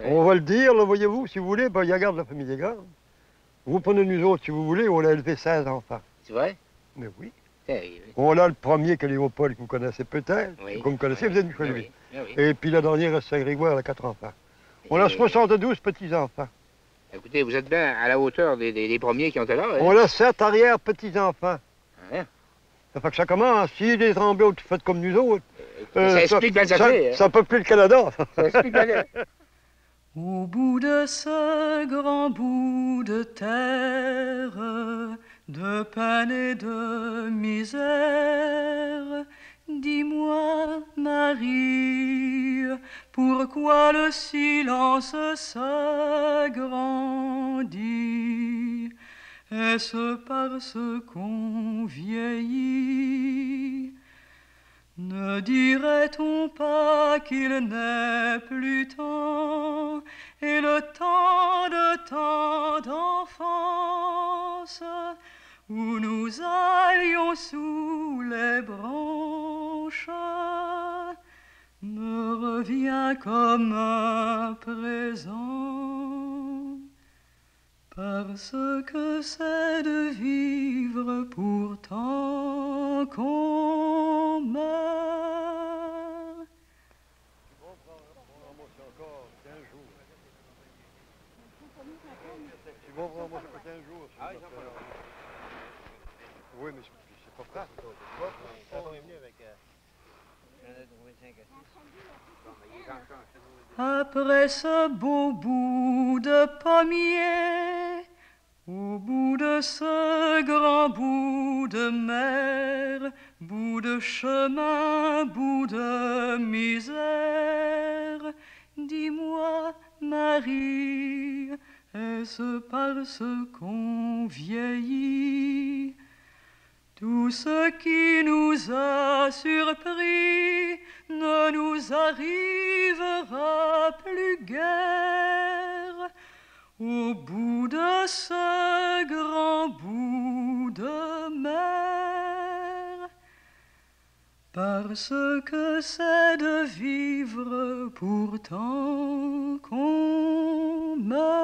On va le dire, là, voyez-vous, si vous voulez, ben, il y a garde la famille des gardes. Vous prenez nous autres, si vous voulez, on a élevé 16 enfants. C'est vrai? Mais oui. Oui. On a le premier que Léopold, que vous connaissez peut-être. Oui. Que vous me connaissez, Oui. vous êtes du Chelouis. Oui. Oui. Et puis la dernière, c'est Saint-Grégoire, elle a 4 enfants. On a 72 petits-enfants. Écoutez, vous êtes bien à la hauteur des premiers qui ont été là. Hein? On a 7 arrière-petits-enfants. Hein? Ça fait que ça commence. Si les Tremblay qui faites comme nous autres, ça explique bien les affaires. Ça peut plus le Canada. Ça explique bien. Au bout de ce grand bout de terre, de peine et de misère, dis-moi, Marie, pourquoi le silence s'agrandit? Est-ce parce qu'on vieillit? Ne dirait-on pas qu'il n'est plus temps, et le temps de tant d'enfance, où nous allions sous les branches, me revient comme un présent, parce que c'est de vivre pourtant qu'on meurt. Oui, mais c'est pas grave. Après ce beau bout de pommier, au bout de ce grand bout de mer, bout de chemin, bout de misère, dis-moi, Marie, est-ce parce qu'on vieillit? Tout ce qui nous a surpris ne nous arrivera plus guère au bout de ce grand bout de mer, parce que c'est de vivre pourtant qu'on meurt.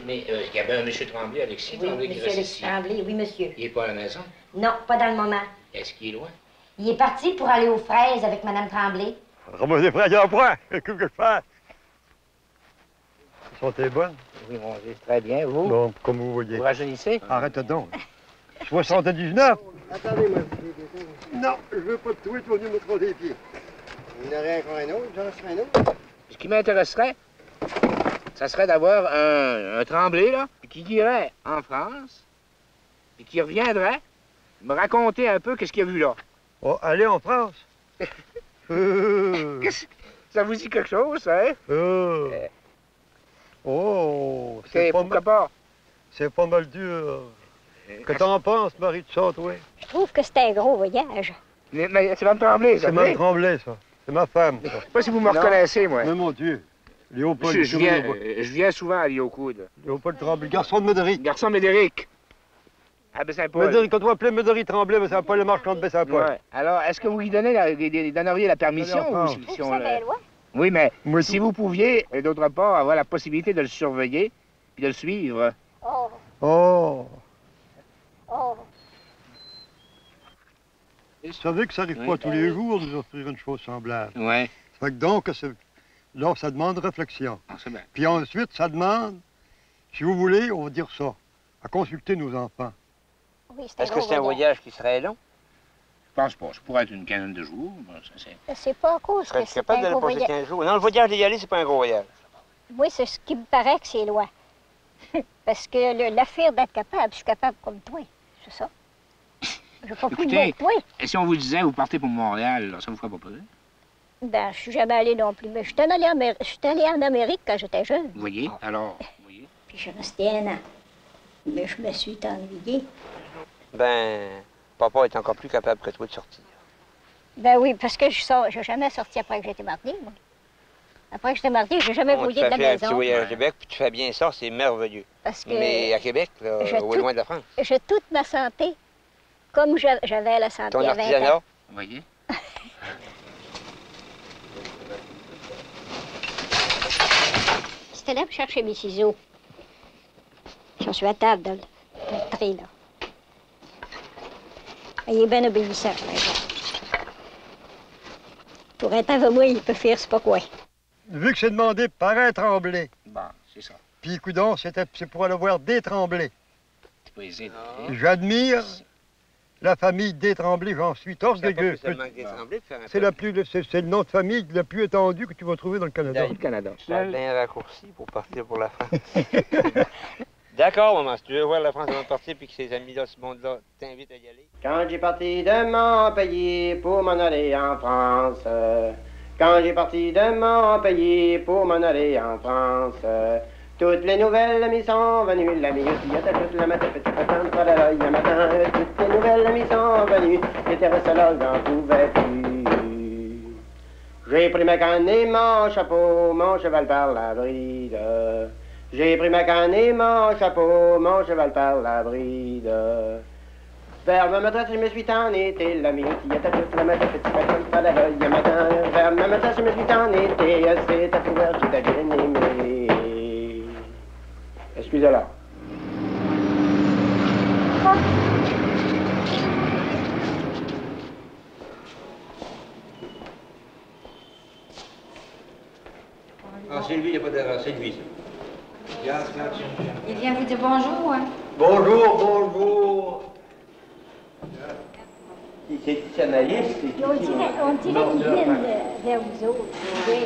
Mais il y avait un monsieur Tremblay, Alexis Tremblay, qui reste ici. Tremblay, oui, monsieur. Il n'est pas à la maison? Non, pas dans le moment. Est-ce qu'il est loin? Il est parti pour aller aux fraises avec Mme Tremblay. Ramasse des fraises à point. Qu'est-ce que je fais? Sont-elles bonnes? Oui, mon Dieu, très bien. Vous? Bon, comme vous voyez. Vous rajeunissez? Arrête donc. 79? Attendez-moi. Non, je veux pas de toi, tu vas venir me tromper les pieds. Il y en aurait encore un autre, j'en serais un autre. Ce qui m'intéresserait, ça serait d'avoir un Tremblay, là, qui irait en France, et qui reviendrait me raconter un peu qu'est-ce qu'il a vu là. Oh, aller en France? Ça vous dit quelque chose, hein? Oh, c'est pourquoi pas? C'est pas mal dur. Que t'en penses, Marie de ça, toi? Je trouve que c'était un gros voyage. Mais c'est Mme Tremblay, ça. C'est Mme Tremblay, ça. C'est ma femme, ça. Je sais pas si vous me reconnaissez, moi. Mais mon Dieu. Léopold. Je viens souvent à Léopold. Léopold Tremblay, garçon de Médéric. Garçon Médéric. À Bessin-Paul. Médéric, quand on appelait Médéric Tremblay, Bessin-Paul, le marchand de Bessin-Paul. Ouais. Alors, est-ce que vous lui donneriez la permission ou si on le... Oui, mais si vous pouviez, d'autre part, avoir la possibilité de le surveiller puis de le suivre. Oh. Oh. Oh. Vous savez que ça n'arrive pas tous les jours de nous offrir une chose semblable. Oui. Ça fait que donc, là, ça demande réflexion. Ah, c'est bien. Puis ensuite, ça demande, si vous voulez, on va dire ça, à consulter nos enfants. Oui, est-ce que c'est un voyage qui serait long? Je pense pas. Ça pourrait être une quinzaine de jours. Bon, c'est pas à cause que c'est capable de le passer 15 jours. Non, le voyage d'y aller, c'est pas un gros voyage. Oui, c'est ce qui me paraît que c'est loin. Parce que l'affaire d'être capable, je suis capable comme toi. C'est ça. Je pas plus de toi. Et si on vous disait, vous partez pour Montréal, là, ça vous ferait pas peur? Ben, je suis jamais allée non plus. Mais je suis allée en Amérique quand j'étais jeune. Vous voyez? Alors, vous voyez? Puis je suis restée 1 an. Mais je me suis ennuyée. Ben, papa est encore plus capable que toi de sortir. Ben oui, parce que je n'ai jamais sorti après que j'étais mariée, moi. Après que j'étais mariée, j'ai jamais brouillé de la maison. Tu fais un petit voyage à Québec, puis tu fais bien ça, c'est merveilleux. Parce que mais à Québec, là, au loin de la France. J'ai toute ma santé, comme j'avais la santé ton à 20 artisanat. ans. Vous voyez? J'étais là pour chercher mes ciseaux. J'en suis à table dans le tri, là. Il est bien obéissant, par exemple. Pour être avec moi, il peut faire c'est pas quoi. Vu que c'est demandé par un Tremblay, Bon, c'est ça. puis coudon, c'est pour aller voir des Tremblay. Tu peux essayer de... J'admire la famille des Tremblay, j'en suis orgueilleux. C'est le nom de famille le plus étendu que tu vas trouver dans le Canada. Au Canada. Ça a bien raccourci pour partir pour la France. D'accord, maman, si tu veux voir la France avant de partir puis que ses amis là, ce monde-là, t'invitent à y aller. Quand j'ai parti de mon pays pour m'en aller en France, quand j'ai parti de mon pays pour m'en aller en France, toutes les nouvelles m'y sont venues, la miotillette à toute la matin, petit patin, tralala, y a matin, toutes les nouvelles m'y sont venues, j'étais resté là, j'en pouvais plus. J'ai pris ma canne et mon chapeau, mon cheval par la bride. J'ai pris ma canne et mon chapeau, mon cheval par la bride. Vers ma maîtresse, je me suis en été, la miotillette à toute la matin, petit patin, tralala, y a matin, vers ma maîtresse, je me suis en été, c'est à tout voir, j'étais bien aimé. Excusez-la. Ah, c'est lui, il n'y a pas d'erreur, c'est lui, ça. Il vient vous dire bonjour, hein? Bonjour, bonjour. C'est analyste. On dirait qu'ils viennent vers vous autres. Oui.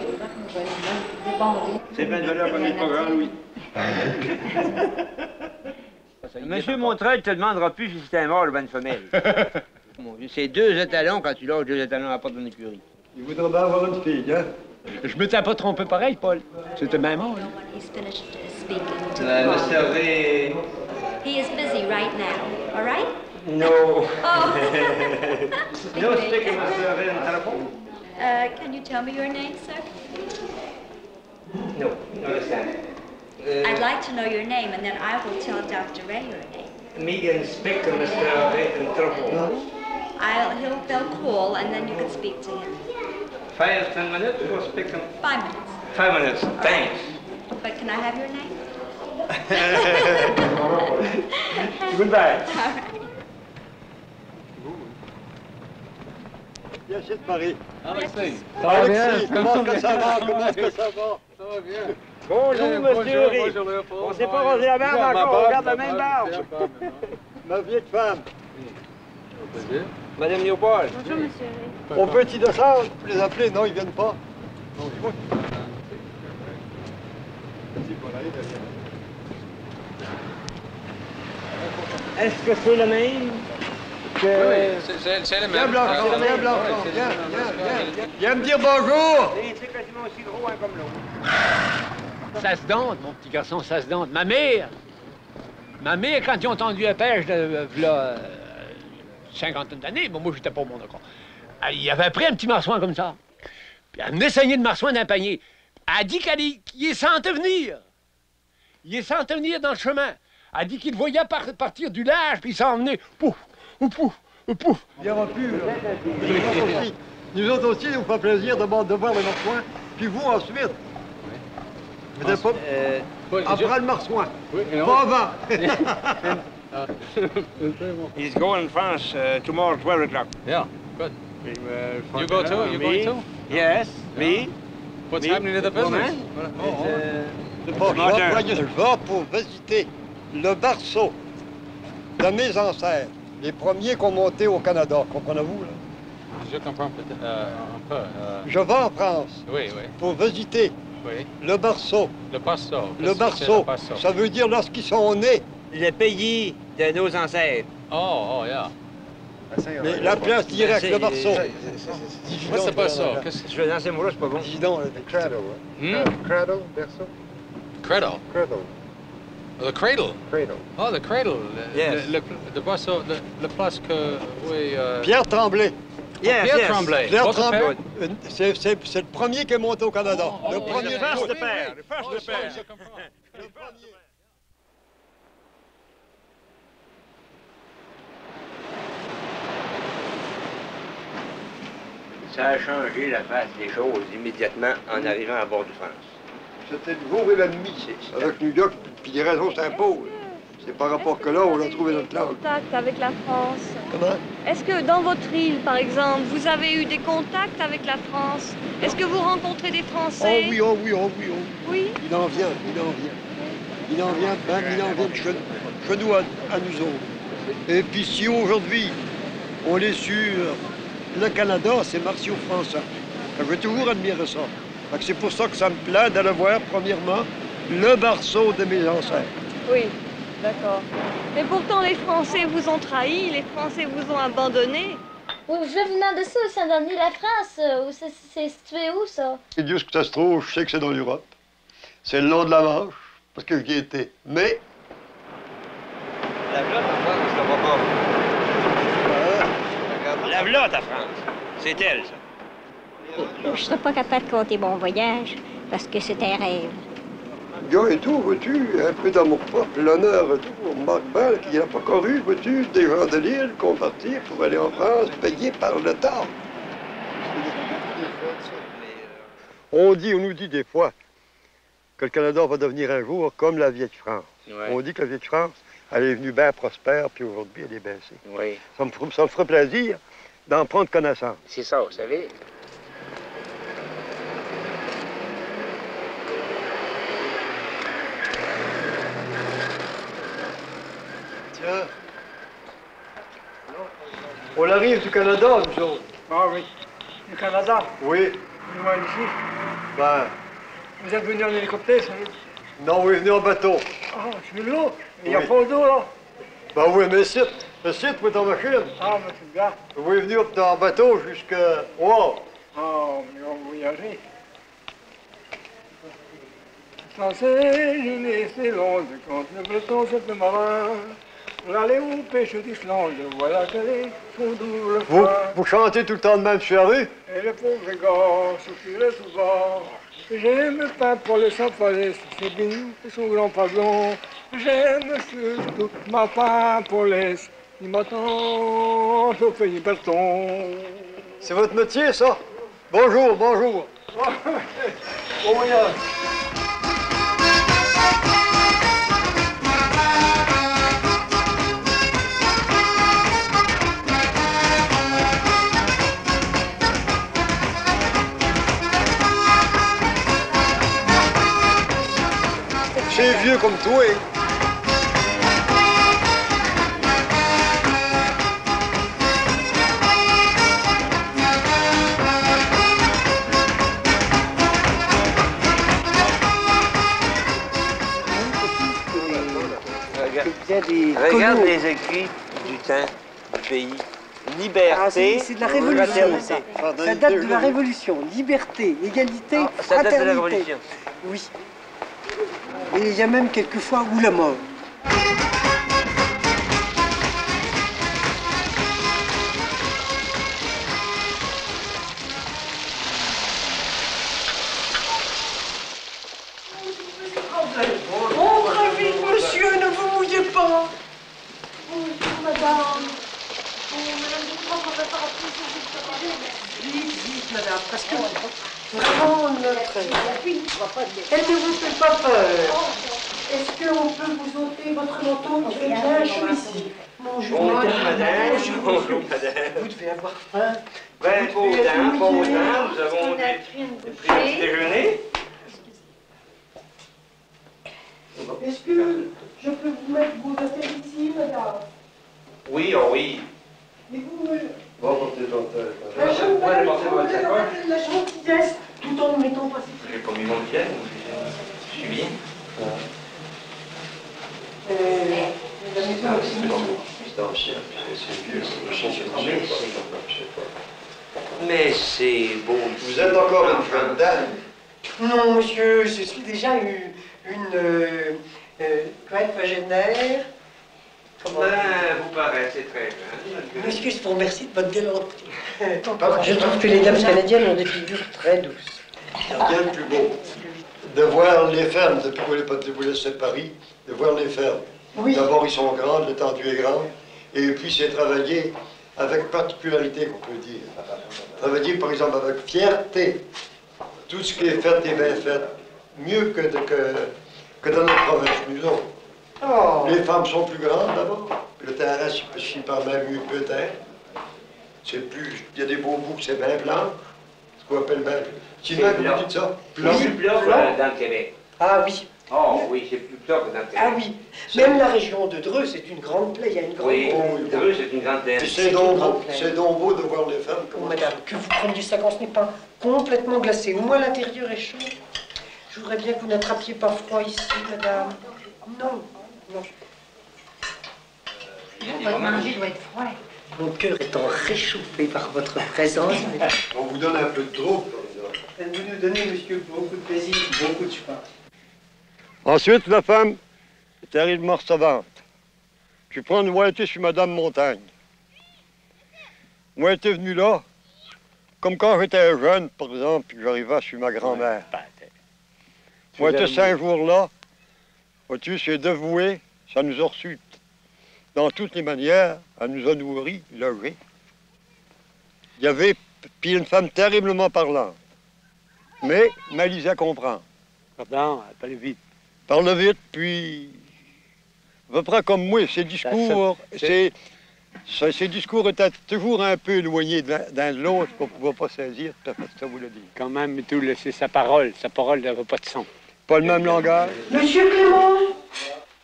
C'est bien de valeur comme il programme, Louis. Monsieur Montreuil ne te demandera plus si c'est un mâle ou une femelle. Mon Dieu, c'est 2 étalons quand tu lâches 2 étalons à la porte d'une écurie. Il voudrait bien avoir une fille, hein? Je me t'ai pas trompé pareil, Paul. C'était même mort, là. He's finished speaking to Mr. Ray... He is busy right now, all right? No. Oh. No speaking, Mr. Ray, on telephone? Can you tell me your name, sir? No, no understand. I'd like to know your name, and then I will tell Dr. Ray your name. Me and Spectre, Mr. Ray, on telephone. They'll call, and then you can speak to him. 5, 10 minutes for Spectre? 5 minutes. 5 minutes, thanks. But can I have your name? Goodbye. All right. Bien, c'est Paris. Alexis. Alexis, comment est-ce que ça va? Comment est-ce que ça va? Ça va bien. Bonjour, monsieur Ray. Bonjour, Léopold. On s'est pas rasé la barbe encore, on garde la même barbe. Ma vieille femme. Madame Léopold. Bonjour, monsieur Ray. On peut-y descendre pour les appeler? Non, ils viennent pas. Non, ils vont. Est-ce que c'est le même que... Oui, c'est le même. Viens, Blanchon, viens, Blanchon, viens. Viens me dire bonjour. C'est quasiment aussi gros un comme l'autre. Ça se donne, mon petit garçon, ça se donne. Ma mère, quand ils ont entendu la pêche de là, cinquantaine d'années, bon, moi, j'étais pas au monde encore. Il avait pris un petit marsouin comme ça. Puis elle venait saigner de marsouin d'un panier. Elle a dit qu'il est sentait venir. Il est sentait venir dans le chemin. Elle a dit qu'il le voyait partir du large, puis il s'en venait. Pouf, pouf, pouf. Il n'y aura plus, là. Nous autres aussi, nous fait plaisir de voir le marsouin. Puis vous, ensuite. Vous n'êtes pas... Après le marsouin. Oui, Pas avant. He's going in France tomorrow at 12 o'clock. Yeah, good. You go too? You going too? Yes, me. What's Me? happening to the business? C'est pas grave. Voyez, je vais pour visiter le berceau de mes ancêtres. Les premiers qui ont monté au Canada. Comprenez-vous, là? Je comprends peut-être un peu. Je vais en France Oui, oui, pour visiter oui. le berceau. Le berceau. Le berceau, ça veut dire lorsqu'ils sont nés. Le pays de nos ancêtres. Oh, yeah. Mais la place directe, le berceau. Moi, c'est pas ça. Je vais dans ces mots-là, c'est pas bon. Dis donc, le Cradle, hein? Cradle, berceau? Cradle. Cradle. The cradle. Cradle. Oh, the cradle. Yes. Le berceau, le place que... Oui, Pierre Tremblay. Yes, Pierre yes. Tremblay. Pierre Votre Tremblay. père? C'est le premier qui est monté au Canada. Le premier. Le first père. Le first Oh, père. je comprends. Le premier. Ça a changé la face des choses immédiatement en arrivant à bord de France. c'était le jour et la nuit. Avec New York, puis les raisons s'imposent. C'est par rapport que là, on a trouvé notre langue. Contact avec la France. Comment? Est-ce que dans votre île, par exemple, vous avez eu des contacts avec la France? Est-ce que vous rencontrez des Français? Oh oui, oh oui, oh oui, oh oui. Il en vient, il en vient. Il en vient, ben, il en vient de chez nous à nous autres. Et puis si aujourd'hui, on est sur le Canada, c'est merci aux Français. Je vais toujours admirer ça. C'est pour ça que ça me plaît d'aller voir, premièrement, le berceau de mes ancêtres. Oui, d'accord. Mais pourtant, les Français vous ont trahi, les Français vous ont abandonné. Oui, je vais vous demander ça, Saint-Denis, la France, c'est situé où, ça? Et Dieu, ce que ça se trouve, je sais que c'est dans l'Europe. C'est le long de la Manche, parce que j'y étais. Mais... La v'là, ta France, ça va pas. La v'là, ta France. C'est elle, ça. Je ne serais pas capable de compter mon voyage, parce que c'est un rêve. Bien et tout, vois-tu, un peu d'amour propre, l'honneur et tout. On me manque pas qu'il n'y en a pas encore eu, vois-tu, des gens de l'île qui ont parti pour aller en France, payés par le temps. On nous dit des fois que le Canada va devenir un jour comme la vieille France. Ouais. On dit que la vieille France, elle est venue bien prospère, puis aujourd'hui, elle est baissée. Oui. Ça me ferait plaisir d'en prendre connaissance. C'est ça, vous savez. Tiens. On arrive du Canada, nous autres. Ah oui. Du Canada? Oui. Loin d'ici? Ben... Vous êtes venu en hélicoptère, ça? Non, on est venu en bateau. Ah, sur l'eau? Il n'y a pas d'eau, là? Ben oui, mais c'est pour ta machine. Ah, mais c'est bien. Vous êtes venu en bateau jusqu'à... Wow! Ah, mais on va voyager. Français, je laissé long de compte le breton, c'est le marin. Pour aller au pêche d'Islande, voilà que les sont doux le froid. Vous chantez tout le temps de même sur la rue? Et le pauvre gars soupirait souvent. J'aime pas pour le sang-palais, c'est bien, c'est son grand pardon. J'aime surtout ma femme pour l'Est, il m'attend au pays Berton. C'est votre métier, ça? Bonjour, bonjour. Bon voyage. C'est vieux comme toi, hein? Regarde les écrits du temps, du pays. Liberté. C'est de la Révolution, ça. Ça date de la Révolution. Liberté, égalité, ça date de la fraternité. Révolution. Oui. Et il y a même quelquefois où la mort. Oh, très vite, monsieur, ne vous mouillez pas. Bonjour, madame. Vite, vite, madame, parce que vraiment notre... Elle ne vous fait pas peur. Est-ce qu'on peut vous ôter votre manteau? Vous faites bien chaud ici. Bonjour, madame. Bonjour, madame. Vous devez avoir faim. Ben, pas autant, nous avons pris un petit déjeuner. Est-ce que je peux vous mettre vos affaires ici, madame? Oui, oh oui. Et vous, Bon, portez ton tête. la gentillesse, tout en ne mettant pas... J'ai pas mis mon pied, je suis bien. La maison aussi. C'est ancien, c'est vieux. Mais c'est beau. Vous êtes encore une jeune dame? Non, monsieur, je suis déjà une quinquagénaire. Vous paraissez très jeune. Monsieur, je vous remercie de votre galanterie. Je trouve que les dames canadiennes ont des figures très douces. Rien de plus beau. De voir les fermes, depuis qu'on vous laissez Paris, de voir les fermes. Oui. D'abord, ils sont grandes, l'étendue est grande. Et puis, c'est travailler avec particularité, qu'on peut dire. Travailler, par exemple, avec fierté. Tout ce qui est fait est bien fait. mieux que dans notre province, nous autres. Oh. Les femmes sont plus grandes d'abord. Le terrain s'y permet mieux peut-être. C'est plus. Il y a des beaux bouts, c'est bien blanc. Ce qu'on appelle bien. Sylvain, vous dites ça? Blanc. C'est plus plat que dans le Québec. Ah oui. Oh oui, c'est plus plat que dans le Québec. Ah oui. Même la région de Dreux, c'est une grande plaie. Il y a une grande oui, plaie. Dreux, c'est une grande plaie. C'est donc beau de voir les femmes. Oh, madame, que vous preniez ça quand ce n'est pas complètement glacé. Au moins l'intérieur est chaud. Je voudrais bien que vous n'attrapiez pas froid ici, madame. Non, non. Votre manger doit être froid. Mon cœur étant réchauffé par votre présence. On vous donne un peu de trouble. Vous nous donnez, monsieur, beaucoup de plaisir, beaucoup de joie. Ensuite, la femme est terriblement recevante. Je prends une moitié sur Madame Montagne. Moi, j'étais venu là, comme quand j'étais jeune, par exemple, puis que j'arrivais chez ma grand-mère. Moi, j'étais 5 jours là. Vois-tu, c'est dévoué, ça nous a reçus dans toutes les manières, elle nous a nourris, logés. Il y avait, puis une femme terriblement parlante, mais malisée à comprendre. Pardon, parle vite. Parle vite, puis à peu près comme moi, ses discours, ses discours étaient toujours un peu éloignés d'un de l'autre, qu'on ne pouvait pas saisir tout à fait ce que ça voulait dire. Quand même, tout c'est sa parole n'avait pas de son. Pas le même langage. Monsieur Clément,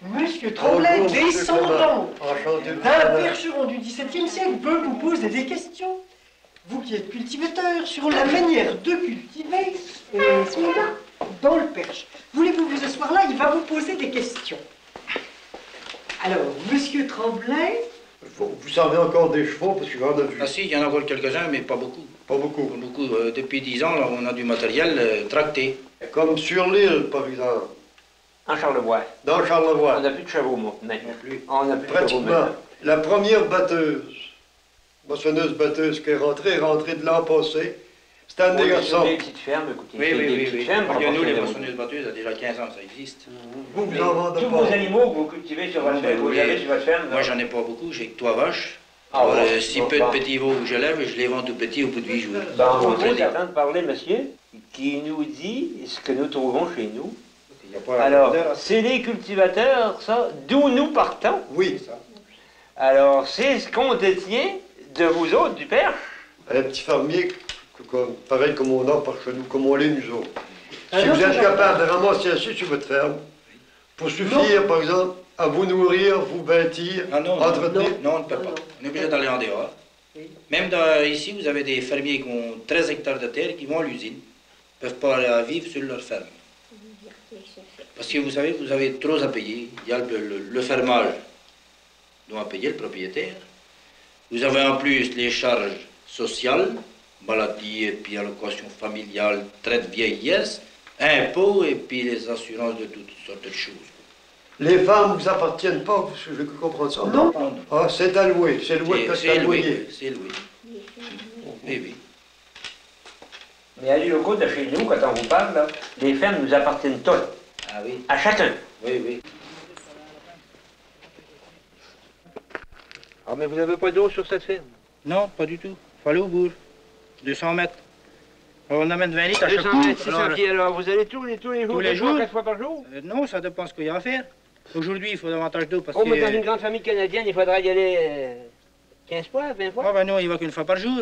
Monsieur Tremblay, descendant d'un percheron du XVIIe siècle, veut vous poser des questions. Vous qui êtes cultivateur, sur la manière de cultiver celui-là, dans le Perche. Voulez-vous vous asseoir là? Il va vous poser des questions. Alors, Monsieur Tremblay... Vous savez encore des chevaux, parce que j'en ai vu. Ah si, il y en a encore quelques-uns, mais pas beaucoup. Pas beaucoup. Pas beaucoup. Depuis 10 ans, là, on a du matériel tracté. Comme sur l'île, par exemple. En Charlevoix. Dans Charlevoix. On n'a plus de chevaux maintenant. On n'a plus de chevaux Pratiquement. maintenant. La première batteuse, moissonneuse batteuse qui est rentrée de l'an passé. C'était un des garçons. Des petites fermes, écoutez. Oui. Fermes, Nous, les moissonneuses batteuses, ça a déjà 15 ans, ça existe. Vous en vendez tous pas. vos animaux que vous cultivez sur votre ferme, vous avez sur votre ferme. Moi, j'en ai pas beaucoup, j'ai que 3 vaches. Ah, Alors, ouais. si peu de petits veaux que j'élève, je les vends tout petits au bout de 8 jours. On vous attend de parler, monsieur, qui nous dit ce que nous trouvons chez nous. Alors, c'est les cultivateurs, ça, d'où nous partons. Oui. Alors, c'est ce qu'on détient de vous autres du Perche. Un petit fermier, pareil comme on a par chez nous, comme on l'est nous autres. Si Alors, vous êtes capable de ramasser assez sur votre ferme, pour suffire, par exemple, à vous nourrir, vous bâtir, entretenir. Non, on ne peut pas. On est obligé d'aller en dehors. Même ici, vous avez des fermiers qui ont 13 hectares de terre qui vont à l'usine. Ils ne peuvent pas vivre sur leur ferme. Parce que vous savez, vous avez trop à payer. Il y a le fermage dont a payé le propriétaire. Vous avez en plus les charges sociales, maladie et puis allocation familiale, traite vieillesse, impôts et puis les assurances de toutes sortes de choses. Les femmes ne vous appartiennent pas, je veux comprendre ça. Non. Ah, c'est alloué, c'est loué parce que c'est loyer. C'est loué. Oui. Mais allez le coup de chez nous, quand on vous parle, là, les fermes nous appartiennent toutes. Ah oui. À chacun. Oui. Ah, mais vous n'avez pas d'eau sur cette ferme? Non, pas du tout. Faut aller au bourg. 200 mètres. On amène 20 litres à chaque 200 fois. mètres, 600 pieds, alors vous allez tous les jours? Tous les jours? 4 fois par jour? Non, ça dépend ce qu'il y a à faire. Aujourd'hui, il faut davantage d'eau parce Oh, que... mais dans une grande famille canadienne, il faudra y aller 15 fois, 20 fois? Ah ben non, il va qu'une fois par jour,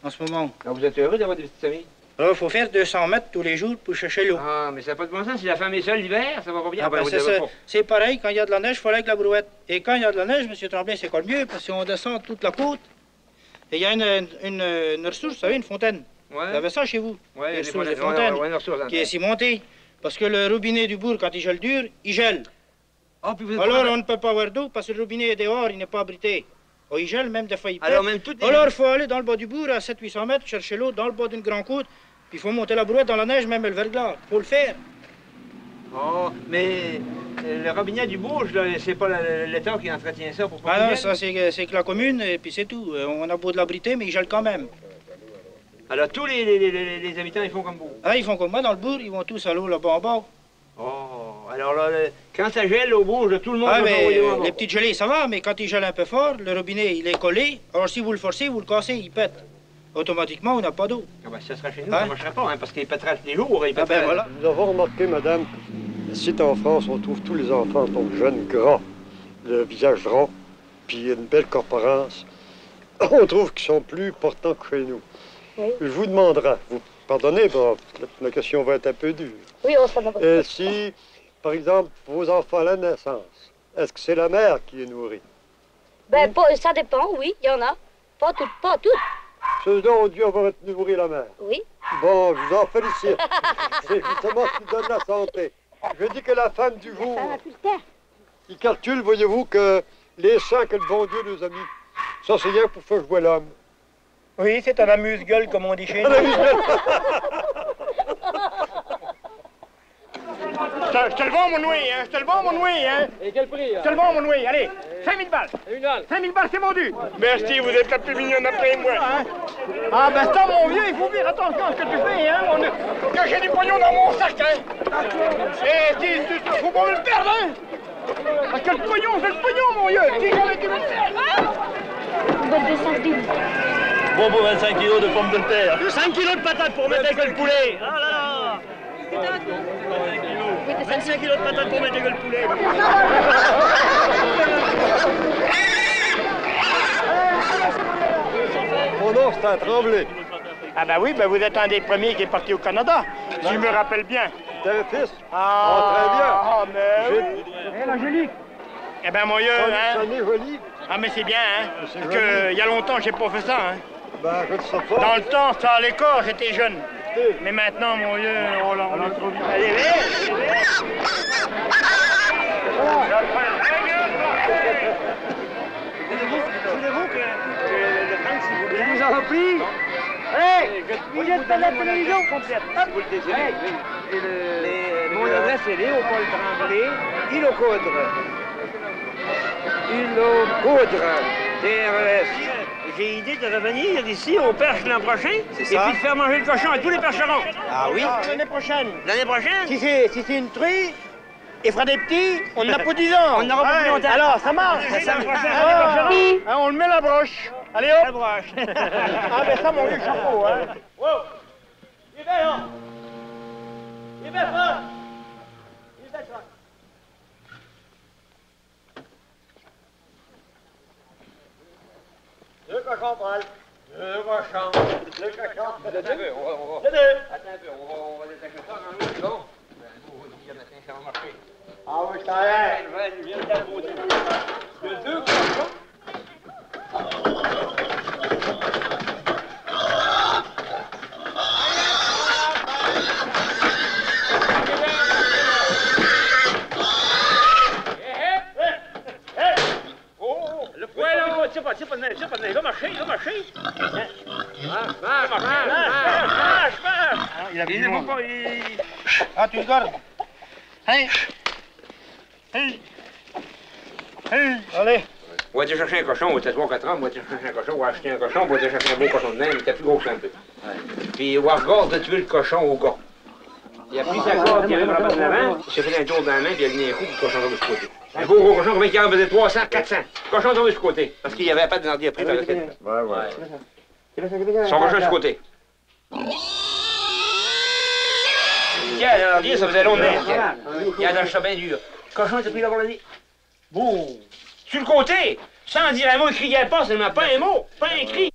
en ce moment. Alors vous êtes heureux d'avoir des petites familles? Alors, il faut faire 200 mètres tous les jours pour chercher l'eau. Ah, mais ça n'a pas de bon sens. Si la femme est seule l'hiver, ça va pas bien. Ah, ben, vous devez pas. c'est pareil, quand il y a de la neige, il faut aller avec la brouette. Et quand il y a de la neige, M. Tremblay, c'est encore mieux, parce qu'on descend toute la côte. Et il y a une ressource, vous savez, une fontaine. Ouais. Vous avez ça chez vous? Ouais, une des ressource de fontaines, fontaine, ouais, une ressource, qui est cimentée. Parce que le robinet du bourg, quand il gèle dur, il gèle. Oh, puis vous êtes Alors, on ne peut pas avoir d'eau, parce que le robinet est dehors, il n'est pas abrité. Oh, il gèle, même des fois, il pète. Alors, même toutes les... Alors, il faut aller dans le bas du bourg, à 700-800 mètres, chercher l'eau dans le bas d'une grande côte. Puis il faut monter la brouette dans la neige, même le verglas. Il faut le faire. Oh, mais le robinet du Bourges, c'est pas l'État qui entretient ça pour pas Ah qu'il non, gèle? ça c'est que la commune, et puis c'est tout. On a beau de l'abriter, mais il gèle quand même. Alors tous les habitants, ils font comme vous? Ah, ils font comme moi dans le bourg, ils vont tous à l'eau là-bas en bas. Oh, alors là, quand ça gèle au Bourges, tout le monde Ah, va mais s'envoyer en bas. les petites gelées, ça va, mais quand il gèle un peu fort, le robinet, il est collé. Alors si vous le forcez, vous le cassez, il pète. automatiquement, on n'a pas d'eau. Ah ben, si ça serait chez nous, ça ne marcherait pas, hein, parce qu'il pèterait tous les jours. Il Ah ben voilà. Nous avons remarqué, madame, ici en France, on trouve tous les enfants, donc jeunes, grands, le visage rond, puis une belle corporence. On trouve qu'ils sont plus portants que chez nous. Oui. Je vous demanderai, vous pardonnez, bon, la question va être un peu dure. Oui, on s'en va. Si, par exemple, vos enfants à la naissance, est-ce que c'est la mère qui les nourrit? Ben, ça dépend, oui, il y en a. Pas toutes, pas toutes. Ceux-là ont dû avoir nourri la mère. Oui. Bon, je vous en félicite. C'est justement ce qui donne la santé. Je dis que la femme du jour, il calcule, voyez-vous, que les seins que le bon Dieu nous a mis, ça c'est rien pour faire jouer l'homme. Oui, c'est un amuse-gueule, comme on dit chez nous. Je te le vends, mon ouïe, hein. Je te le vends, mon ouïe, hein. Et quel prix, Je te le vends, mon ouïe. Allez, 5000 balles. 5000 balles, c'est vendu. Merci, vous êtes la plus mignonne après moi. Hein. Ah, ben ça, mon vieux, il faut faire attention à ce que tu fais, hein. Que j'ai du pognon dans mon sac, hein. Et faut pas me le perdre, hein. Parce que le pognon, c'est le pognon, mon vieux. Si jamais tu me le perds, hein. Une bonne de sardines. Bon pour 25 kilos de pommes de terre. 5 kilos de patates pour mettre avec le poulet. Ah là là. 25 kilos de patates pour mettre avec le poulet. Mon nom, c'est un Tremblay. Ah ben oui, ben vous êtes un des premiers qui est parti au Canada, si je me rappelle bien. T'es un fils? Ah, très bien. Ah, mais oui. Angélique. Eh ben mon vieux, hein. Ça n'est joli. Ah mais c'est bien, hein. Parce que il y a longtemps, j'ai pas fait ça, hein. Ben, je ne sais pas. Dans le temps, ça allait corps, j'étais jeune. Mais maintenant, mon vieux, on l'a trop vite. Allez, voulez-vous que le train, si vous voulez? Je vous en prie. Hey, vous êtes pas de la télévision complète. Vous le désirez. Mon adresse est Léopold Tremblay, île aux Coudres. Île aux Coudres. TRS. J'ai idée de revenir ici au perche l'an prochain et puis de faire manger le cochon à tous les percherons. Ah oui? L'année prochaine. L'année prochaine? Si c'est une truie, il fera des petits, on n'a pas 10 ans. On n'aura pas plus longtemps. Alors, ça marche. L'année prochaine, On le met la broche. Allez hop. la broche. Ah mais ça, mon vieux chapeau, hein. Wow! Il est belle, hein? Il est belle, hein? Il est belle, ça. Deux cochons, Paul. Deux cochons. Deux cochons. On va. Les deux. Attends un peu, on va les agresser en un second. Ça va marcher. Ah oui, je t'arrête. Il vient de la beauté. Il y a deux cochons. Il va marcher, il va marcher. Il a Il ne faut pas... il- Ah, tu le gardes. Hein? Hein? Hein? Allez. On va aller chercher un cochon, on va être 3-4 ans, on va aller chercher un cochon, on va acheter un cochon, on va aller chercher un beau cochon de nain, il était plus gros que ça un peu. Puis Wargard de tuer le cochon au gars. Il a pris sa corde qui arrive en bas de l'avant, il s'est fait un tour dans la main, puis il a donné un coup, puis le cochon tombe de ce côté. Un beau gros cochon, combien il en faisait 300, 400. Le cochon tombe de ce côté, parce qu'il n'y avait pas de nardier après par la tête. Son cochon de ce côté. Tiens, le nardier, ça faisait long de l'air. Il a dans le chat bien dur. Le cochon était pris là pour le nez. Boum! Sur le côté, sans dire un mot, il criait pas, seulement pas un mot, pas un cri.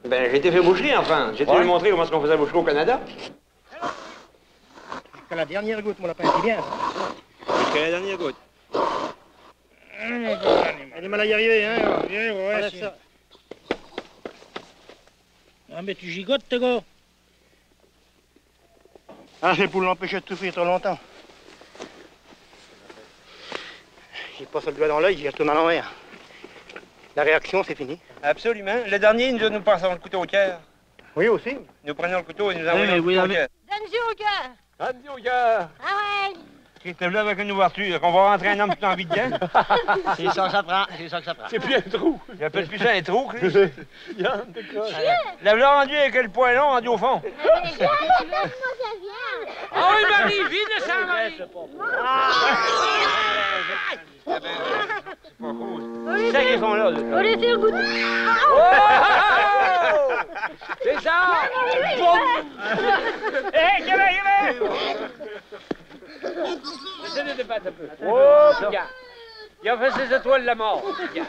Ben, j'ai été fait boucherie en France. J'ai été lui montrer comment on faisait la boucherie au Canada. Jusqu'à la dernière goutte, mon lapin, c'est bien. Jusqu'à la dernière goutte. Elle est mal à y arriver, hein. Viens, ouais, c'est ça. Ah, mais tu gigotes, tes gars. Ah, c'est pour l'empêcher de souffrir trop longtemps. Il passe le doigt dans l'œil, il retourne à l'envers. La réaction, c'est fini. Absolument. Le dernier, nous passons le couteau au cœur. Oui, aussi. Nous prenions le couteau et nous envoyons le couteau au cœur. Donne-y au cœur. Andy au gars. Ah ouais. Qui te là avec une ouverture, qu'on va rentrer un homme tout en vie dedans. C'est ça que ça prend, c'est ça que ça prend. C'est plus un trou. Il appelle plus ça un trou, Chris. Yann, décolle. Lève-le rendu avec le poêlon rendu au fond. Ah oui, Marie, vide le sang, Marie. C'est ça qu'ils sont là. On les fait le goût. C'est ça! Boum! Hé, Gabin! Essaye de débattre un peu. Oh, regarde. Il a fait ses étoiles de la mort. Regarde.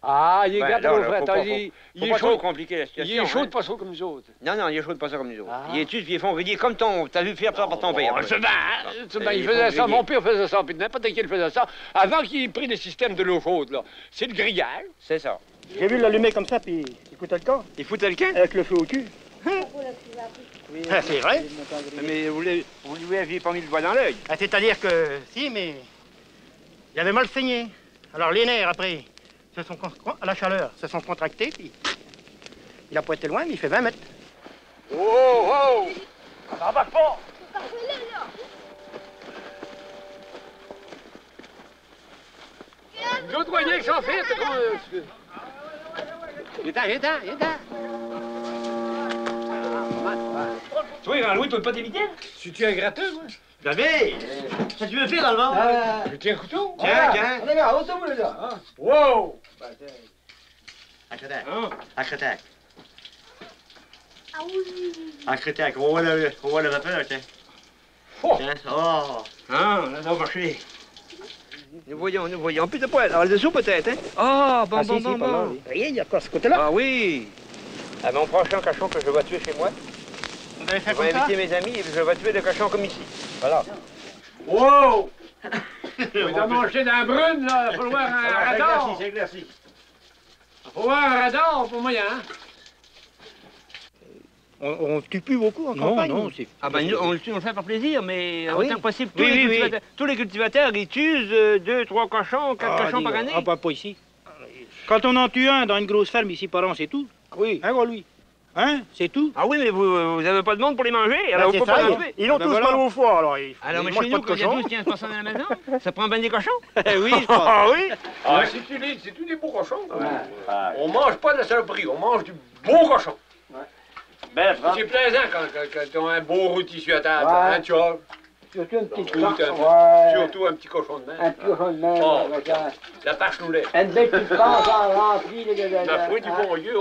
Ah, il est gâteau, frère. Il est chaud. Compliqué la situation. Il est chaud de pas ça comme nous autres. Non, non, il est chaud de pas ça comme nous autres. Il est tué, puis il est fongrier comme ton. T'as vu faire ça par ton père. C'est bien, il faisait ça, mon père faisait ça, puis n'importe qui faisait ça. Avant qu'il ait pris le système de l'eau chaude, là. C'est le grillage. C'est ça. J'ai vu l'allumer comme ça, puis il foutait le camp. Il foutait le camp? Avec le feu au cul. Ah, c'est vrai. Mais vous lui aviez pas mis le doigt dans l'œil. Ah, c'est-à-dire que, si, mais il avait mal saigné. Alors les nerfs, après, à la chaleur, se sont contractés, puis il a pas été loin, mais il fait 20 mètres. Oh, oh! Ça embarque pas! L'autre voyez que j'en fais, c'est comme... Viens-t'en. Toi, Jean-Louis, tu veux pas d'éviter? Tu tiens un gratteux, moi? David! Qu'est-ce que tu veux faire dans le ventre? Je tiens un couteau. Tiens. Regarde, on s'en là. Wow! Accretac. Accretac, on voit la vapeur, tiens. Tiens, oh! Ah, là, ça va marcher. Nous voyons. Plus de poêle. Alors, le dessous, peut-être, hein? Ah, bon. Rien, il y a quoi, ce côté-là? Ah oui. À mon prochain cochon que je vais tuer chez moi, Vous allez faire je vais comme ça? inviter mes amis et je vais tuer le cochon comme ici. Voilà. Wow! On va manger dans la brune, là. Il va falloir un radar. C'est éclairci. Il faut voir un radar pour moyen, hein? On ne tue plus beaucoup en campagne. Non, c'est... Ah ben, on le tue, on le fait par plaisir, mais Ah autant oui? possible, Oui. tous les cultivateurs, ils tuent 2, 3 cochons, 4 cochons par année. Ah, pas ici. Quand on en tue un dans une grosse ferme ici par an, c'est tout. Oui. Hein, Louis? Hein? C'est tout? Ah oui, mais vous avez pas de monde pour les manger, alors c'est vous pouvez pas ça, en tuer. ils ont tous mal au foie, alors Alors, mais ils chez mangent nous, pas quand de il y a cochon. 12-15 personnes à la maison, ça prend bien des cochons. Oui, je crois. Ah oui? Ah, c'est tous des beaux cochons. On mange pas de la saloperie, on mange du beau cochon. Ben, C'est plaisant quand tu as un beau rôti sur la table, un chop. Surtout un petit Surtout un petit cochon de mer. Un petit cochon de mer. Oh, avec la tâche nous lait. une belle petite panse remplie de... La fruit du bon lieu.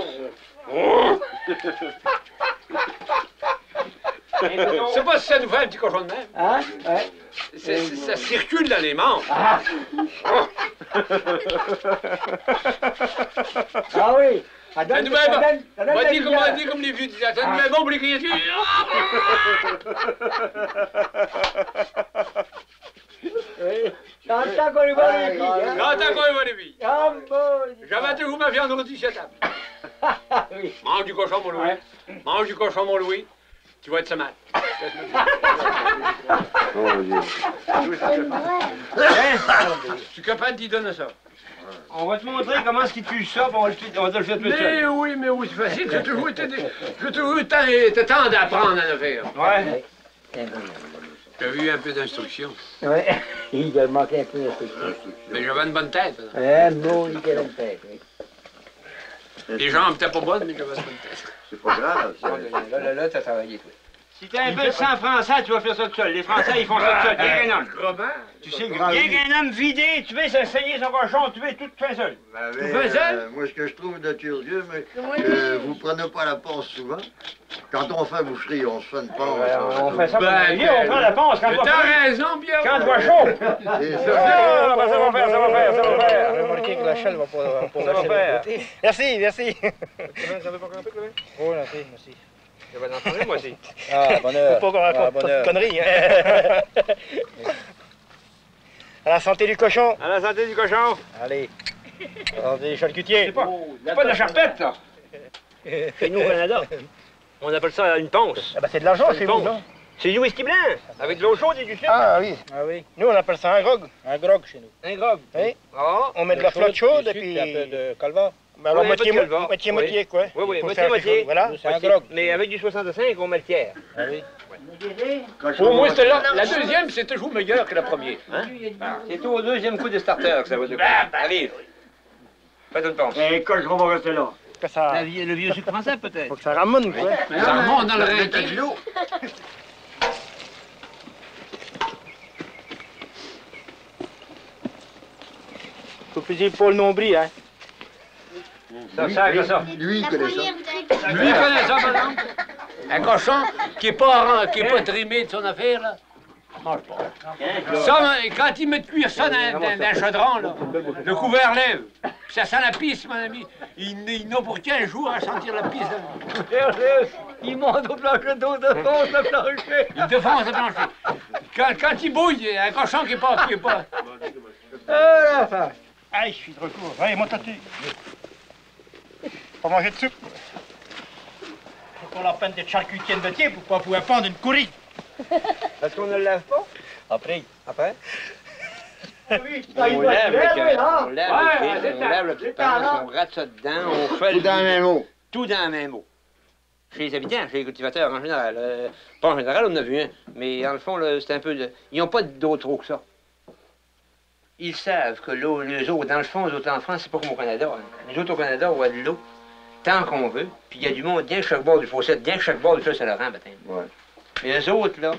Je sais pas si ça nous fait un petit cochon de mer. Hein? Ouais. Ça circule dans les membres. Ah oui. Ça Ça donne, nous met ça donne, ça donne on la dit lumière. comme les vieux disaient, ça nous met bon pour les créatures. Oui. Dans le temps qu'on y va les filles. hein. Dans le temps qu'on y va les filles. Ah, bon. J'avais toujours ma viande rôtie sur la table. Oui. Mange du cochon, mon Louis. Mange du cochon, mon Louis. Tu vas être semate. Tu es capable d'y donner ça. On va te montrer comment est-ce qu'ils tuent ça, puis on va te le faire tout seul. Mais oui, c'est facile. J'ai toujours été tendre à apprendre à le faire. Ouais. Tu as eu un peu d'instruction. Oui. Il a manqué un peu d'instruction. Mais j'avais une bonne tête. Bon, il a une tête, oui. Les jambes n'étaient pas bonnes, mais j'avais une bonne tête. C'est pas grave. Là, t'as travaillé, toi. Si t'as un peu de sang français, tu vas faire ça tout seul. Les Français, ils font ça tout seul. Rien qu'un homme. Tu sais, Rien qu'un homme vidé, tu veux s'essayer son cochon, tu veux tout faire seul. Tu fais seul? Moi, ce que je trouve de curieux, mais vous prenez pas la panse souvent. Quand on fait boucherie, on se fait une panse. On fait ça comme un vieux, on prend la panse. T'as raison, Pierre. Quand tu vois chaud. C'est ça va faire, ça va faire, ça va faire. Je vais marquer que la chelle va pas Ça va faire. Merci, merci. Ça veut pas camper, Clément? Oh, merci, merci. Je vais en prendre moi aussi. Ah, bonheur. Faut pas qu'on raconte pas de conneries, hein. À la santé du cochon. À la santé du cochon. Allez. Attendez, charcutier. C'est pas de la charpette, là. Chez nous, au Canada, on appelle ça une ponce. Ah ben, c'est de l'argent chez vous, non? C'est du whisky blanc, avec de l'eau chaude et du sucre. Ah oui. Ah oui. Nous, on appelle ça un grog. Un grog chez nous. Un grog. Oui. Ah. On met de la flotte chaude et puis... un peu de calva. Ben alors, Oui, moitié, quoi. Oui, oui, Pour moitié, faire quelque moitié. chose. Voilà. C'est un grog. Mais avec du 65, on met le tiers. Ah oui. Au moins, la deuxième, c'est toujours meilleur que la première. Hein? C'est au deuxième coup de starter que ça va de Allez. Faites une ponce. Et quand on va rester là? Que ça... Le vieux sucre français, peut-être. Faut que ça ramone, quoi. Ça remonte dans le rein. de l'eau. Faut plus pour le nombril, hein. Ça sert ça. Lui, il connaît ça. Lui, il connaît ça, par exemple. Un cochon qui est pas trimé de son affaire, là. Mange pas. Ça, quand il met de cuire ça dans un chaudron, là, le couvert lève. Ça sent la pisse, mon ami. Ils n'ont pour 15 jours à sentir la pisse. Il monte au plancher d'eau, défonce le plancher. Il défonce le plancher. Quand il bouille, un cochon qui est pas... Aïe, je suis de retour. Allez, monte là-dessus. Faut manger de soupe. C'est pas la peine d'être charcutier de métier pour pas pouvoir prendre une courie. Parce qu'on ne le lave pas? Après. Après? Oui, On lève le petit pince, on gratte ça dedans, on fait Tout dans le même eau. Tout dans le même eau. Chez les habitants, chez les cultivateurs en général. Pas en général, on en a vu un. Mais dans le fond, c'est un peu de... Ils n'ont pas d'eau trop que ça. Ils savent que l'eau, les autres, dans le fond, les autres en France, c'est pas comme au Canada. Hein. Les autres au Canada, on a de l'eau tant qu'on veut. Puis il y a du monde, bien que chaque bord du fossé, bien que chaque bord du fleuve Saint-Laurent, baptême. Ouais. Mais les autres, là,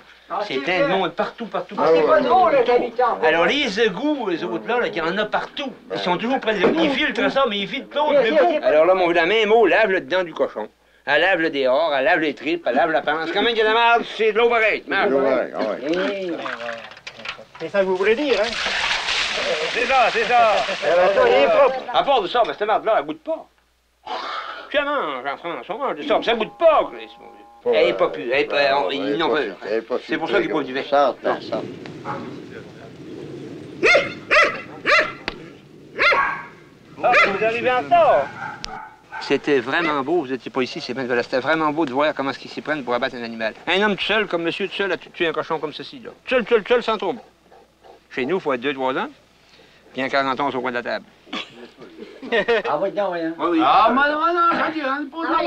c'est plein de monde partout. C'est pas drôle, les habitants. Alors, les égouts, les autres, là, il y en a partout. Ils sont toujours près de Ils filtrent ça, mais ils filtrent l'autre l'égout. Alors là, la même eau lave le dedans du cochon. Elle lave le dehors, elle lave les tripes, elle lave la panse. Quand même, il y a de la merde, c'est de l'eau pareille. C'est ça que vous voulez dire, hein? C'est ça, c'est ça. Il est propre. À part de ça, mais cette merde-là, elle goûte pas. Comment, Jean-François, mange de ça, ça goûte pas, Chris. Elle n'est pas pure, ils n'en veulent. C'est pour ça qu'ils boivent du vin. Ça. Vous arrivez en retard. C'était vraiment beau, vous n'étiez pas ici, c'était vraiment beau de voir comment ils s'y prennent pour abattre un animal. Un homme tout seul, comme monsieur tout seul, a tué un cochon comme ceci, là. Seul, sans trouble. Chez nous, il faut être 2-3 ans, puis un 40 ans au coin de la table. Ah oui, non, hein. Oui. Ah, non, j'en dis rien. Pour non,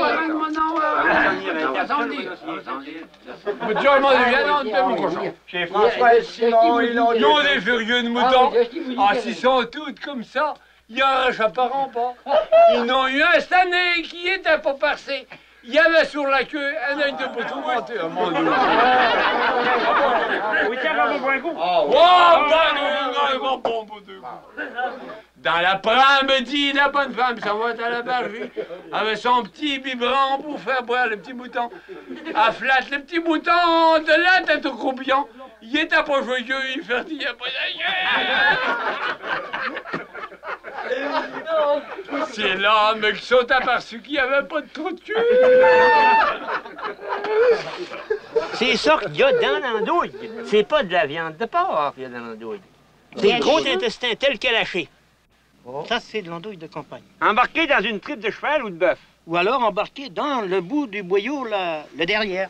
mon cochon. Chez François Simon, ils ont des furieux de moutons. Ah, s'ils sont toutes comme ça, il y en réchapperont pas. Ils n'ont eu un cette année qui était pas percé. Il y avait sur la queue un œil de bouton. Oh, mon Dieu. Oui, tiens, on va boire un coup. Dans l'après-midi, la bonne femme s'en va à la bergerie avec son petit biberon pour faire boire le petit mouton. Elle flatte le petit mouton de la tête au croupillon. Il était pas joyeux, il fertillait pas la C'est l'homme qui s'est aperçu qu'il n'y avait pas de trou de cul. C'est ça qu'il y a dans l'andouille. C'est pas de la viande de porc qu'il y a dans l'andouille. C'est le gros intestin tel que lâché. Ça, c'est de l'andouille de campagne. Embarqué dans une tripe de cheval ou de bœuf. Ou alors embarqué dans le bout du boyau, le derrière.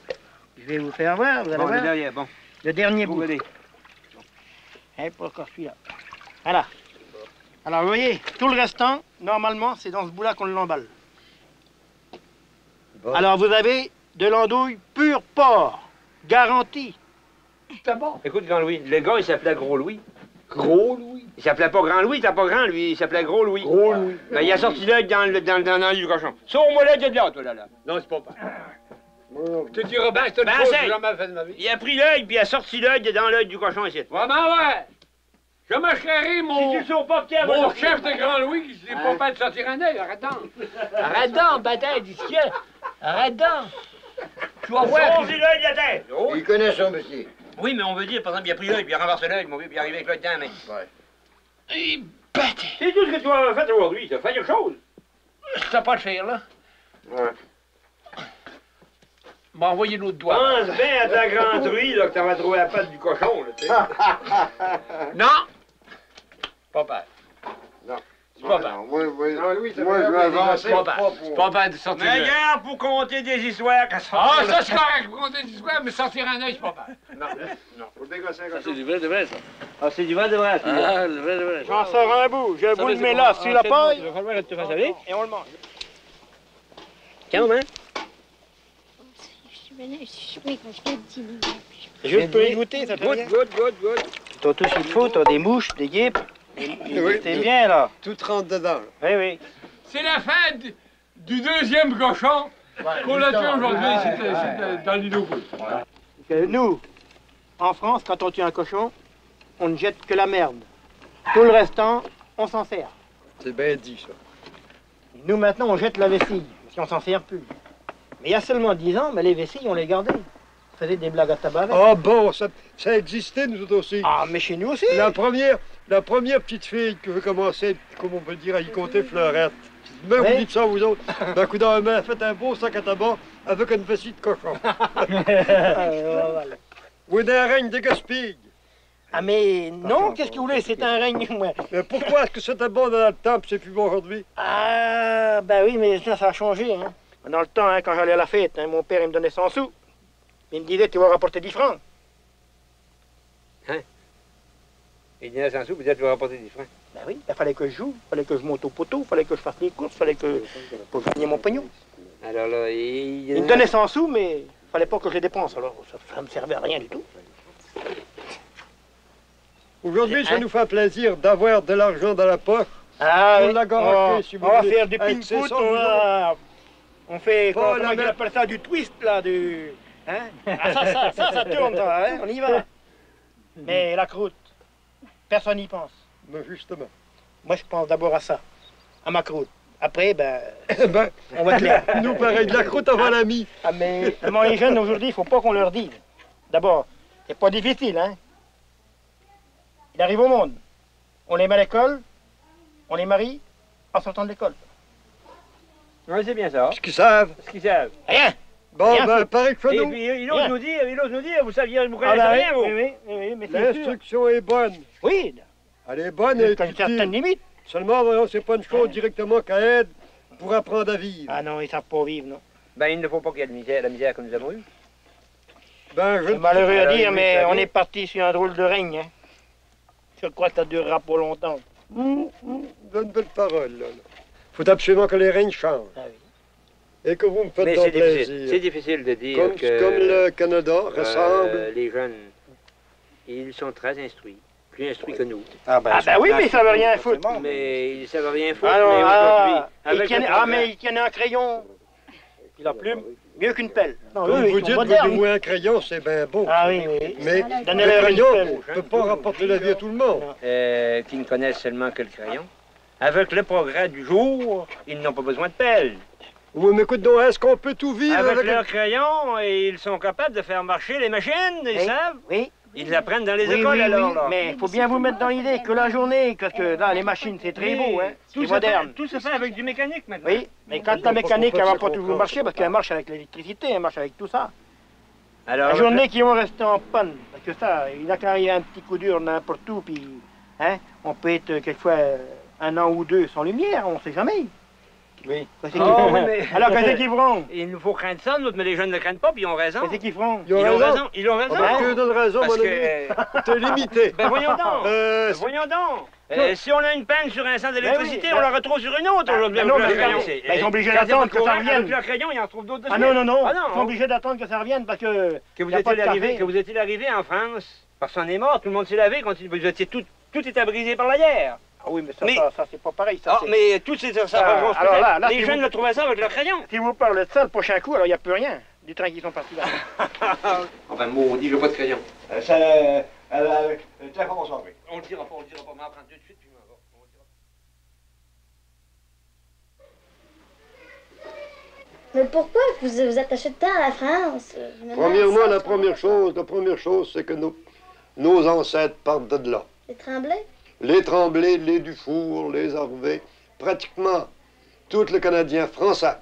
Je vais vous faire voir, vous allez voir. Le derrière, bon. Le dernier bout. Hein, pas encore celui-là. Voilà. Alors, vous voyez, tout le restant, normalement, c'est dans ce bout-là qu'on l'emballe. Bon. Alors, vous avez de l'andouille pur porc, garantie. C'est bon. Écoute, Grand Louis, le gars, il s'appelait Gros Louis. Gros Louis? Il s'appelait pas Grand Louis, t'as pas grand, lui, il s'appelait Gros Louis. Gros Louis. Ben, il a sorti l'œil dans le du cochon. Sors-moi l'œil de là, toi, là. Non, c'est pas Je te dirais bien, c'est une Ben, chose que essaye. j'ai jamais fait de ma vie. Il a pris l'œil, puis il a sorti l'œil dans l'œil du cochon ici. Vraiment, ouais. Je m'achèterai mon... Si tu le sauves pas, Pierre, va Mon sortir. chef de Grand Louis qui s'est pas fait de sortir un œil. Arrête donc. Arrête donc, bataille, dis ce qu'il y a. Arrête donc. Tu vas voir. Sorti l'œil de la tête. Oh. Il connaît son métier. Oui, mais on veut dire, par exemple, il a pris l'œil, puis il a renversé l'œil, mon vieux, puis il est arrivé avec l'œil dedans, mais... Ouais. C'est tout ce que tu as fait aujourd'hui, tu as fait quelque chose. T'as pas de faire, là. Ouais. M'a envoyé l'autre doigt. Pense bien à ta grande truie, là, que t'avais trouvé la patte du cochon, là, tu sais. Non. Pas peur. Non. C'est pas peur. Moi, je vais avancer. C'est pas peur de sortir Mais un œil. regarde, pour compter des histoires qu'à sortir. Ah, ça, c'est correct. Vous comptez des histoires, mais sortir un œil, c'est pas peur. Non, non. Faut dégosser un cochon. C'est du vrai de vrai, ça. Ah, c'est du vrai de vrai, Ah, le vrai de vrai. J'en sors un bout. Je vous le mets là, sur la paille. Il va falloir que tu te fasses aller. Et on le mange. Tiens, hein? Je peux y goûter, ça fait rien. Good. T'as tout ce qu'il faut, t'as des mouches, des guêpes. T'es bien, là. Tout rentre dedans. Oui, oui. C'est la fin du deuxième cochon qu'on a tué aujourd'hui c'est dans l'îlot. Nous, en France, quand on tue un cochon, on ne jette que la merde. Tout le restant, on s'en sert. C'est bien dit, ça. Nous, maintenant, on jette la vessie, si on s'en sert plus. Mais il y a seulement 10 ans, mais les vessilles, on les gardait. On faisait des blagues à tabac avec. Ah bon, ça existait, nous autres aussi. Ah, mais chez nous aussi. La première petite fille que je commençais, comme on peut dire, à y compter Fleurette. Mais vous dites ça, vous autres. Ben, coup d'un main, faites un beau sac à tabac avec une vessie de cochon. Ou d'un règne de gaspille. Ah, mais non, qu'est-ce que vous voulez, c'est un règne, moi. Mais pourquoi est-ce que c'était bon dans le temps et c'est plus bon aujourd'hui? Ah, ben oui, mais ça a changé, hein. Dans le temps, hein, quand j'allais à la fête, hein, mon père, il me donnait 100 sous. Il me disait, tu vas rapporter 10 francs. Hein? Il donnait 100 sous, peut-être tu vas rapporter 10 francs. Ben oui, il fallait que je joue, il fallait que je monte au poteau, il fallait que je fasse les courses, il fallait que... pour gagner mon pognon. Alors là, Il me donnait 100 sous, mais il fallait pas que je les dépense, alors ça me servait à rien du tout. Aujourd'hui, ça nous fait plaisir d'avoir de l'argent dans la poche. Ah On oui, l'a garoché, si vous on va voulez. faire du Avec ses ping-foot, 100 millions. on fait, Pas comment la il même- appelle ça, du twist, là, du... Hein? Ah, ça tourne, ça, hein? On y va. Mais la croûte, personne n'y pense. Mais justement. Moi, je pense d'abord à ça, à ma croûte. Après, ben, Ben, on va te l'air. nous, pareil, de la croûte avant la mie. Ah, mais seulement les jeunes, aujourd'hui, il faut pas qu'on leur dise. D'abord, c'est pas difficile, hein? Ils arrivent au monde. On les met à l'école, on les marie en sortant de l'école. Oui, c'est bien ça. Ce qu'ils savent. Ce qu'ils savent. Rien! Bon, Rien ben, foutre. pareil que Et nous. puis, il ose nous dire, vous saviez, vous Ah, connaissez ben rien, vous. oui, mais c'est sûr. L'instruction est bonne. Oui, Elle est bonne et jusqu'à une certaine limite. Seulement, voyons, c'est pas une chose directement qu'à aide pour apprendre à vivre. Ah non, ils savent pas vivre, non. Ben, il ne faut pas qu'il y ait de misère, la misère que nous avons eue. Ben, je C'est malheureux à Alors, dire, oui, mais ça on vient. est parti sur un drôle de règne, hein. Je crois que ça durera pas longtemps. donne belle parole, là. Faut absolument que les règnes changent. Ah oui. Et que vous me faites Mais donc c'est difficile. plaisir. C'est difficile de dire Comme, que... comme le Canada ressemble. Les jeunes, ils sont très instruits. Plus instruits que nous. Ah ben oui, mais ça veut rien foutre. Mais ils ne savent rien foutre. Alors, mais aujourd'hui, avec le progrès- mais il tienne un crayon. Puis la plume, mieux qu'une pelle. Non, Comme oui, vous ils dites, sont vous modernes. dévouez un crayon, c'est bien beau. Ah oui, oui. Mais Donnez-leur le une crayon pelle. ne peut pas rapporter la vie à tout le monde. qui ne connaissent seulement que le crayon. Avec le progrès du jour, ils n'ont pas besoin de pelle. Oui, mais écoute donc, est-ce qu'on peut tout vivre Avec avec leur crayon, ils sont capables de faire marcher les machines, ils Oui, savent. oui. Ils apprennent dans les Oui, écoles oui, alors. oui, là. mais il faut bien vous mettre dans l'idée que la journée, parce que là, les machines, c'est très beau, hein. C'est moderne. Tout se fait avec du mécanique maintenant. Oui, mais quand la mécanique, elle va pas toujours marcher, parce qu'elle marche avec l'électricité, elle marche avec tout ça. Alors, La journée qui vont rester en panne, parce que ça, il a qu'à y avoir un petit coup dur n'importe où, puis hein, on peut être quelquefois un an ou deux sans lumière, on sait jamais. Oui. Qu'est-ce qu'ils Oh, feront? oui, mais- Alors qu'est-ce qu'ils feront? il nous faut craindre ça, nous, mais les jeunes ne craignent pas, puis ils ont raison. Qu'est-ce qu'ils feront? Ils ont raison. Ils ont raison. Ah ben, tu donnes raison, Parce mon ami. que... T'es limité. Ben voyons donc. Voyons donc. Si on a une panne sur un centre d'électricité, on la retrouve sur une autre aujourd'hui. Ben non, avec mais leur crayon. regardez, ben, ils sont obligés Quand il y a d'attendre pas de que ça courant, revienne. Avec leur crayon, ils en trouvent d'autres de Ah suite. non, non, non, Ah ils sont non. obligés d'attendre que ça revienne, parce que... Que vous y a pas de êtes-il arrivé, café. que vous êtes-il arrivé en France? Parce qu'on est mort, tout le monde s'est lavé quand vous étiez tout était brisé par la guerre. Ah oui, mais ça, Mais- ça c'est pas pareil, ça. Ah, c'est- mais tout c'est ça. Ah, alors là, les si jeunes vous- le trouvaient ça avec leur crayon. Si vous parlez de ça, le prochain coup, alors il n'y a plus rien. des trains qui sont partis là. Enfin, maudit, j'ai pas de crayon. C'est très concentré. On le dira pas, mais on prend tout de suite, puis on va. Mais pourquoi vous vous attachez tant à la France? Je me demande Premièrement, ça, la première chose, c'est que nos ancêtres partent de là. Les Tremblay? Les Tremblay, les Dufour, les Harvey, pratiquement tout le Canadien français,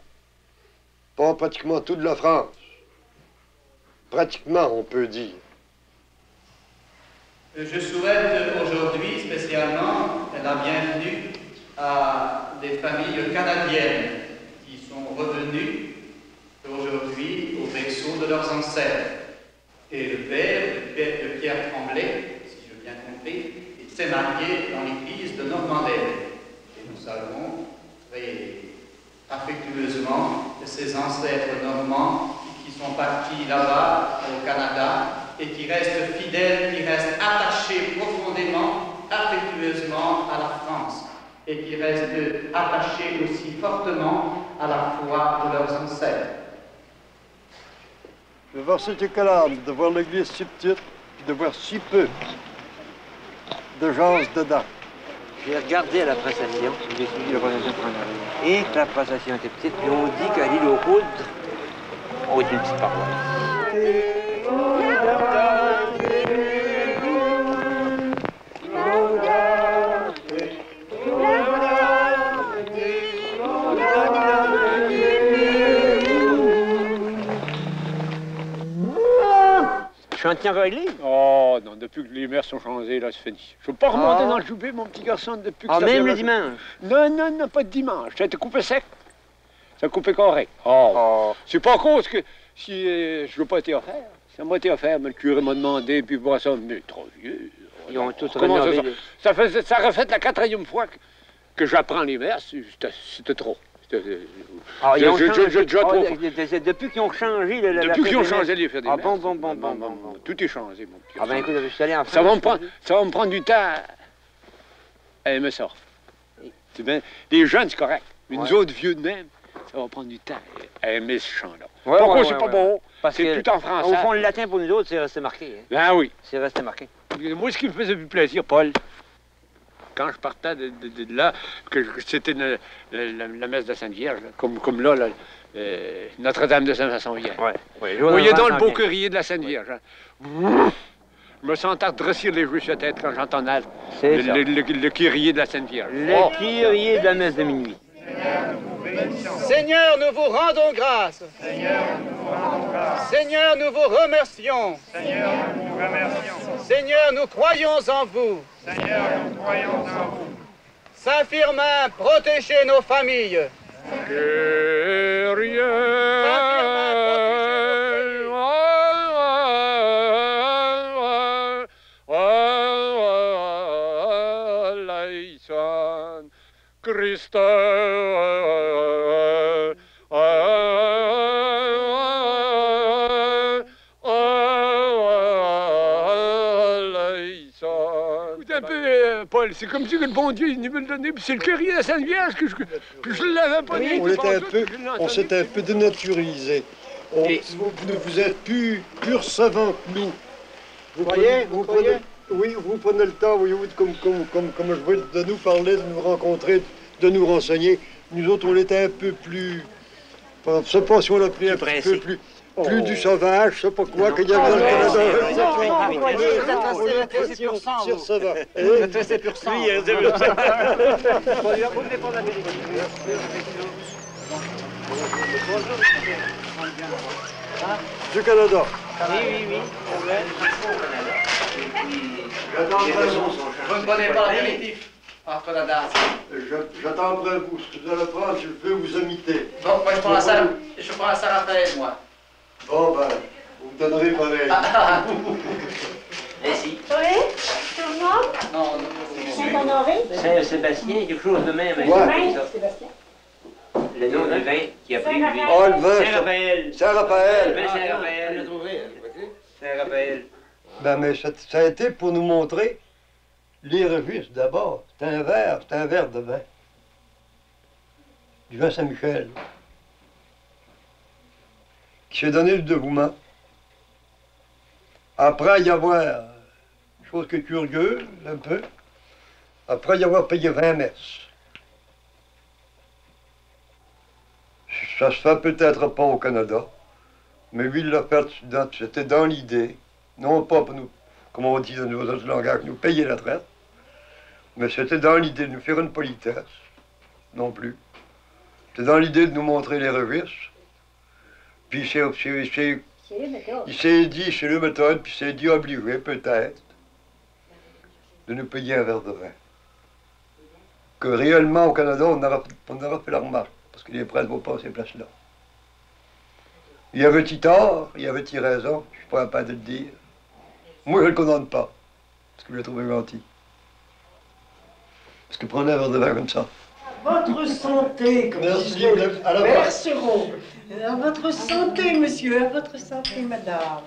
pas pratiquement toute la France. Pratiquement, on peut dire. Je souhaite aujourd'hui spécialement la bienvenue à des familles canadiennes qui sont revenues aujourd'hui au berceau de leurs ancêtres. Et le père de Pierre Tremblay, si j'ai bien compris, s'est marié dans l'église de Normandelle. Et nous saluons très affectueusement ses ancêtres normands qui sont partis là-bas au Canada et qui restent fidèles, qui restent attachés profondément, affectueusement à la France et qui restent attachés aussi fortement à la foi de leurs ancêtres. De voir cet éclat, de voir l'église si petite, puis de voir si peu de gens dedans. J'ai regardé la prestation, j'ai suivi la prestation pendant et que la prestation était petite, puis on dit qu'à l'île aux Coudres, on est une petite paroisse. Chantier réglé? Oh non, depuis que les mers sont changées, là, c'est fini. Je ne peux pas remonter dans le joubé, mon petit garçon, depuis que ça même fait- le dimanche? Non, pas de dimanche. Ça a été coupé sec. Ça a coupé correct. C'est pas à cause que si je veux pas été offert. Ça m'a été offert, mais le curé m'a demandé, puis pour ça, mais trop vieux. Ils ont tous Comment rénové ça a refait la 4e fois que j'apprends les mers. C'était trop. Ah, ils ont Je- changé. déjà trop. C'est depuis qu'ils ont changé la Depuis qu'ils ont fête des changé mers. les fêtes des Ah mers. bon. Tout est changé, mon petit. Ah ben écoute, je suis allé en France. Ça va me prendre du temps à aimer ça. C'est bien. Les jeunes, c'est correct. Mais nous autres, vieux de même, ça va prendre du temps à aimer ce chant-là. Pourquoi c'est pas beau? Parce C'est que, tout en français. Au fond, le latin, pour nous autres, c'est resté marqué. Hein. Ben oui. C'est resté marqué. Moi, ce qui me faisait plus plaisir, Paul, quand je partais de là, que c'était la messe de Sainte-Vierge, comme là, Notre-Dame de Saint-Vincent-Vierge. Ouais. Vous voyez donc le beau courrier de la Sainte-Vierge. Hein. Je me sens redresser les joues sur la tête quand j'entendais le kyrie de la Sainte-Vierge. Le kyrie de la messe de minuit. Seigneur, nous vous rendons grâce. Seigneur, nous vous remercions. Seigneur, nous croyons en vous. Saint Firmin, protégez nos familles. Christ. Un peu, Paul, c'est comme si le bon Dieu il nous le donnait, puis c'est le currier de la Sainte Vierge que je ne l'avais pas dit. On s'est un peu dénaturisé. Vous êtes plus savants que nous. Vous prenez le temps, voyez-vous, comme je veux, de nous parler, de nous rencontrer, de nous renseigner. Nous autres, on était un peu plus... Je ne sais pas si on l'a pris un petit peu plus... Plus du sauvage, je sais pas quoi, qu'il y avait dans le Canada. Ça va. C'est pur sang. Oui, c'est pur sang. Du Canada. Oui. Vous ne prenez pas l'apéritif entre la danse. J'attendrai vous. Ce que vous allez prendre, je peux vous imiter. Bon, moi je prends la Saint-Raphaël, moi. Bon, ben, vous me donnerez pareil. Merci. Oui? Tout le monde? Non, Saint-Honoré? Saint-Sébastien, quelque chose de même. Ouais. Sébastien. Le nom du vin qui a pris lui. Oh, le vin. Saint-Raphaël. Saint-Raphaël. Saint-Raphaël. Ben, mais ça a été pour nous montrer les registres d'abord. C'est un verre de vin. Du vin Saint-Michel. qui s'est donné le dévouement. Après y avoir, chose que curieuse, un peu, après y avoir payé 20 messes. Ça se fait peut-être pas au Canada, mais lui, il l'a fait, c'était dans l'idée, non pas pour nous, comme on dit dans nos autres langages, nous payer la traite, mais c'était dans l'idée de nous faire une politesse, non plus. C'était dans l'idée de nous montrer les registres. Puis il s'est dit, c'est le méthode, puis il s'est dit obligé, peut-être, de nous payer un verre de vin. Que réellement, au Canada, on aura fait la remarque, parce que les prêtres ne vont pas à ces places-là. Y avait-il tort, y avait-il raison, je ne suis pas capable de le dire. Moi, je ne le condamne pas, parce que je le trouve gentil. Parce que prendre un verre de vin comme ça. Votre santé, comme Merci, à la Berceron. À votre santé, monsieur, à votre santé, madame.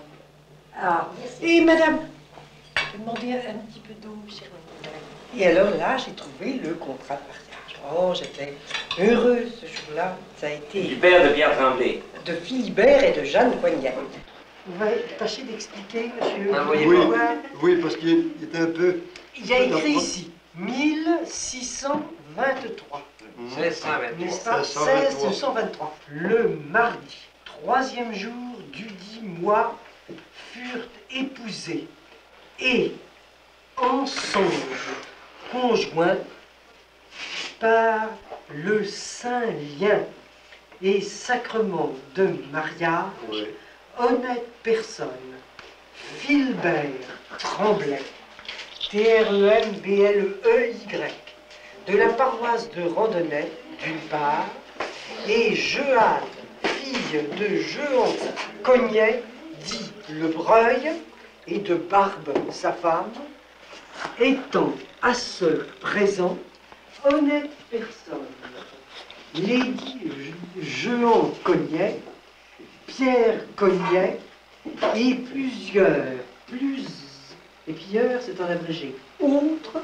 Ah, et madame, je vais demander un petit peu d'eau, chère mademoiselle. Et alors là, j'ai trouvé le contrat de mariage. Oh, j'étais heureuse ce jour-là. Ça a été... Philibert de Pierre Tremblay. De Philibert et de Jeanne Coignet. Vous va tâcher d'expliquer, monsieur. Oui, parce qu'il était un peu... Il y a écrit ici, 1623. 1623. Le mardi, 3e jour du dit mois, furent épousés et en songe conjoints par le saint lien et sacrement de mariage, honnête personne, Philibert Tremblay, T-R-E-M-B-L-E-Y, de la paroisse de Randonnay, d'une part, et Jeanne, fille de Jehan Cognet, dit Le Breuil, et de Barbe, sa femme, étant à ce présent honnête personne, Lady Jehan Cognet, Pierre Cognet, et plusieurs, c'est en abrégé, autres,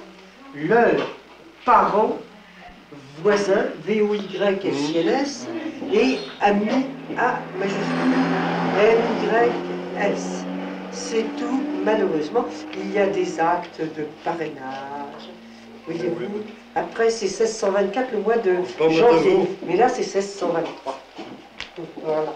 leurs parents, voisins, V-O-Y-S-I-N-S, et amis A majuscule, M-Y-S. C'est tout, malheureusement. Il y a des actes de parrainage. Voyez-vous, après c'est 1624, le mois de janvier. Mais là, c'est 1623. Voilà.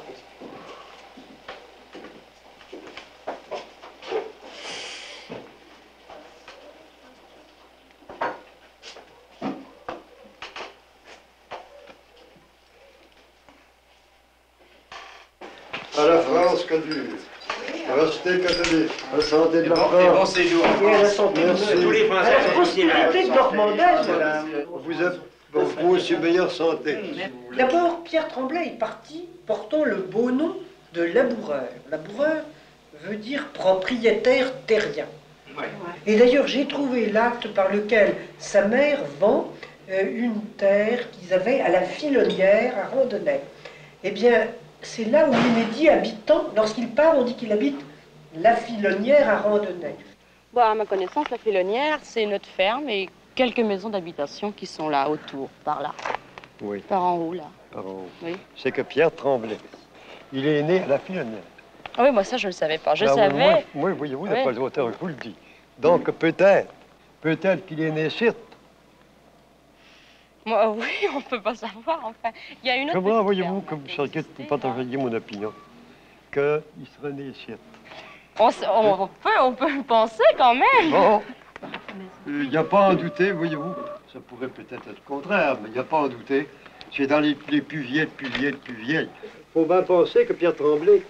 À la France, que du... Restez catholique. La santé de la France. Et bon séjour en France. La santé Merci. Tous les Français sont aussi là. Vous êtes vous aussi meilleure santé. D'abord, Pierre Tremblay est parti portant le beau nom de laboureur. Laboureur veut dire propriétaire terrien. Et d'ailleurs, j'ai trouvé l'acte par lequel sa mère vend une terre qu'ils avaient à la Filonnière, à Randonnay. Eh bien, c'est là où il est dit habitant. Lorsqu'il part, on dit qu'il habite la Filonnière à Randonnay. Bon, à ma connaissance, la Filonnière, c'est notre ferme et quelques maisons d'habitation qui sont là, autour, par là. Oui. Par en haut, là. Par en haut. Oui. C'est que Pierre Tremblay, il est né à la Filonnière. Ah oui, moi, ça, je ne le savais pas. Je Ben, savais... Moi, voyez-vous, d'après les auteurs, je vous le dis. Donc, peut-être qu'il est né ici. Moi, oui, on ne peut pas savoir, enfin. Il y a une autre... Comment voyez-vous, comme vous savez, pour partager mon opinion, qu'il serait né ici? On peut le penser quand même. Bon, il n'y a pas à en douter, voyez-vous. Ça pourrait peut-être être le contraire, mais il n'y a pas à en douter. C'est dans les plus vieilles. Il faut bien penser que Pierre Tremblay,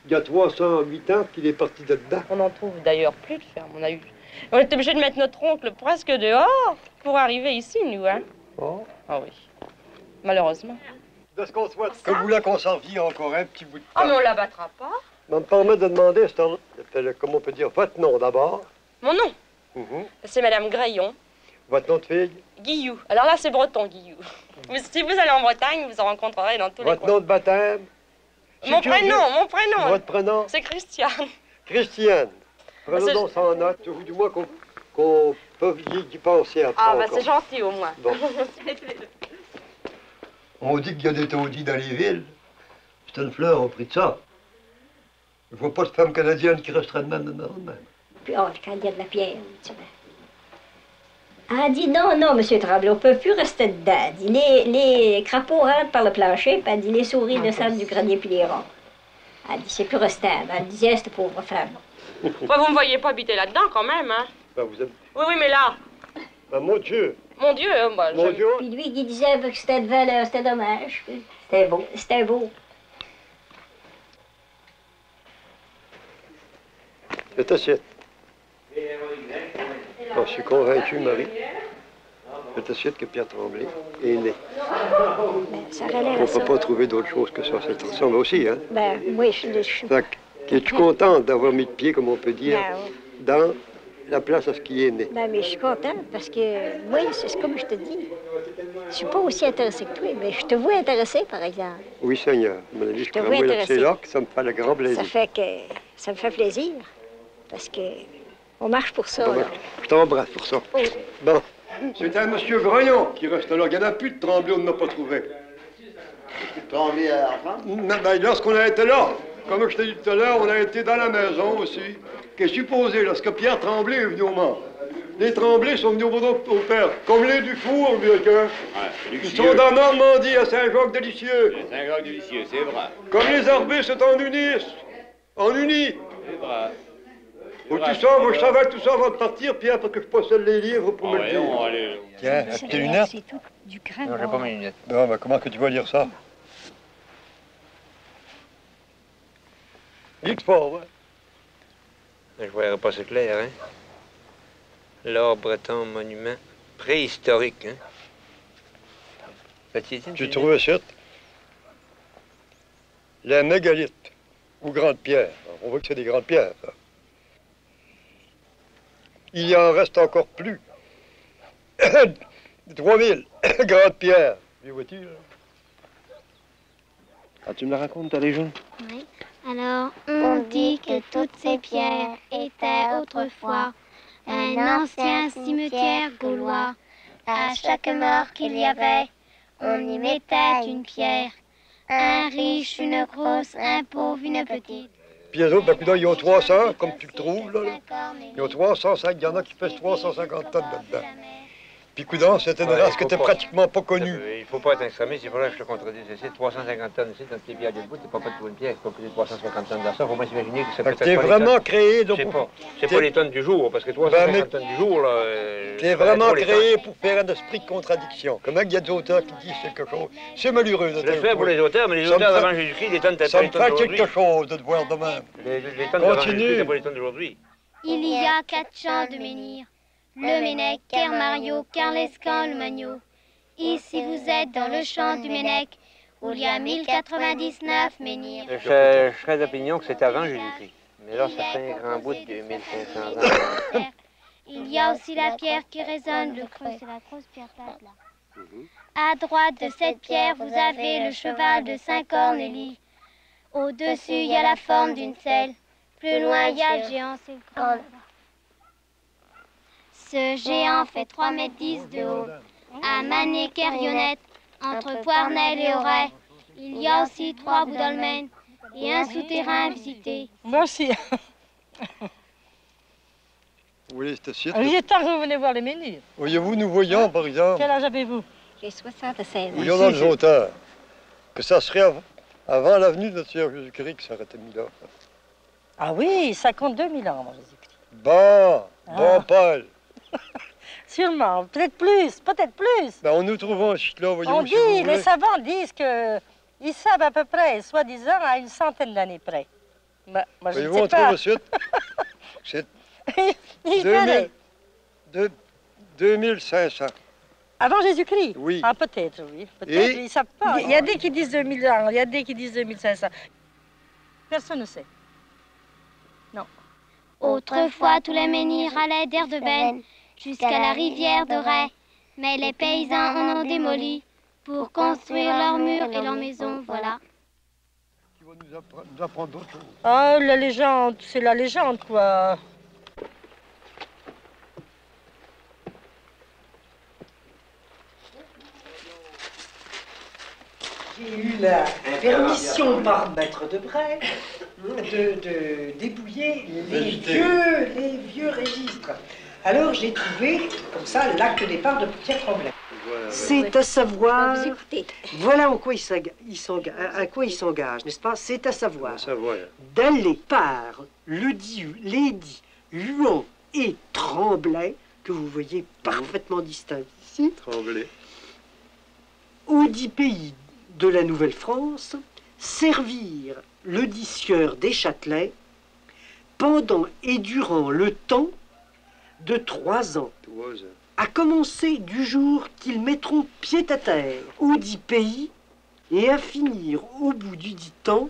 il y a 308 ans qu'il est parti de dedans. On en trouve d'ailleurs plus de ferme. On était obligé de mettre notre oncle presque dehors pour arriver ici, nous, hein. Oh. Ah oui, malheureusement. De ce qu'on souhaite, que vous voulez qu'on s'en vie encore un petit bout de temps. Ah, mais on la battra pas. Ça me permet de demander, comment on peut dire, votre nom d'abord. Mon nom, c'est Madame Graillon. Votre nom de fille? Guillou. Alors là, c'est breton, Guillou. Mais si vous allez en Bretagne, vous en rencontrerez dans tous les coins. Votre nom de baptême? Mon prénom. Votre prénom? C'est Christiane. Christiane. Prenons donc ça en note, ou du moins qu'on peut y penser après. Ah, bah c'est gentil au moins. Bon. On dit qu'il y a des taudis dans les villes. C'est une fleur, on prie de ça. Je vois pas de femme canadienne qui resterait de même normalement. Puis, oh, quand il y a de la pierre, tu vois. Ah, dit non, non, monsieur Tremblay, on ne peut plus rester dedans. Dit, les crapauds rentrent par le plancher, puis elle dit, les souris descendent du grenier puis les ronds. Elle dit, c'est plus restable. Elle disait, cette pauvre femme. Bah, vous me voyez pas habiter là-dedans quand même, hein? Ben, vous êtes... Oui, oui, mais là. Ben, mon Dieu. Mon Dieu, bah, mon Dieu. Puis lui, il disait que c'était de valeur, c'était dommage. C'était beau. C'était beau. C'est assiette. Bon, je suis convaincu, Marie. C'est assiette que Pierre Tremblay est né. Ben, ça relève On ne ça. peut pas trouver d'autre chose que ça. Ça te ressemble aussi, hein? Ben, oui, je suis... Fait que, es-tu contente d'avoir mis de pied, comme on peut dire, Ben, dans la place à ce qui est né? ben, mais je suis contente parce que, oui, c'est comme je te dis. Je suis pas aussi intéressée que toi, mais je te vois intéressée, par exemple. Oui, Seigneur. À mon avis, je te crois vois que intéressée. c'est là que ça me fait le grand plaisir. Ça fait que... ça me fait plaisir. Parce que... on marche pour ça, là. Je t'embrasse pour ça. Oh. Bon. C'est un monsieur Grognon qui reste là. Il n'y en a plus de Tremblay, on n'a pas trouvé. Tremblay à l'enfant? Ben, lorsqu'on a été là, comme je t'ai dit tout à l'heure, on a été dans la maison aussi. Qu'est-ce supposé, lorsque Pierre Tremblay est venu au Mans, les Tremblay sont venus au père, comme les Dufour, vieux cœur. Ouais, Ils sont dans Normandie, à Saint-Jacques-Délicieux. Saint-Jacques-Délicieux, c'est vrai. Comme les Arbés, c'est en unis. En unis. C'est vrai. Où tu sors, moi je savais tout ça avant de partir, Pierre, parce que je possède les livres pour me le dire. Tiens, avec tes lunettes. C'est tout du cran. Non, j'ai pas mes lunettes. Non, mais comment que tu vas lire ça? Lis fort, ouais. Je verrai pas c'est clair, hein? L'art breton monument préhistorique, hein? Tu trouves ça? Les mégalithes, ou grandes pierres. On voit que c'est des grandes pierres. Ça. Il y en reste encore plus. 3000 grandes pierres. Les vois-tu, là? Ah, tu me la racontes, ta légende? Oui. Alors, on dit que toutes ces pierres étaient autrefois un ancien cimetière gaulois. À chaque mort qu'il y avait, on y mettait une pierre. Un riche, une grosse, un pauvre, une petite. Puis les autres, ben, coudonc, ils ont 300, comme tu le trouves, là. Ils ont 305, il y en a qui pèsent 350 tonnes là-dedans. Puis coudonc, c'était une race qui était pratiquement pas connue. Il faut pas être extrémiste, il faudrait que je te contredise. C'est 350 tonnes ici, dans tes bières de debout, t'es pas prêt de trouver une pierre, il faut que 350 tonnes dans ça. Faut pas s'imaginer que c'est peut-être T'es vraiment créé... C'est pas les tonnes du jour, parce que 350 tonnes du jour, là... T'es vraiment créé pour faire un esprit de contradiction. Comment il y a des auteurs qui disent quelque chose? C'est malheureux. Je le fais pour les auteurs, mais les auteurs d'avant Jésus-Christ, les tonnes t'as pas les tonnes d'aujourd'hui. Ça me fait quelque chose de te voir de même. Les tonnes d'avant Jésus-Christ, t'as pas les tonnes d'aujourd'hui. Il y a 4 champs de menhir. Le Ménec, Kermario, Carlescan, le Magno. Ici vous êtes dans le champ du Ménec, où il y a 1099 menhirs. Je serais d'opinion que c'est avant Jésus-Christ. Mais là, ça fait un grand bout de 1500 ans. Il y a aussi la pierre qui résonne, le creux, c'est la grosse pierre plate là. À droite de cette pierre, vous avez le cheval de Saint-Cornélie. Au-dessus, il y a la forme d'une selle. Plus loin, il y a le géant, c'est le grand. Ce géant fait 3,10 m de haut. À Mané-Carrionnette, entre Poirnel et Auray, il y a aussi 3 bouts dolmens et un souterrain à visiter. Moi aussi. Oui, c'est assiette. Il est temps que vous venez voir les menhirs. Voyez-vous, nous voyons, par exemple... Quel âge avez-vous? J'ai 76 ans. Voyons dans les auteurs que ça serait avant l'avenue de notre Seigneur Jésus-Christ que ça aurait été mis là. Ah oui, ça compte 2000 ans avant Jésus-Christ. Bon, Paul. Sûrement, peut-être plus, peut-être plus. Ben, on nous trouvons là, voyez-vous. On dit, les savants disent que ils savent à peu près, soi-disant, à une centaine d'années près. Ben, moi, je ne sais pas. On trouve c'est 2500. Avant Jésus-Christ? Oui. Ah, peut-être, oui. Peut-être, ils ne savent pas. Il y a des qui disent 2000 ans, il y a des qui disent 2500. Personne ne sait. Non. Autrefois, tous les menhirs allaient d'Erdeben jusqu'à la rivière de Ray. Mais les paysans en ont démoli pour construire leurs murs et leurs maisons, voilà. Tu vas nous apprendre d'autres choses. Ah, la légende, c'est la légende, quoi. J'ai eu la permission par Maître de Bray de débouiller les vieux registres. Alors j'ai trouvé, comme ça, l'acte de départ de Pierre Tremblay. C'est à savoir, voilà en quoi il s'engage, n'est-ce pas? C'est à savoir d'aller par les dits Huon et Tremblay, que vous voyez parfaitement distincts ici, aux 10 pays de la Nouvelle-France, servir le disqueur des Châtelets pendant et durant le temps de 3 ans, à commencer du jour qu'ils mettront pied à terre aux 10 pays et à finir au bout du dit temps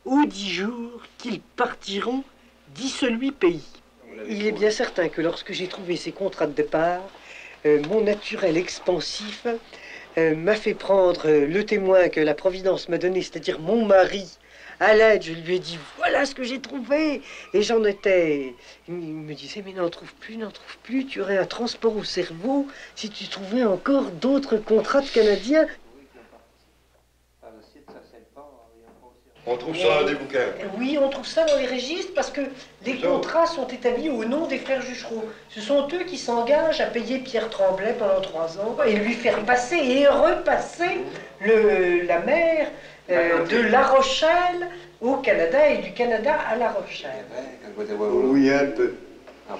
aux 10 jours qu'ils partiront d'8 pays. Il est bien certain que lorsque j'ai trouvé ces contrats de départ, mon naturel expansif m'a fait prendre le témoin que la Providence m'a donné, c'est-à-dire mon mari, à l'aide. Je lui ai dit, voilà ce que j'ai trouvé. Et j'en étais... Il me disait, mais n'en trouve plus. Tu aurais un transport au cerveau si tu trouvais encore d'autres contrats de Canadiens. On trouve ça dans des bouquins. Oui, on trouve ça dans les registres parce que les contrats sont établis au nom des frères Juchereau. Ce sont eux qui s'engagent à payer Pierre Tremblay pendant 3 ans et lui faire passer et repasser la mer de La Rochelle au Canada et du Canada à La Rochelle. Oui, un peu.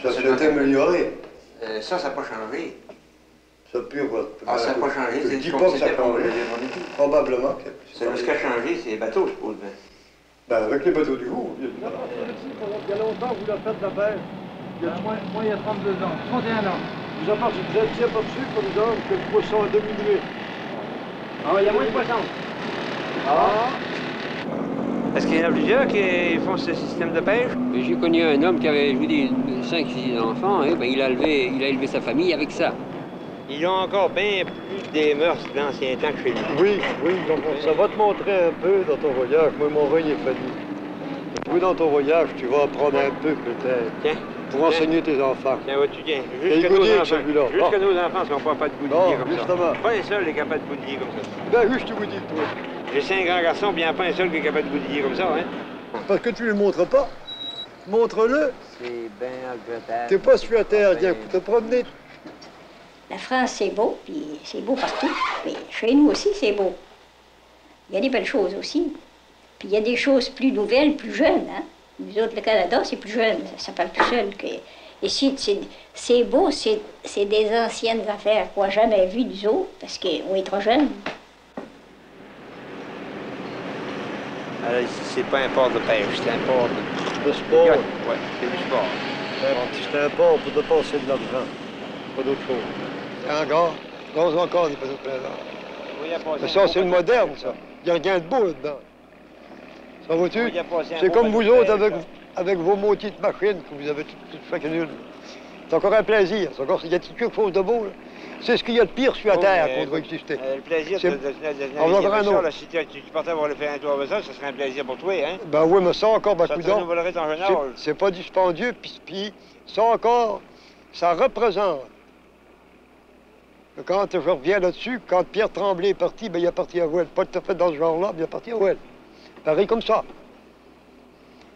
Ça s'est amélioré. Ça n'a pas changé. Ça pue, quoi. Ah, ça n'a pas changé. Je ne dis pas que ça a changé. Probablement que ce qui a changé, c'est les bateaux, je suppose. Ben, avec les bateaux du jour. Il y a longtemps, vous la faites la pêche. Moi, il y a 32 ans, 31 ans. Vous avez aperçu, comme d'hommes, que le poisson a diminué. Ah, il y a moins de poissons. Ah. Est-ce qu'il y en a plusieurs qui font ce système de pêche? J'ai connu un homme qui avait, je vous dis, 5-6 enfants, et ben, il a élevé sa famille avec ça. Ils ont encore bien plus des mœurs d'anciens temps que chez lui. Oui, donc ça va te montrer un peu dans ton voyage. Moi, mon règne est fallu. Toi, dans ton voyage, tu vas apprendre un peu peut-être. Tiens. Pour enseigner tes enfants. Tiens, vois-tu, tiens. Juste que nos enfants ne sont pas de goudiller comme justement. ça. Pas un seul est capable de goudiller comme ça. Ben, juste vous dis, toi. J'ai 5 grands garçons, bien pas un seul qui est capable de goudiller comme ça, hein. Parce que tu ne le montres pas. Montre-le. C'est bien regrettable. T'es pas sur la terre, viens te promener. La France, c'est beau, puis c'est beau partout. Mais chez nous aussi, c'est beau. Il y a des belles choses aussi. Puis il y a des choses plus nouvelles, plus jeunes. Hein? Nous autres, le Canada, c'est plus jeune. Ça parle tout seul. Ici, c'est beau, c'est des anciennes affaires qu'on n'a jamais vues, nous autres, parce qu'on est trop jeunes. Alors ici, c'est pas un port de pêche, c'est un port de sport. Oui, c'est du sport. C'est un port pour te passer de l'argent. Pas d'autre chose. Encore, dans encore des bateaux de plaisance. Mais ça, c'est le moderne, ça. Il n'y a rien de beau là-dedans. Ça va-tu? C'est comme vous autres avec vos motifs de machines que vous avez toutes chacune une. C'est encore un plaisir. Il y a quelque chose de beau. C'est ce qu'il y a de pire sur la Terre qu'on doit exister. Le plaisir de naviguer là, si tu partais avoir le faire un tour avec ça, ce serait un plaisir pour toi, hein? Ben oui, mais ça encore, ben coudonc. Ça te renouvellerait ton jeune âge. C'est pas dispendieux, puis ça encore, ça représente. Quand je reviens là-dessus, quand Pierre Tremblay est parti, ben il est parti à Ouel. Pas tout à fait dans ce genre-là, mais il est parti à Ouel. Pareil comme ça.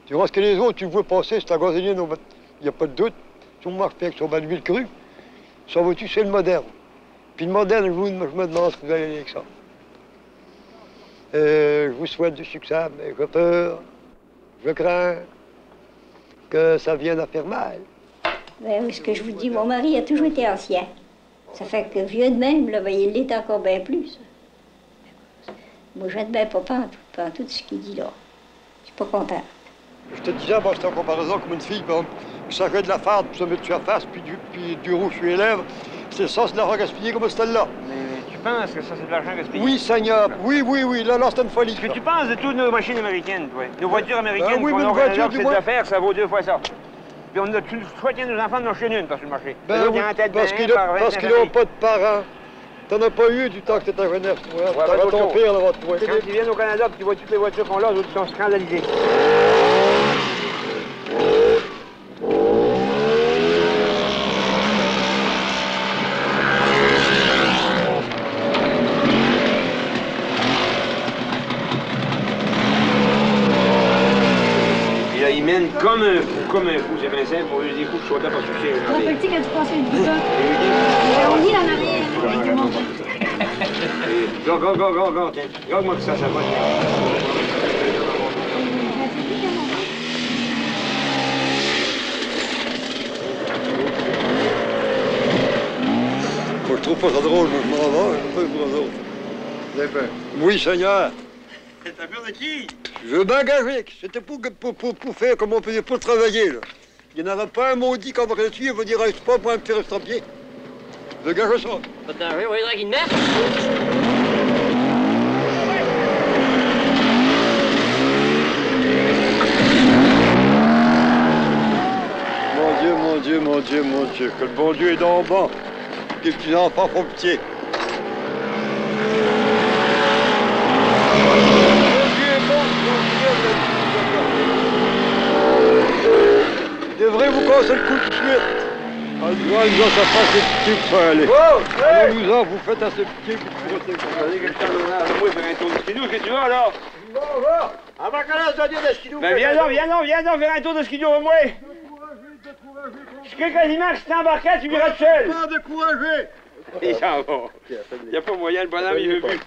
Tu vois ce que les autres, tu vois passer, c'est la gasoline, il n'y a pas de doute. Si on marche bien avec son bain d'huile crue, ça va-tu, c'est le moderne. Puis le moderne, je me demande ce que vous allez aller avec ça. Je vous souhaite du succès, mais j'ai peur, je crains que ça vienne à faire mal. Ben oui, ce que je vous dis, mon mari a toujours été ancien. Ça fait que vieux de même, là, ben, il l'est encore bien plus. Moi, je n'aime bien pas tout ce qu'il dit là. Je suis pas content. Je te disais, bon, c'était en comparaison comme une fille, qui s'arrête de la farde pour se mettre sur la face, puis du rouge sur les lèvres. C'est ça, c'est de l'argent gaspillé comme celle-là. Mais tu penses que ça, c'est de l'argent gaspillé? Oui, Seigneur. Oui, là, c'est une folie. Ce que tu penses de toutes nos machines américaines, toi? Nos voitures américaines, oui, qu'on mais a voiture c'est de l'affaire, ça vaut 2 fois ça. Puis on a choisi nos enfants de nos chaînes une sur le marché. Ben oui, parce qu'ils n'ont pas de parents. T'en as pas eu du temps que t'étais jeunesse, toi. T'avais ton père là-bas, toi. Quand tu viens au Canada et tu vois toutes les voitures qu'on a, les autres sont scandalisés. traîne comme un fou, c'est bien simple, pour lui des coups de soda pas suffire. Tu rappelles-tu quand tu passais le bouton? On dit en arrière. Go, tiens. Regarde-moi que ça va. Moi, je trouve pas ça drôle, moi, je m'en vais, je fais pour eux autres. Vous avez peur? Oui, Seigneur. T'as peur de qui? Je veux m'engager. C'était pour faire comme on faisait, pour travailler, là. Il n'y en aura pas un maudit qu'on va dessus, il va dire, c'est pas pour un petit restaurant-pied. Je veux gager ça. Pas de danger, vous voyez, tranquillement. Mon Dieu, que le bon Dieu est dans le bas. Que les petits enfants font pitié. Devrez vous casser le coup tout de suite. En disant, ça fasse les petits pour aller. Allez-vous-en, vous faites assez pitié que vous pourrez Moi, je fais un tour de skidoo, qu'est-ce que tu veux alors? Avant qu'on lance dire de skidoo. Ben viens donc, faire un tour de skidoo avec moi. Je crée quasiment que si t'embarquais, tu viras seul. Pas découragé. Il s'en va. Il n'y a pas moyen, le bonhomme, il veut plus.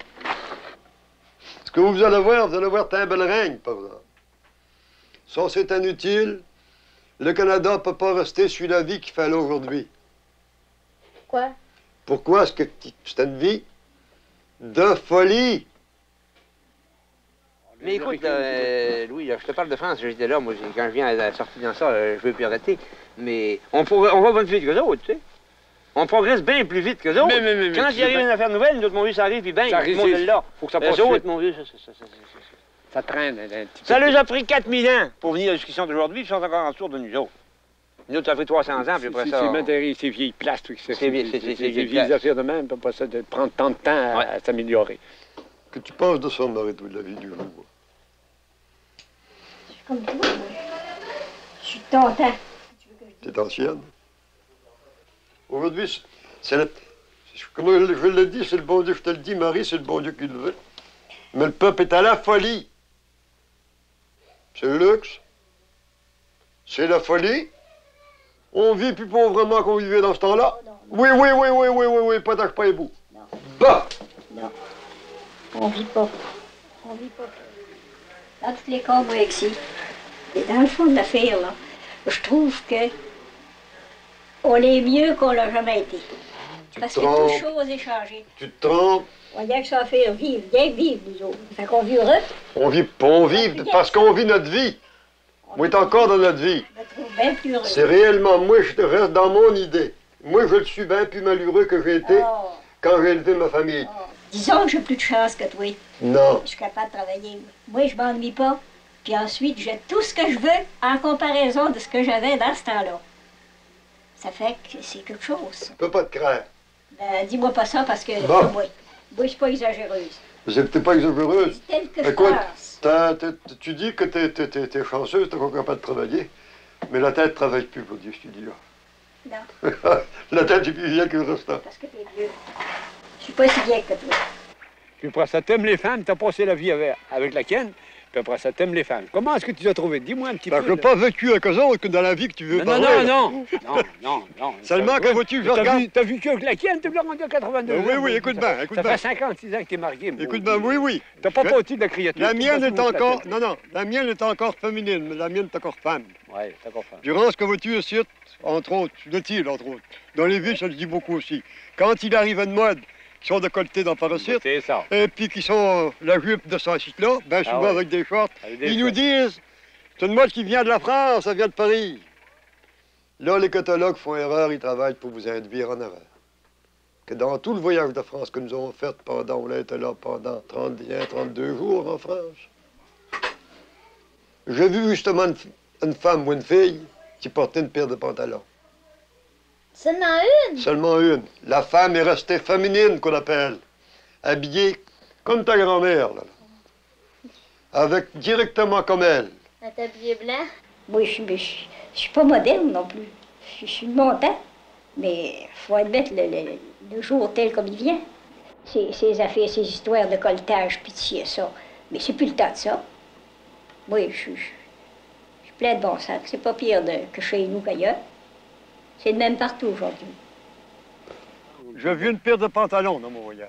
Ce que vous allez voir un bel règne, par exemple. Ça, c'est inutile. Le Canada ne peut pas rester sur la vie qu'il fait là aujourd'hui. Quoi? Pourquoi est-ce que c'est une vie de folie? Mais écoute, Louis, je te parle de France, j'étais là, moi, quand je viens à la sortie dans ça, je veux plus arrêter. Mais on va pas plus vite que les autres, tu sais. On progresse bien plus vite que les autres. Mais, quand il arrive une affaire nouvelle, nous autres, mon vieux, ça arrive, puis bang, tout le monde est là. Faut que ça passe. Les autres, mon vieux, ça traîne un petit peu. Ça leur a pris 4000 ans pour venir à la discussion d'aujourd'hui, puis ils sont encore en dessous de nous autres. Nous autres, ça fait 300 ans, puis après ça... C'est matériel, c'est vieilles places, tout ça. C'est vieilles affaires de même, puis après ça, de prendre tant de temps à s'améliorer. Que tu penses de ça, Marie-toi, de la vie du jour? Je suis comme toi, moi. Je suis content. T'es ancienne. Aujourd'hui, comme je le dis, c'est le bon Dieu, je te le dis, Marie, c'est le bon Dieu qui le veut. Mais le peuple est à la folie. C'est le luxe. C'est la folie. On vit plus pauvrement qu'on vivait dans ce temps-là. Oui, pas d'âge, pas ébou. Bah! Non. On vit pas. On vit pas. Dans tous les cas, moi, ici. Et dans le fond de l'affaire, là, je trouve que on est mieux qu'on l'a jamais été. Parce que toute chose est changée. Tu te trompes. On dirait que ça va faire vivre, bien vivre, nous autres. Fait qu'on vit heureux. On vit parce qu'on vit notre vie. Moi, t'es encore dans notre vie. Je me trouve bien plus heureux. C'est réellement, moi, je reste dans mon idée. Moi, je le suis bien plus malheureux que j'ai été quand j'ai élevé ma famille. Disons que j'ai plus de chance que toi. Non. Je suis capable de travailler. Moi, je m'ennuie pas. Puis ensuite, j'ai tout ce que je veux en comparaison de ce que j'avais dans ce temps-là. Ça fait que c'est quelque chose. Tu peux pas te craindre. Ben, dis-moi pas ça parce que bon. Moi, je suis pas exagéreuse. T'es pas exagéreuse. Tel que écoute, je pense. Tu dis que t'es chanceuse, t'es encore capable de travailler, mais la tête travaille plus pour dire ce que tu dis là. Non. La tête est plus vieille que le restant. Parce que t'es vieux. Je suis pas si vieille que toi. Puis après ça, t'aimes les femmes, t'as passé la vie avec la Ken, puis après ça, t'aimes les femmes. Comment est-ce que tu as trouvé? Dis-moi un petit peu. Je n'ai pas vécu avec eux autres que dans la vie que tu veux parler. Non. Seulement que vois-tu, je regarde... T'as vécu avec la Ken, tu l'as rendu à 82 ans. Oui, écoute bien, Ça fait 56 ans que t'es marié. Écoute bien, oui. T'as pas parti de la créature. La mienne est encore... Non, la mienne est encore féminine, mais la mienne est encore femme. Oui, c'est encore femme. Durant ce que vois-tu ici, entre autres, le entre autres. Dans les villes, ça le dit beaucoup aussi. Quand il arrive une mode, qui sont décolletés dans Paracite, et puis qui sont la jupe de ce site-là, bien souvent avec des shorts, ils nous disent, c'est une mode qui vient de la France, ça vient de Paris. Là, les catalogues font erreur, ils travaillent pour vous induire en erreur. Que dans tout le voyage de France que nous avons fait pendant, on a été là pendant 31, 32 jours en France, j'ai vu justement une femme ou une fille qui portait une paire de pantalons. Seulement une? Seulement une. La femme est restée féminine, qu'on appelle. Habillée comme ta grand-mère, là. Avec directement comme elle. Un tablier blanc? Oui, je suis pas moderne non plus. Je suis de mon temps. Mais il faut admettre le jour tel comme il vient. Ces affaires, ces histoires de colletage, pitié, ça. Mais c'est plus le temps de ça. Oui, je suis plein de bon sac. C'est pas pire que chez nous qu'ailleurs. C'est de même partout aujourd'hui. J'ai vu une paire de pantalons dans mon voyage.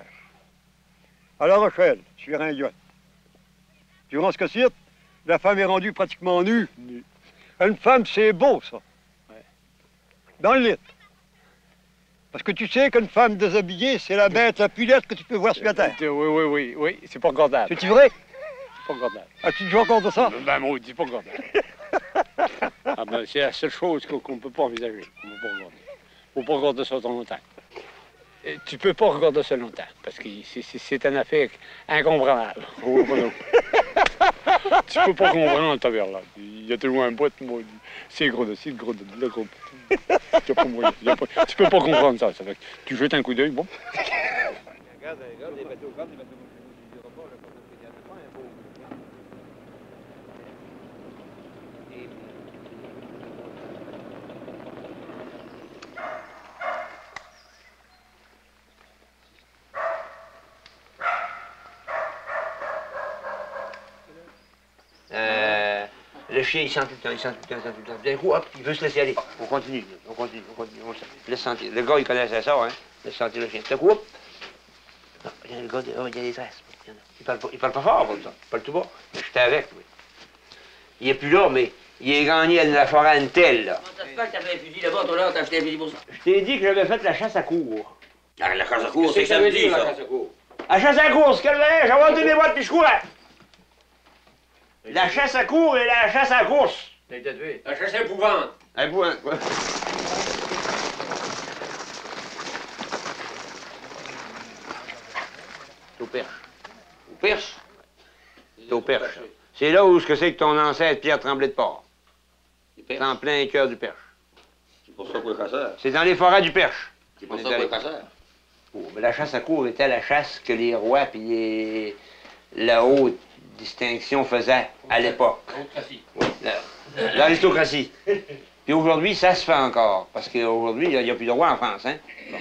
À La Rochelle, sur un yacht. Durant ce cas-ci, la femme est rendue pratiquement nue. Une femme, c'est beau, ça. Dans le lit. Parce que tu sais qu'une femme déshabillée, c'est la bête la plus laide que tu peux voir sur la terre. Oui, c'est pas regardable. C'est vrai? C'est pas regardable. Ah, tu te joues encore de ça? Ben, moi, c'est pas regardable. Ah ben, c'est la seule chose qu'on ne peut pas envisager. On peut pas regarder. Faut pas regarder ça trop longtemps. Et tu peux pas regarder ça longtemps, parce que c'est une affaire incompréhensible. Tu peux pas comprendre cette affaire-là. Il y a toujours un bout, moi, c'est gros de ci, gros de là, gros. Tu peux pas comprendre ça. Ça fait que tu jettes un coup d'œil, bon. Regarde les bateaux, Le chien, il sent tout le temps. D'un coup, hop, il veut se laisser aller. On continue. Laisse sentir. Le gars, il connaissait ça, hein. Laisse sentir le chien. D'un coup, hop. Non, il y a le gars, il y a des tresses. Il parle pas fort, comme ça. Il parle tout bas. J'étais avec, oui. Il est plus là, mais il est gagné à la forêt Antel, là. Comment ça se fait que t'as fait un fusil là-bas, toi, là, t'as acheté un fusil pour ça? Je t'ai dit que j'avais fait la chasse à cour. Ah, la chasse à cour, c'est samedi, ça. La chasse à cour, c'est qu'elle venait, j'avais entendu mes boîtes puis je courais. La chasse à cour et la chasse à course. La chasse à épouvante. Épouvante, quoi. Au perche. Au perche? C'est au perche. C'est là où c'est que ton ancêtre Pierre Tremblay de Port. C'est en plein cœur du Perche. C'est pour ça qu'on est chasseur. C'est dans les forêts du Perche. C'est pour ça qu'on est chasseur. Oh, mais la chasse à cour était la chasse que les rois puis la haute distinction faisaient à l'époque. Oui, l'aristocratie. Puis aujourd'hui, ça se fait encore. Parce qu'aujourd'hui, il n'y a plus de roi en France, hein? Bon.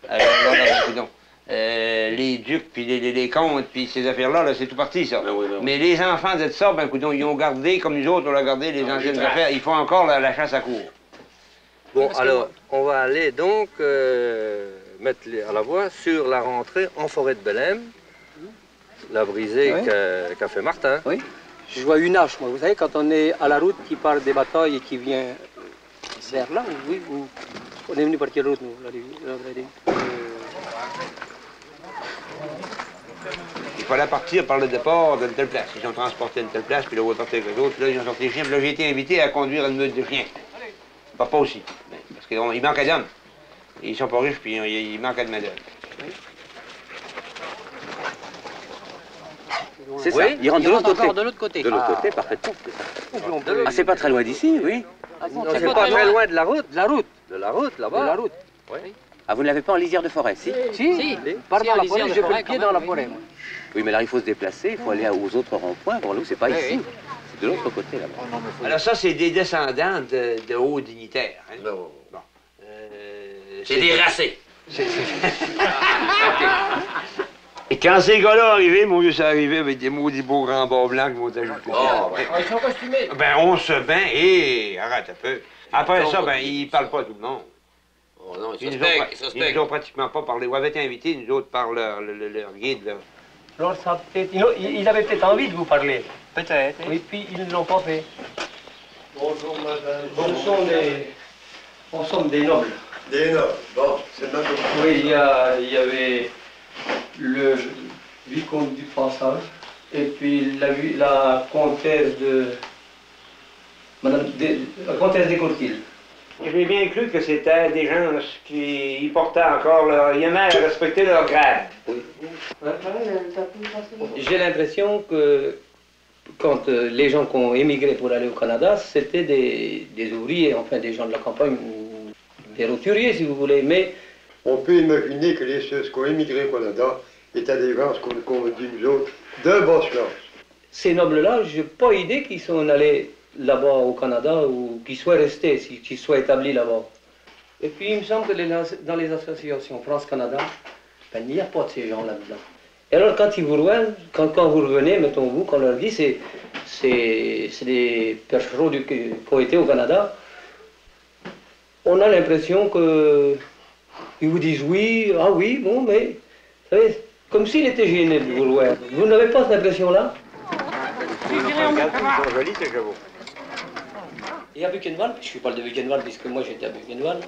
Alors, les ducs, puis les comtes, puis ces affaires-là, là, c'est tout parti, ça. Oui. Mais les enfants de ça, ben, écoute, ils ont gardé, comme nous autres, on a gardé les anciennes affaires. Ils font encore la chasse à cour. Bon, alors, on va aller donc mettre à la voie sur la rentrée en forêt de Belém, la brisée qu'a fait Martin. Oui. Je vois une hache, moi. Vous savez, quand on est à la route qui part des batailles et qui vient vers là, oui, on est venu par quelle route, nous? Il fallait partir par le départ d'une telle place. Ils ont transporté une telle place, puis là, on va partir avec les autres. Puis là, ils ont sorti les chiens. Puis là, j'ai été invité à conduire une meute de chiens. Papa aussi. Parce qu'il manquait d'hommes. Ils sont pas riches, puis il manquait de main-d'œuvre. C'est ça, il rentre de l'autre côté. De l'autre côté, parfaitement. Ah, c'est pas très loin d'ici, oui. C'est pas très loin de la route. De la route, là-bas. De la route. Oui. Ah, vous ne l'avez pas en lisière de forêt, si? Si. Par dans la forêt, j'ai fait le pied dans la forêt, moi. Oui, mais là, il faut se déplacer, il faut aller aux autres ronds-points. Pour nous, c'est pas ici. C'est de l'autre côté, là-bas. Alors ça, c'est des descendants de hauts dignitaires. Hein? Bon. C'est des racés. Et quand ces gars-là arrivaient, mon vieux, ça arrivait avec des maudits beaux grands bas blancs qui m'ont ajouté. Ils sont costumés. Ben, on se bain et arrête un peu. Après ça, ben, ils parlent pas tout le monde. Oh non, ils nous ont pratiquement pas parlé. Vous avez été invités, nous autres, par leur guide, là. Alors, ça il avait peut-être envie de vous parler. Peut-être. Oui, puis ils ne l'ont pas fait. Bonjour, madame. On sommes des nobles. Des nobles. Bon, c'est même. Oui, il y avait le vicomte du Passage et puis la comtesse de... la comtesse des Courtilles. J'ai bien cru que c'était des gens qui portaient encore ils aimaient respecter leur grade. Oui. J'ai l'impression que quand les gens qui ont émigré pour aller au Canada, c'était des ouvriers, enfin des gens de la campagne, des roturiers si vous voulez, mais... On peut imaginer que ceux qui ont émigré au Canada étaient des gens, ce qu'on dit nous autres, de basse classe. Ces nobles-là, je n'ai pas idée qu'ils sont allés là-bas au Canada ou qu'ils soient restés, qu'ils soient établis là-bas. Et puis il me semble que dans les associations France-Canada, ben, il n'y a pas de ces gens là-dedans. Et alors quand ils vous rejoignent, quand vous revenez, mettons-vous, qu'on leur dit, c'est des percherons qui ont été au Canada, on a l'impression que ils vous disent oui, ah oui, bon, mais vous savez, comme s'il était gêné de vous voir. Vous n'avez pas cette impression-là? Ils sont jolis, ces chevaux. Et à Buchenwald, je parle de Buchenwald puisque moi j'étais à Buchenwald,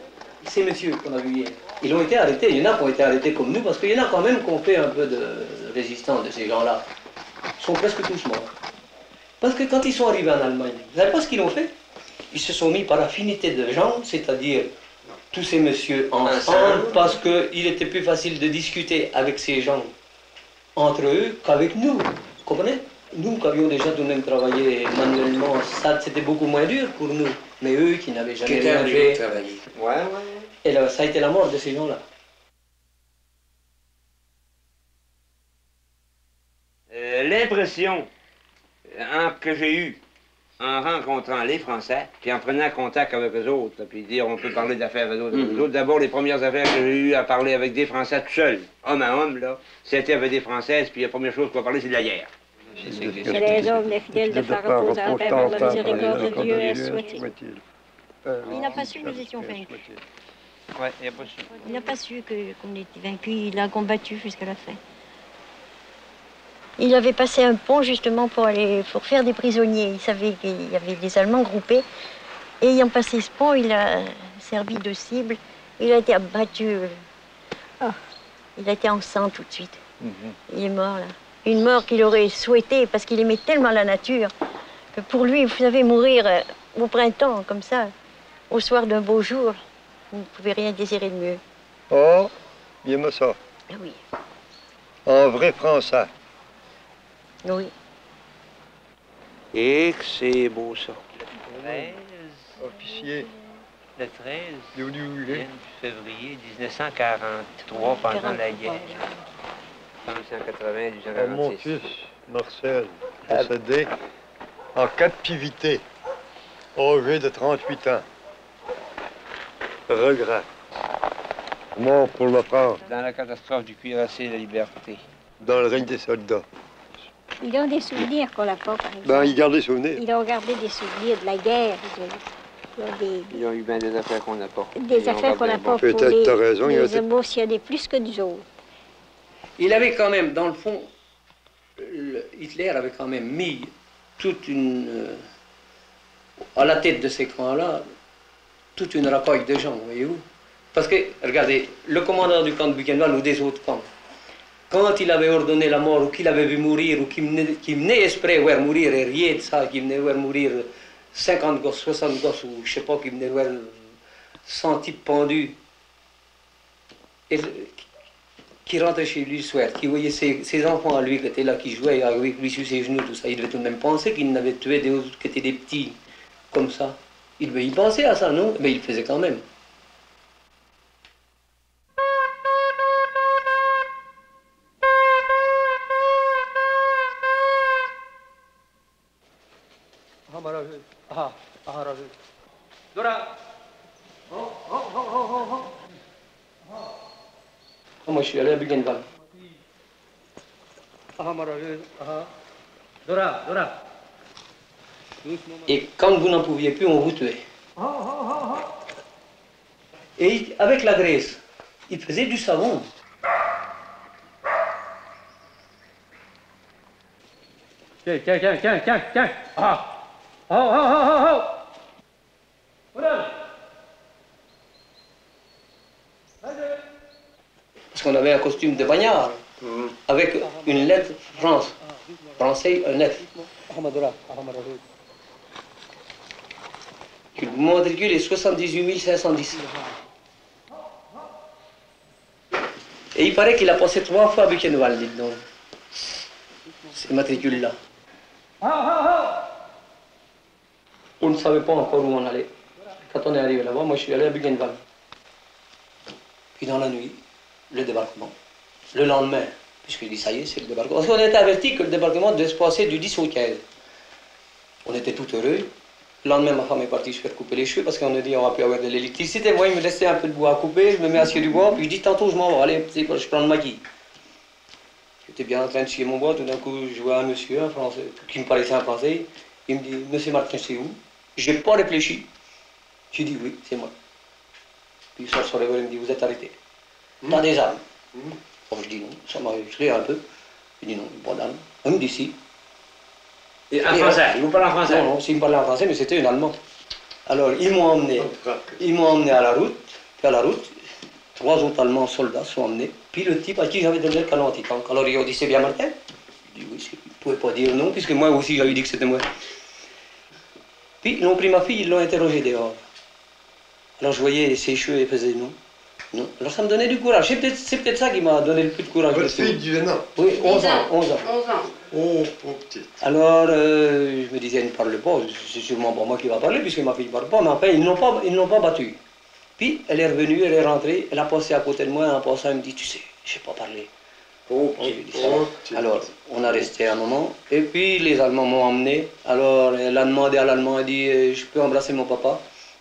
ces messieurs qu'on a vus hier, ils ont été arrêtés. Il y en a qui ont été arrêtés comme nous, parce qu'il y en a quand même qui ont fait un peu de résistance de ces gens-là. Ils sont presque tous morts. Parce que quand ils sont arrivés en Allemagne, vous savez pas ce qu'ils ont fait? Ils se sont mis par affinité de gens, c'est-à-dire tous ces messieurs ensemble, parce qu'il était plus facile de discuter avec ces gens entre eux qu'avec nous. Vous comprenez? Nous qui avions déjà tout de même travaillé manuellement, ça c'était beaucoup moins dur pour nous. Mais eux qui n'avaient jamais rien fait. Ouais. Et là, ça a été la mort de ces gens-là. L'impression que j'ai eue en rencontrant les Français, puis en prenant contact avec eux autres, puis dire on peut parler d'affaires avec eux autres. D'abord, les premières affaires que j'ai eues à parler avec des Français tout seuls, homme à homme, là, c'était avec des Françaises, puis la première chose qu'on va parler, c'est de la guerre. C'est les hommes, les fidèles de faire reposer en paix par la miséricorde de Dieu est souhaité. Il n'a pas su que nous étions vaincus. Ouais, il n'a pas su. Il n'a pas su qu'on était vaincus, il a combattu jusqu'à la fin. Il avait passé un pont justement pour faire des prisonniers. Il savait qu'il y avait des Allemands groupés. Et ayant passé ce pont, il a servi de cible. Il a été abattu. Il a été en sang tout de suite. Il est mort là. Une mort qu'il aurait souhaitée parce qu'il aimait tellement la nature que pour lui, vous savez, mourir au printemps comme ça, au soir d'un beau jour, vous ne pouvez rien désirer de mieux. Oh, il aime ça. Oui. En vrai français. Oui. Et que c'est beau ça. Le 13. Officier. Le 13. Du février 1943, pendant la guerre. 1980, Mon fils, Marcel, décédé en captivité, âgé de 38 ans. Regret. Mort pour la France. Dans la catastrophe du cuirassé, la liberté. Dans le règne des soldats. Il a des souvenirs qu'on n'a pas, par exemple. Ben, il garde des souvenirs. Il a gardé des souvenirs de la guerre. Ils ont eu bien des affaires qu'on n'a pas. Des affaires qu'on n'a pas pour peut-être t'as raison, les émotionner plus que nous autres. Il avait quand même, dans le fond, Hitler avait quand même mis toute une... à la tête de ces camps-là, toute une racaille de gens, voyez-vous. Parce que, regardez, le commandant du camp de Buchenwald ou des autres camps, quand il avait ordonné la mort, ou qu'il avait vu mourir, ou qu'il venait esprit voir mourir, et rien de ça, qu'il venait voir mourir 50 gosses, 60 gosses, ou je sais pas, qu'il venait voir 100 types pendus, et qui rentrait chez lui le soir, qui voyait ses enfants à lui qui étaient là, qui jouaient avec lui sur ses genoux, tout ça, il devait tout de même penser qu'il n'avait tué des autres qui étaient des petits, comme ça. Il devait y penser à ça, non? Mais il le faisait quand même. Dora! Moi, je suis allé à Buchenwald. Dora! Et quand vous n'en pouviez plus, on vous tuait. Et avec la graisse, il faisait du savon. Tiens. Parce qu'on avait un costume de bagnard, avec une lettre France. Français, un F. Le matricule est 78 510. Et il paraît qu'il a passé 3 fois à Buchenwald, dites donc. Ces matricules-là. On ne savait pas encore où on allait. Quand on est arrivé là-bas, moi je suis allé à Buchenwald. Puis dans la nuit, le débarquement. Le lendemain, puisqu'il dit ça y est, c'est le débarquement. Parce qu'on était averti que le débarquement devait se passer du 10 au 15. On était tout heureux. Le lendemain, ma femme est partie se faire couper les cheveux parce qu'on a dit on va plus avoir de l'électricité. Moi, il me laissait un peu de bois à couper, je me mets à scier du bois, puis je dis tantôt je m'en vais, allez, je prends le maquis. J'étais bien en train de scier mon bois, tout d'un coup, je vois un monsieur, un Français, qui me paraissait un Français. Il me dit, Monsieur Martin, c'est où? J'ai pas réfléchi. J'ai dit, oui, c'est moi. Puis il sort sur le vol, il me dit, vous êtes arrêté. T'as des armes? Bon, je dis non, ça m'a effrayé un peu. Je dis non, pas d'armes. Il me dit si. Et en français? Il vous parle en français? Non, non, il me parlait en français, mais c'était un Allemand. Alors, ils m'ont emmené à la route, puis à la route, 3 autres Allemands soldats sont emmenés, puis le type à qui j'avais donné le canon anti-tank. Alors ils ont dit, c'est bien Martin? Je dis oui, ils ne pouvaient pas dire non, puisque moi aussi j'avais dit que c'était moi. Puis ils ont pris ma fille, ils l'ont interrogée dehors. Alors je voyais ses cheveux, et faisaient non. Non. Alors ça me donnait du courage. C'est peut-être ça qui m'a donné le plus de courage. Votre fille du an? Oui, 11 ans. 11 ans. 11 ans. Oh, petite. Alors, je me disais, elle ne parle pas, c'est sûrement pas moi qui va parler, puisque ma fille ne parle pas, mais enfin, ils ne l'ont pas battue. Puis, elle est revenue, elle est rentrée, elle a passé à côté de moi, en passant, elle me dit, tu sais, je n'ai pas parlé. Alors, on a resté un moment, et puis les Allemands m'ont emmené. Alors, elle a demandé à l'Allemand, elle dit, je peux embrasser mon papa?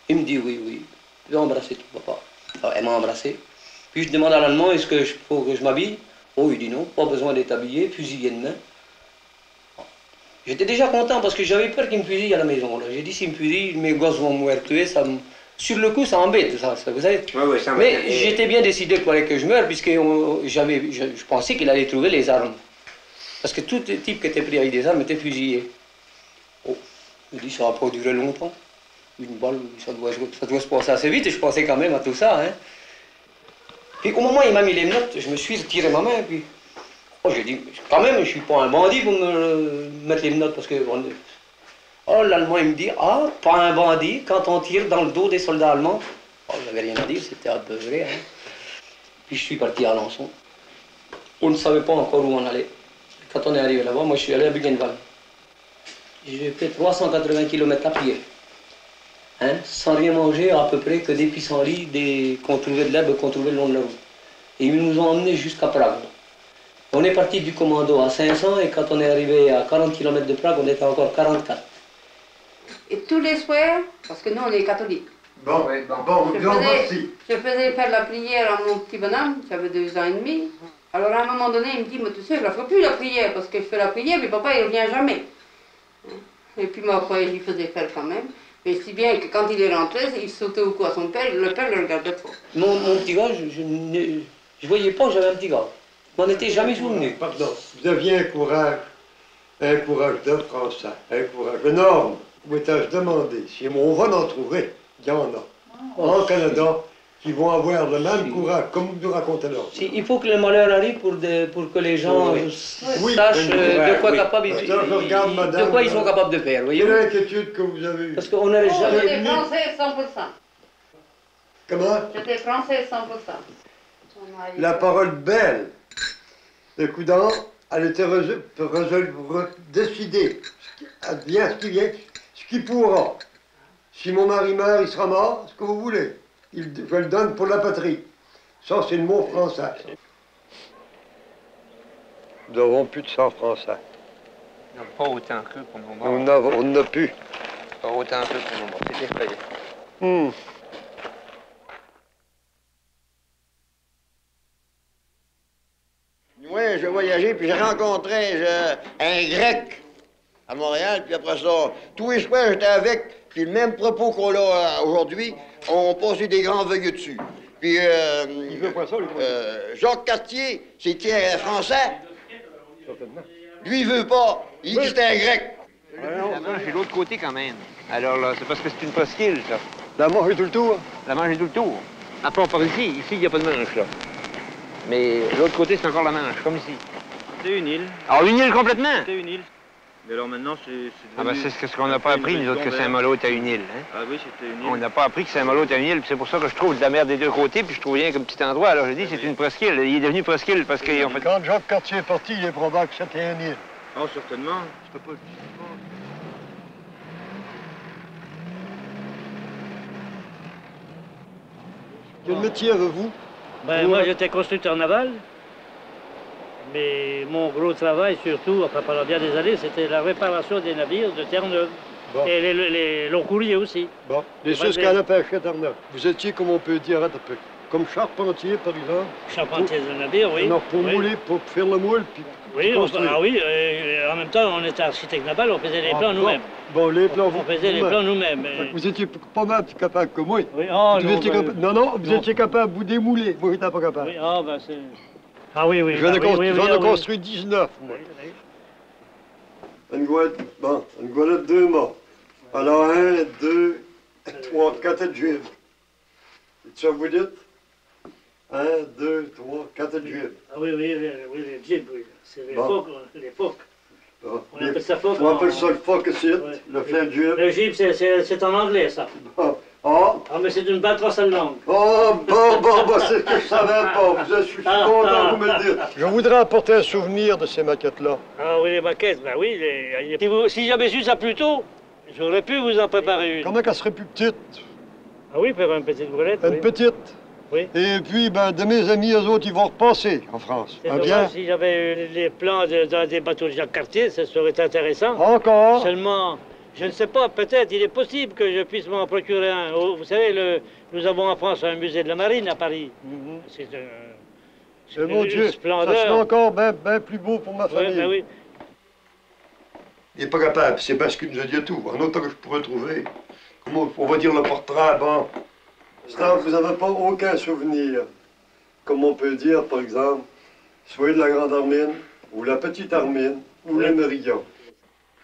Il me dit, oui, oui, tu peux embrasser ton papa. Alors, elle m'a embrassé. Puis je demande à l'Allemand, est-ce que faut que je m'habille? Oh, il dit non, pas besoin d'être habillé, fusillé de main. J'étais déjà content parce que j'avais peur qu'il me fusille à la maison. J'ai dit, s'il me fusille, mes gosses vont mourir tués, ça me... Sur le coup, ça m'embête, ça, vous savez. Oui, ça mais j'étais bien décidé qu'il fallait que je meure, puisque je pensais qu'il allait trouver les armes. Parce que tout type qui était pris avec des armes était fusillé. Oh, je me dis, ça va pas durer longtemps. Une balle, ça doit se passer assez vite, et je pensais quand même à tout ça. Hein. Puis au moment où il m'a mis les menottes, je me suis retiré ma main, puis... Oh, j'ai dit, quand même, je ne suis pas un bandit pour me mettre les menottes, parce que... Oh, l'Allemand, il me dit, ah, pas un bandit, quand on tire dans le dos des soldats allemands. Oh, j'avais rien à dire, c'était à peu près. Hein. Puis je suis parti à Alençon. On ne savait pas encore où on allait. Quand on est arrivé là-bas, moi je suis allé à Bugenwald. J'ai fait 380 km à pied. Hein, sans rien manger, à peu près que des pissenlits, qu'on trouvait de l'herbe qu'on trouvait le long de la route. Et ils nous ont emmenés jusqu'à Prague. On est parti du commando à 500 et quand on est arrivé à 40 km de Prague, on était encore 44. Et tous les soirs, parce que nous on est catholiques, bon, je faisais faire la prière à mon petit bonhomme, qui avait 2 ans et demi. Alors à un moment donné, il me dit, mais tu sais, je ne la ferai plus la prière, parce que je fais la prière, mais papa il ne revient jamais. Et puis moi après, je lui faisais faire quand même. Mais si bien que quand il est rentré, il sautait au cou à son père, le père le regardait fort. Mon petit gars, je ne voyais pas que j'avais un petit gars. Je m'en étais jamais souvenu. Pardon, vous aviez un courage de Français, un courage énorme. Vous m'étais demandé si on va en trouver, il y en a, en Canada, qui vont avoir le même courage, comme vous nous racontez là. Il faut que le malheur arrive pour que les gens sachent de quoi ils sont capables de faire. Voyez-vous. Quelle inquiétude que vous avez eue? Parce qu'on n'avait jamais... J'étais français 100%. Comment? J'étais français 100%. La parole belle de Coudan, elle était décidée. Elle vient ce qui vient, ce qui pourra. Si mon mari meurt, il sera mort, ce que vous voulez. Je le donne pour la patrie. Ça, c'est le mot français. Nous n'avons plus de sang français. Non, pas autant que pour le moment. On n'a plus. Pas autant que pour le moment. C'est effrayant. Moi, je voyageais, puis j'ai rencontré un Grec à Montréal, puis après ça, tous les soirs, j'étais avec, puis le même propos qu'on a aujourd'hui, on passait des grands veuilleux dessus. Puis, Jacques Cartier, c'était français. Lui, il veut pas. Il dit que c'était un Grec. La Manche est de l'autre côté quand même. Alors là, c'est parce que c'est une presqu'île, ça. La Manche est tout le tour? La Manche est tout le tour. À part par ici. Ici, il n'y a pas de Manche, là. Mais de l'autre côté, c'est encore la Manche, comme ici. C'est une île. Alors, une île complètement? C'est une île. Mais alors maintenant, c'est ah ben, c'est ce qu'on n'a pas appris, nous autres, que Saint-Malo est à une île. Hein? Ah oui, c'était une île. On n'a pas appris que Saint-Malo est à une île, puis c'est pour ça que je trouve de la mer des deux côtés, puis je trouve rien comme petit endroit. Alors je dis, c'est une presqu'île. Il est devenu presqu'île parce qu'ils ont fait... Quand Jacques Cartier est parti, il est probable que c'était une île. Ah, certainement. Je peux pas... Quel métier avez-vous? Ben, moi, j'étais constructeur naval. Mais mon gros travail, surtout, enfin, pendant bien des années, c'était la réparation des navires de Terre-Neuve. Bon. Et les longs courriers aussi. Bon, les choses qu'elle a pêché à Terre-Neuve. Vous étiez, comme on peut dire, comme charpentier, par exemple. Charpentier de navire, oui. Non, pour mouler, pour faire le moule, puis oui, construire. en même temps, on était architecte naval, on faisait les plans nous-mêmes. Bon, les plans, on faisait les plans nous-mêmes. Vous étiez pas mal plus capable que moi. Oui, oh, vous étiez vous étiez capable, vous démouler. Moi, j'étais pas capable. Oui, oh, ben c'est... Ah oui, oui. J'en ai construit 19, moi. Une goélette 2 morts. Alors, 1, 2, 3, 4 juifs. Ça vous dites? 1, 2, 3, 4 juifs. Ah oui, les jibs, oui. C'est les phoques. On appelle ça phoque. On appelle ça le phoque ici, le flanc de jib. Le jib, c'est en anglais, ça. Ah, mais c'est une batrosse allemande. Oh, bon, c'est ce que je savais pas. Je suis content de vous me le dire. Je voudrais apporter un souvenir de ces maquettes-là. Ah oui, les maquettes, ben oui. Si j'avais su ça plus tôt, j'aurais pu vous en préparer une. Comment qu'elle serait plus petite? Ah oui, faire une petite brûlette. Une petite? Oui. Et puis, de mes amis, eux autres, ils vont repasser en France. C'est dommage, si j'avais les plans dans des bateaux de Jacques Cartier, ça serait intéressant. Encore? Seulement, je ne sais pas, peut-être, il est possible que je puisse m'en procurer un. Vous savez, nous avons en France un musée de la marine à Paris. C'est mon Dieu, splendeur. Ça serait encore bien plus beau pour ma famille. Ben oui. Il n'est pas capable, c'est parce qu'il nous a dit tout. En autant que je pourrais trouver, comment on va dire le portrait, bon. Ça, vous n'avez pas aucun souvenir. Comme on peut dire, par exemple, soit de la Grande Armine, ou la Petite Armine, ou le Mérillon.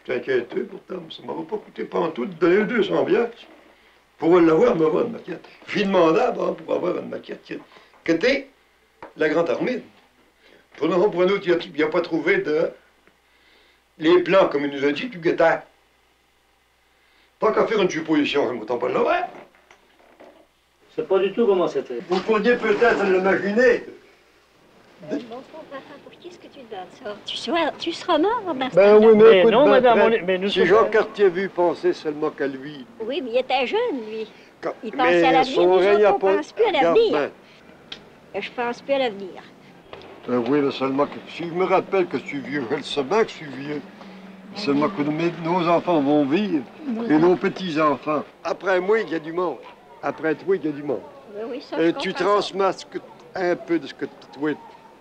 Je suis inquiété pourtant, ça ne m'aurait pas coûté pas en tout de donner 200 piastres. Pour l'avoir, me avoir une maquette. J'ai demandé avant pour avoir une maquette qui était la Grande Armine. Pour un autre, il n'y a pas trouvé de... Les plans, comme il nous a dit, du guetteur. Pas qu'à faire une supposition, je ne m'entends pas de l'horaire. Je ne sais pas du tout comment c'était. Vous pourriez peut-être l'imaginer. Bon, qu'est-ce que tu donnes ça? Tu seras mort, Bastard. Ben oui, mais écoute, non, madame, mais nous si Jacques Cartier a vu penser seulement qu'à lui. Oui, mais il était jeune, lui. Il pensait à l'avenir, nous autres, on ne pense plus à l'avenir. Je pense plus à l'avenir. Ben oui, mais seulement que si je me rappelle que je suis vieux, je le sais bien que je suis vieux. Seulement que nos enfants vont vivre et nos petits-enfants. Après moi, il y a du monde. Après toi, il y a du monde. Oui, ça, et tu transmasques un peu de ce que toi,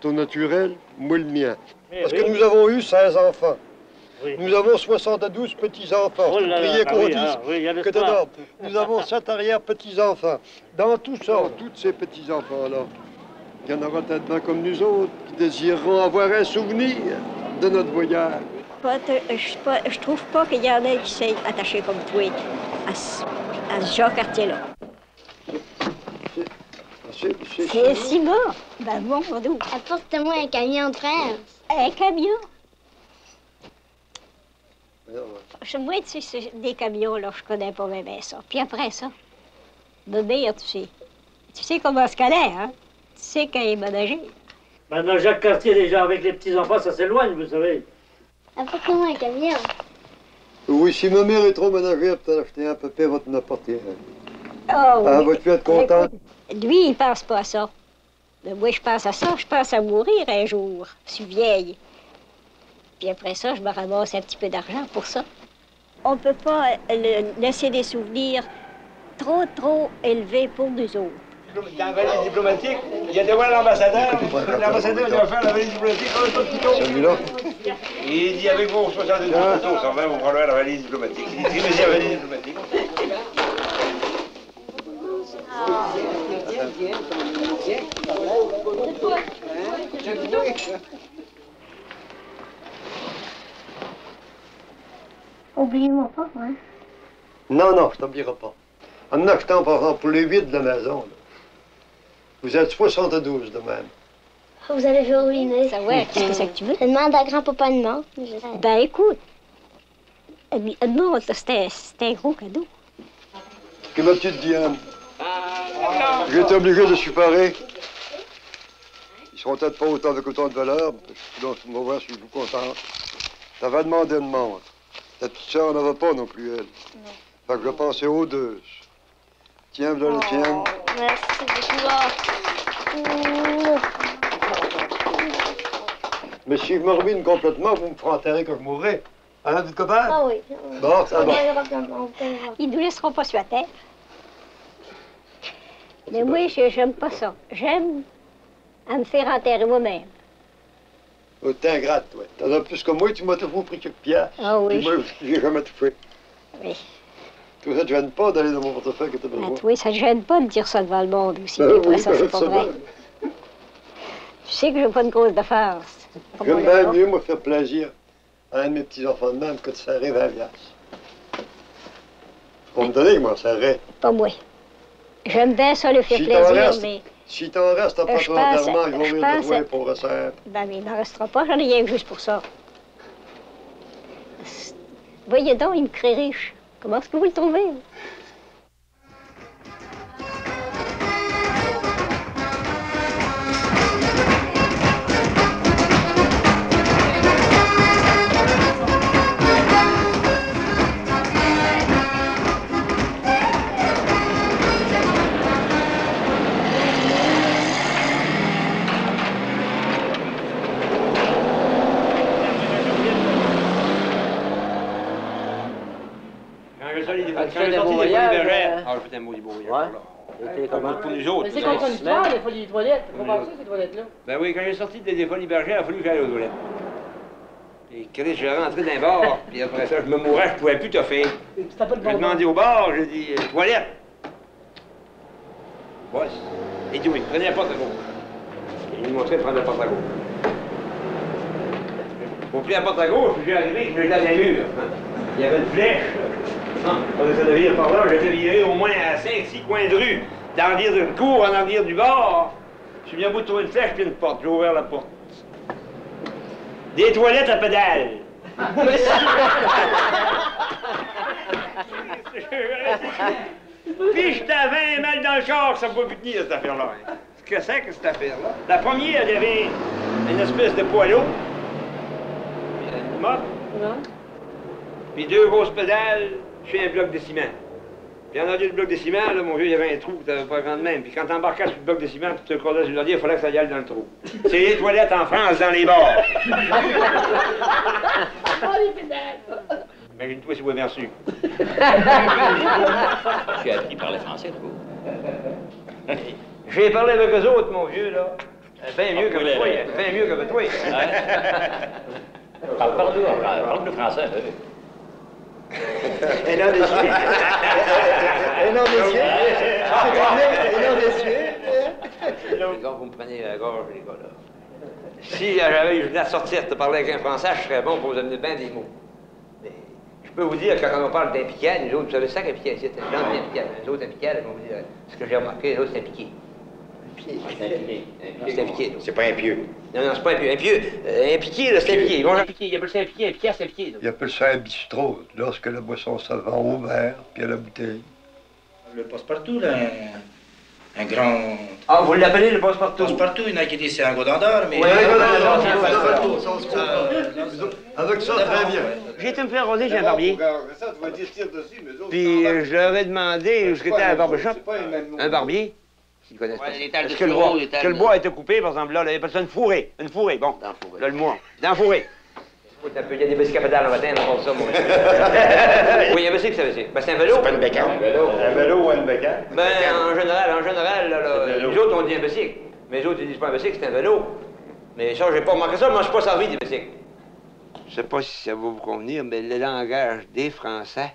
ton naturel, moi le mien. Parce que nous avons eu 16 enfants. Oui. Nous avons 72 petits-enfants. Oh là Priez là, qu'on oui, dise que t'adores. Nous avons 7 arrière-petits-enfants. Dans tout ça, tous ces petits-enfants-là, il y en aura tellement comme nous autres qui désireront avoir un souvenir de notre voyage. Je trouve pas qu'il y en ait qui s'est attaché comme toi à ce Jacques Cartier-là. C'est Simon. Ben bon, d'où? Apporte-moi un camion de frère. Un camion? Moi, tu sais, des camions, là, je connais pas bien ça. Puis après ça, bébé, tu sais comment se connaît, hein? Tu sais quand il est managé. Maintenant, Jacques Cartier, déjà, avec les petits-enfants, ça s'éloigne, vous savez. Apporte-moi un camion. Oui, si ma mère est trop ménagère, peut-être acheter un peu, votre n'importe rien. Oh, oui. Vas-tu être content? Lui, il pense pas à ça. Mais moi, je pense à ça. Je pense à mourir un jour. Je suis vieille. Puis après ça, je me ramasse un petit peu d'argent pour ça. On peut pas laisser des souvenirs trop élevés pour nous autres. Dans la valise diplomatique, il y a des voir l'ambassadeur. L'ambassadeur, il va faire la valise diplomatique en même temps qu'il tombe. Celui-là. Et il dit avec vos 72 bateaux, 120, vous prendrez la valise diplomatique. Il dit, mais la valise diplomatique. Oublie-moi pas, hein? Non, je t'oublierai pas. En achetant, par exemple, pour les 8 de la maison, là, vous êtes 72 de même. Vous avez vu ruiner. Ça, ouais, qu'est-ce que c'est que tu veux? Je demande à grand-papa de non. Ben, écoute, Edmond, c'était un gros cadeau. Que ma petite Diane, j'ai été obligé de séparer. Ils seront peut-être pas autant avec autant de valeur, donc on va voir si je suis content. Ça va demander de monde. Ta petite sœur n'en avait pas non plus, elle. Non. Fait que je pensais aux deux. Tiens, voilà le tien. Merci beaucoup. Mais si je me ruine complètement, vous me ferez enterrer quand je mourrai. Hein, vous êtes copains? Ah oui. Bon, ça va. Ils nous laisseront pas sur la terre. Mais moi, j'aime pas ça. J'aime à me faire enterrer moi-même. Oh, t'es ingrate, toi. T'en as plus que moi, tu m'as toujours pris quelques piastres. Ah oui. Puis moi, j'ai jamais tout fait. Oui. Tout ça, te gêne pas d'aller dans mon portefeuille que t'as besoin. Oui, ça ne gêne pas de dire ça devant le monde aussi. Ben Après oui, ça, c'est pas ça vrai. va. Tu sais que j'ai pas de cause de farce. J'aime bien mieux, moi, faire plaisir à un de mes petits-enfants de même que de serrer 20 piastres. Pour me donner que moi, serrer. Pas moi. J'aime bien ça, le faire Si t'en plaisir, restes- mais... Si t'en restes, t'as pas je ton pense- enterrement, ils vont je venir te pense- voir pour resserrer. Ben, mais il n'en restera pas, j'en ai rien que juste pour ça. Voyez donc, il me crée riche. Comment est-ce que vous le trouvez? Quand j'ai sorti des folies bergères, ah, je fais un maudit beau voyage. Pour nous autres. Mais c'est comme une histoire, les folies des toilettes. Faut voir ça, ces toilettes-là. Ben oui, quand j'ai sorti des folies bergères, il a fallu que j'aille aux toilettes. Et Chris, je suis rentré dans un bar, puis après ça, je me mourais, je pouvais plus toffer. J'ai demandé au bar, j'ai dit, toilette. Ouais. Il dit oui, prenez la porte à gauche. Il nous montrait de prendre la porte à gauche. Pour prendre la porte à gauche, j'ai arrivé, je me dans un mur. Il y avait une flèche. Non, on essaie de venir par là, j'étais viré au moins à 5-6 coins de rue, dans le d'une cour, en arrière du bar. Je suis venu à bout de trouver une flèche puis une porte. J'ai ouvert la porte. Des toilettes à pédales. Puis j'étais à 20 mal dans le corps, ça ne peut plus tenir cette affaire-là. Ce que c'est que cette affaire-là? La première, il y avait une espèce de poileau. Une motte. Puis 2 grosses pédales, je fais un bloc de ciment. Puis en arrière du bloc de ciment, là, mon vieux, il y avait un trou que t'avais pas grand de même. Puis quand t'embarquais sur le bloc de ciment, tu te cordais sur l'ordi, il fallait que ça y aille dans le trou. C'est les toilettes en France, dans les bars. Imagine-toi si vous avez reçu. Tu as appris à parler français, toi? J'ai parlé avec eux autres, mon vieux, là. Bien mieux que toi, bien mieux que toi. Parle-nous français, un peu. Un an d'essieu. Un an d'essieu. Un an d'essieu. Les gars, vous me prenez la gorge, les gars, là. Si j'avais eu à sortir de parler avec un Français, je serais bon pour vous amener bien des mots. Mais je peux vous dire, quand on parle d'un piquet, nous autres, vous savez ça qu'un piquet, c'est un genre d'un piquet. Les autres, un piquet, je vais vous dire, ce que j'ai remarqué, les autres, c'est un piquet. C'est un piquet. C'est pas un pieu. Non, non, c'est pas un pieu. Un pieu, un piquet, là, c'est un piquet. Ils mangent un piquet. Ils appellent ça un piquet, c'est un piquet. Ils appellent ça un bistrot, lorsque la boisson se vend au verre, puis à la bouteille. Le passe-partout, là, un grand... Ah, vous l'appelez le passe-partout? Passe-partout, il y en a qui disent c'est un godendard, mais... Oui, avec ça, très bien. J'ai été me faire roder chez un barbier. Puis je leur ai demandé où c'était un barbershop. Un barbier. Ils connaissent pas. Est-ce que le bois a été coupé, par exemple, là, il appelle ça une fourrée. Une fourrée, bon. Là, le mois. Dans la fourrée. Il y a des bicyclettes à pédales le matin, on ça, moi. Oui, il y a que c'est. Ben, c'est un vélo. C'est pas une bécane. Un vélo ou une bécane? Ben, en général, là, les autres, on dit un bicycle. Mais les autres, ils disent pas un bicycle, c'est un vélo. Mais ça, j'ai pas remarqué ça, moi, je suis pas servi des bicycles. Je sais pas si ça va vous convenir, mais le langage des Français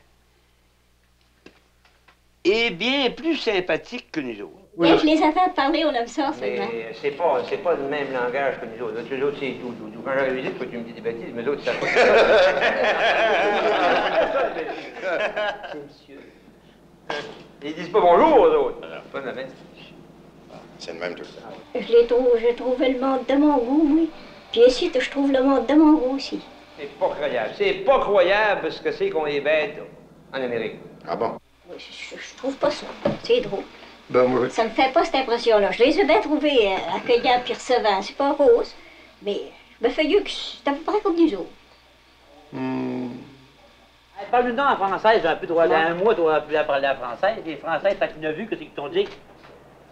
est bien plus sympathique que nous autres. Oui. Je les entends parler, on aime ça, seulement. Mais c'est pas le même langage que nous autres. Les autres, c'est tout. Quand j'arrive ici, tu me dis des bêtises, mais les autres, ça pas. C'est monsieur. Ils disent pas bonjour aux autres. Pas de la même. C'est le même tout ça. J'ai trouvé le monde de mon goût, oui. Puis ici, je trouve le monde de mon goût aussi. C'est pas croyable. C'est pas croyable ce que c'est qu'on est bête en Amérique. Ah bon? Oui, je trouve pas ça. C'est drôle. Ben oui. Ça me fait pas cette impression-là. Je les ai bien trouvés accueillants puis recevants. C'est pas rose, mais je me fais mieux que c'est à peu près comme nous autres. Parle-nous donc en française, un peu droit d'un mois, tu aurais pu parler en français. Les Français, t'as qu'une vue, qu'est-ce qu'ils t'ont dit?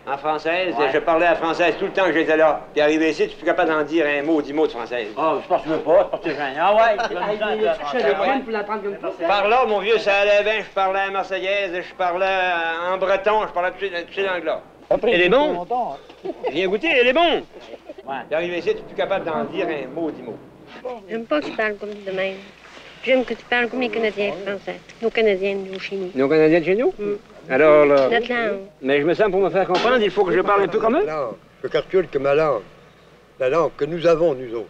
En française, je parlais à française tout le temps que j'étais là. Puis arrivé ici, tu suis capable d'en dire un mot, 10 mots de française. Ah, je pense que tu veux pas, je pense que tu es gêné. Ah ouais, Par là, mon vieux, ça allait bien. Je parlais à marseillaise, je parlais en breton, je parlais tous ces langues-là. Elle est bon. Viens goûter, elle est bon. T'es arrivé ici, tu es plus capable d'en dire un mot, 10 mots. J'aime pas que tu parles comme de même. J'aime que tu parles comme les Canadiens français. Nos Canadiens, nous, chez nous. Nos Canadiens de chez nous? Alors, là... Notre langue. Mais je me sens, pour me faire comprendre, il faut que je parle un peu comme eux. Non, je calcule que ma langue, la langue que nous avons, nous autres,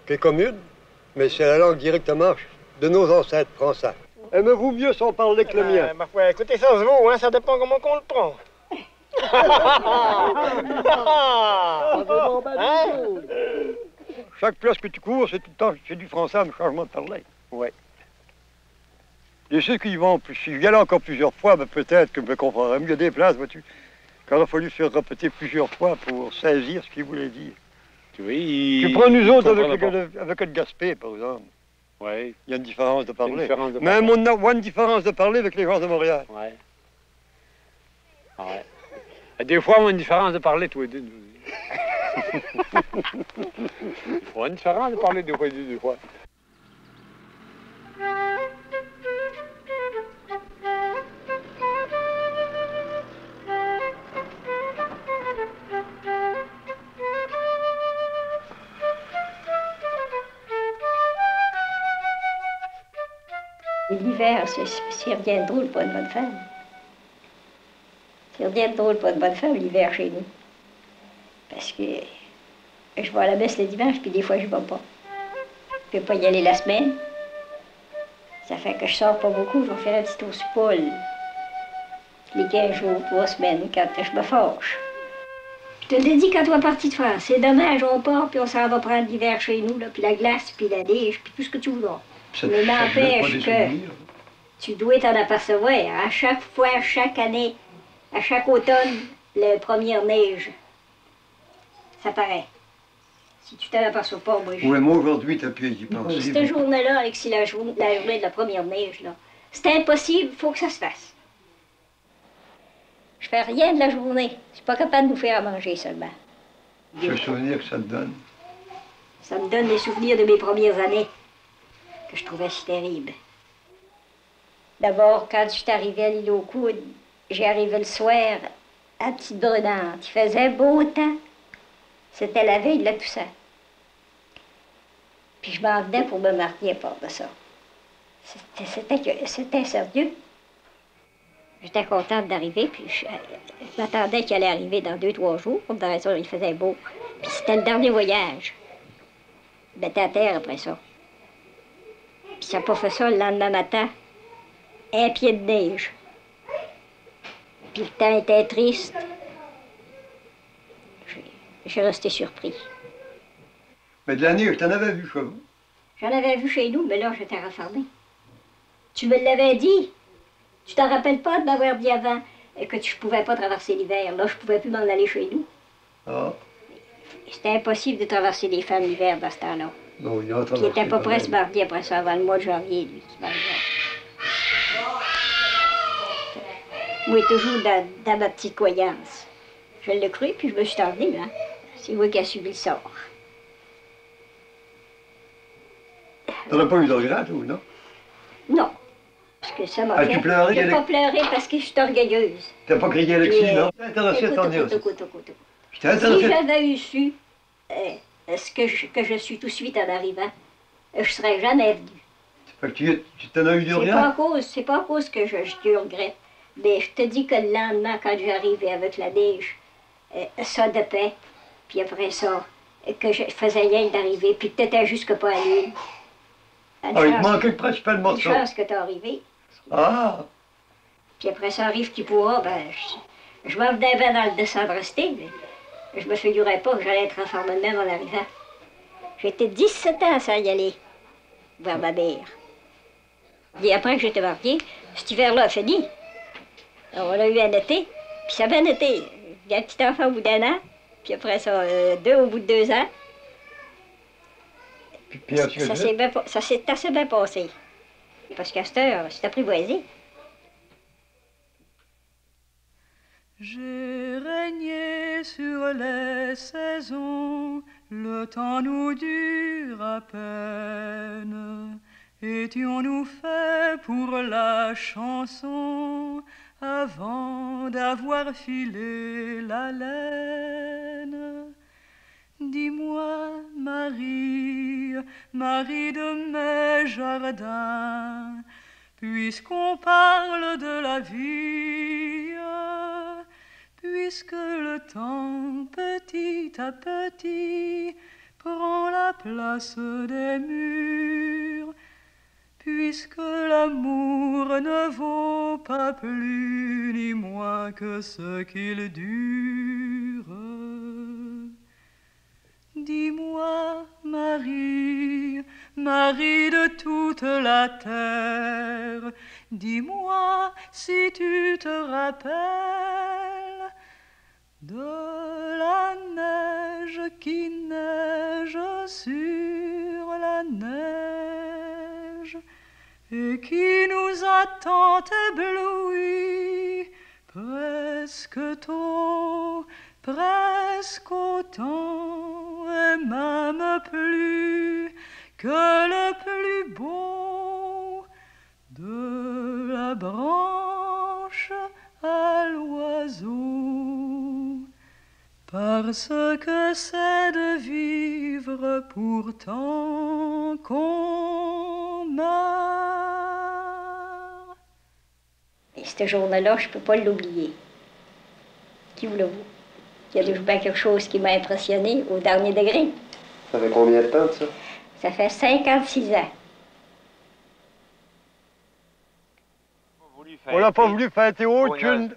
qui est commune, mais c'est la langue directement de nos ancêtres français. Aimez-vous mieux si on parlait que le mien? Ma foi, écoutez, ça se vaut, hein, ça dépend comment on le prend. Chaque place que tu cours, c'est tout le temps c'est du français, un changement de parler. Oui. Et ceux qui y vont, si je viens là encore plusieurs fois, ben peut-être que je me comprendrais mieux des places, vois-tu. Quand il a fallu faire répéter plusieurs fois pour saisir ce qu'il voulait dire. Oui, tu prends nous autres avec le Gaspé, par exemple. Oui. Il y a une différence de parler. Même on a une différence de parler avec les gens de Montréal. Oui. Ouais. Et des fois, on a une différence de parler, tous les deux. On a une différence de parler des fois. L'hiver, c'est rien de drôle pour une bonne femme. C'est rien de drôle pour une bonne femme, l'hiver, chez nous. Parce que je vais à la messe le dimanche, puis des fois, je ne vais pas. Je ne peux pas y aller la semaine. Ça fait que je sors pas beaucoup, je vais faire un petit tour sur Paul. Les 15 jours, 3 semaines, quand je me fâche. Je te l'ai dit quand on est parti de France. C'est dommage, on part, puis on s'en va prendre l'hiver chez nous, là, puis la glace, puis la neige, puis tout ce que tu voudras. Mais n'empêche que tu dois t'en apercevoir. À chaque fois, chaque année, à chaque automne, la première neige, ça paraît. Si tu t'en aperçois pas, moi, Oui, moi aujourd'hui, t'as pu y penser. Cette journée-là, Alexis, la journée de la première neige, là, c'est impossible, il faut que ça se fasse. Je fais rien de la journée. Je suis pas capable de nous faire à manger seulement. Ce souvenir que ça te donne? Ça me donne des souvenirs de mes premières années que je trouvais si terribles. D'abord, quand je suis arrivée à l'île aux Coudes, j'ai arrivé le soir à Petite Brunante. Il faisait beau temps. C'était la veille de la Toussaint. Puis je m'en venais pour me marier à part de ça. C'était sérieux. J'étais contente d'arriver, puis je m'attendais qu'il allait arriver dans 2-3 jours. Pour des raisons, il faisait beau. Puis c'était le dernier voyage. Il mettait à terre après ça. Puis ça n'a pas fait ça le lendemain matin. Un pied de neige. Puis le temps était triste. J'ai resté surpris. Mais de la neige, t'en avais vu chez vous? J'en avais vu chez nous, mais là, j'étais renfermée. Tu me l'avais dit. Tu t'en rappelles pas de m'avoir dit avant que je pouvais pas traverser l'hiver. Là, je pouvais plus m'en aller chez nous. Ah. C'était impossible de traverser les femmes l'hiver dans ce temps-là. Non, il y a Puis il était pas prêt à se marier après ça, avant le mois de janvier, lui, qui se mariait. Moi, toujours dans ma petite croyance. Je l'ai cru, puis je me suis tendue, hein. C'est moi qui ai subi le sort. T'aurais pas eu de regret, ou non? Non. Parce que ça m'a fait... Tu pleurais? J'ai pas pleuré parce que je suis orgueilleuse. T'as pas crié Alexis, non? T'es intéressé à t'en dire. Écoute. Si j'avais eu su ce que je suis tout de suite en arrivant, je serais jamais venue. Fait que tu t'en as eu du regret? C'est pas à cause que je regrette. Mais je te dis que le lendemain, quand j'arrivais avec la neige, ça de paix, puis après ça, que je faisais rien d'arriver, puis que t'étais jusque pas à l'île. Ah, il te manquait principalement ça. Une chance que t'es arrivé. Ah! Puis après ça arrive qu'il pourra, ben, je m'en venais bien dans le descendre rester, mais je me figurais pas que j'allais être enfermée de même en arrivant. J'étais 17 ans sans y aller, voir ma mère. Et après que j'étais mariée, cet hiver-là a fini. Alors, on a eu un été, puis ça a bien été. Il y a un petit enfant au bout d'1 an, puis après ça, 2 au bout de 2 ans. Puis ça s'est assez bien passé. Parce qu'à cette heure, c'est apprivoisé. J'ai régné sur les saisons, le temps nous dure à peine. Étions-nous faits pour la chanson, avant d'avoir filé la laine. Dis-moi, Marie, Marie de mes jardins, puisqu'on parle de la vie, puisque le temps petit à petit prend la place des murs, puisque l'amour ne vaut pas plus ni moins que ce qu'il dure. Dis-moi, Marie, Marie de toute la terre, dis-moi si tu te rappelles de la neige qui neige sur la neige et qui nous a tant éblouis, presque tôt, presque autant, et même plus que le plus beau, de la branche à l'oiseau, parce que c'est de vivre pourtant qu'on meurt. Et ce journée-là, je ne peux pas l'oublier. Qui voulez-vous? Il y a toujours bien quelque chose qui m'a impressionné au dernier degré. Ça fait combien de temps, ça? Ça fait 56 ans. On n'a pas voulu fêter aucune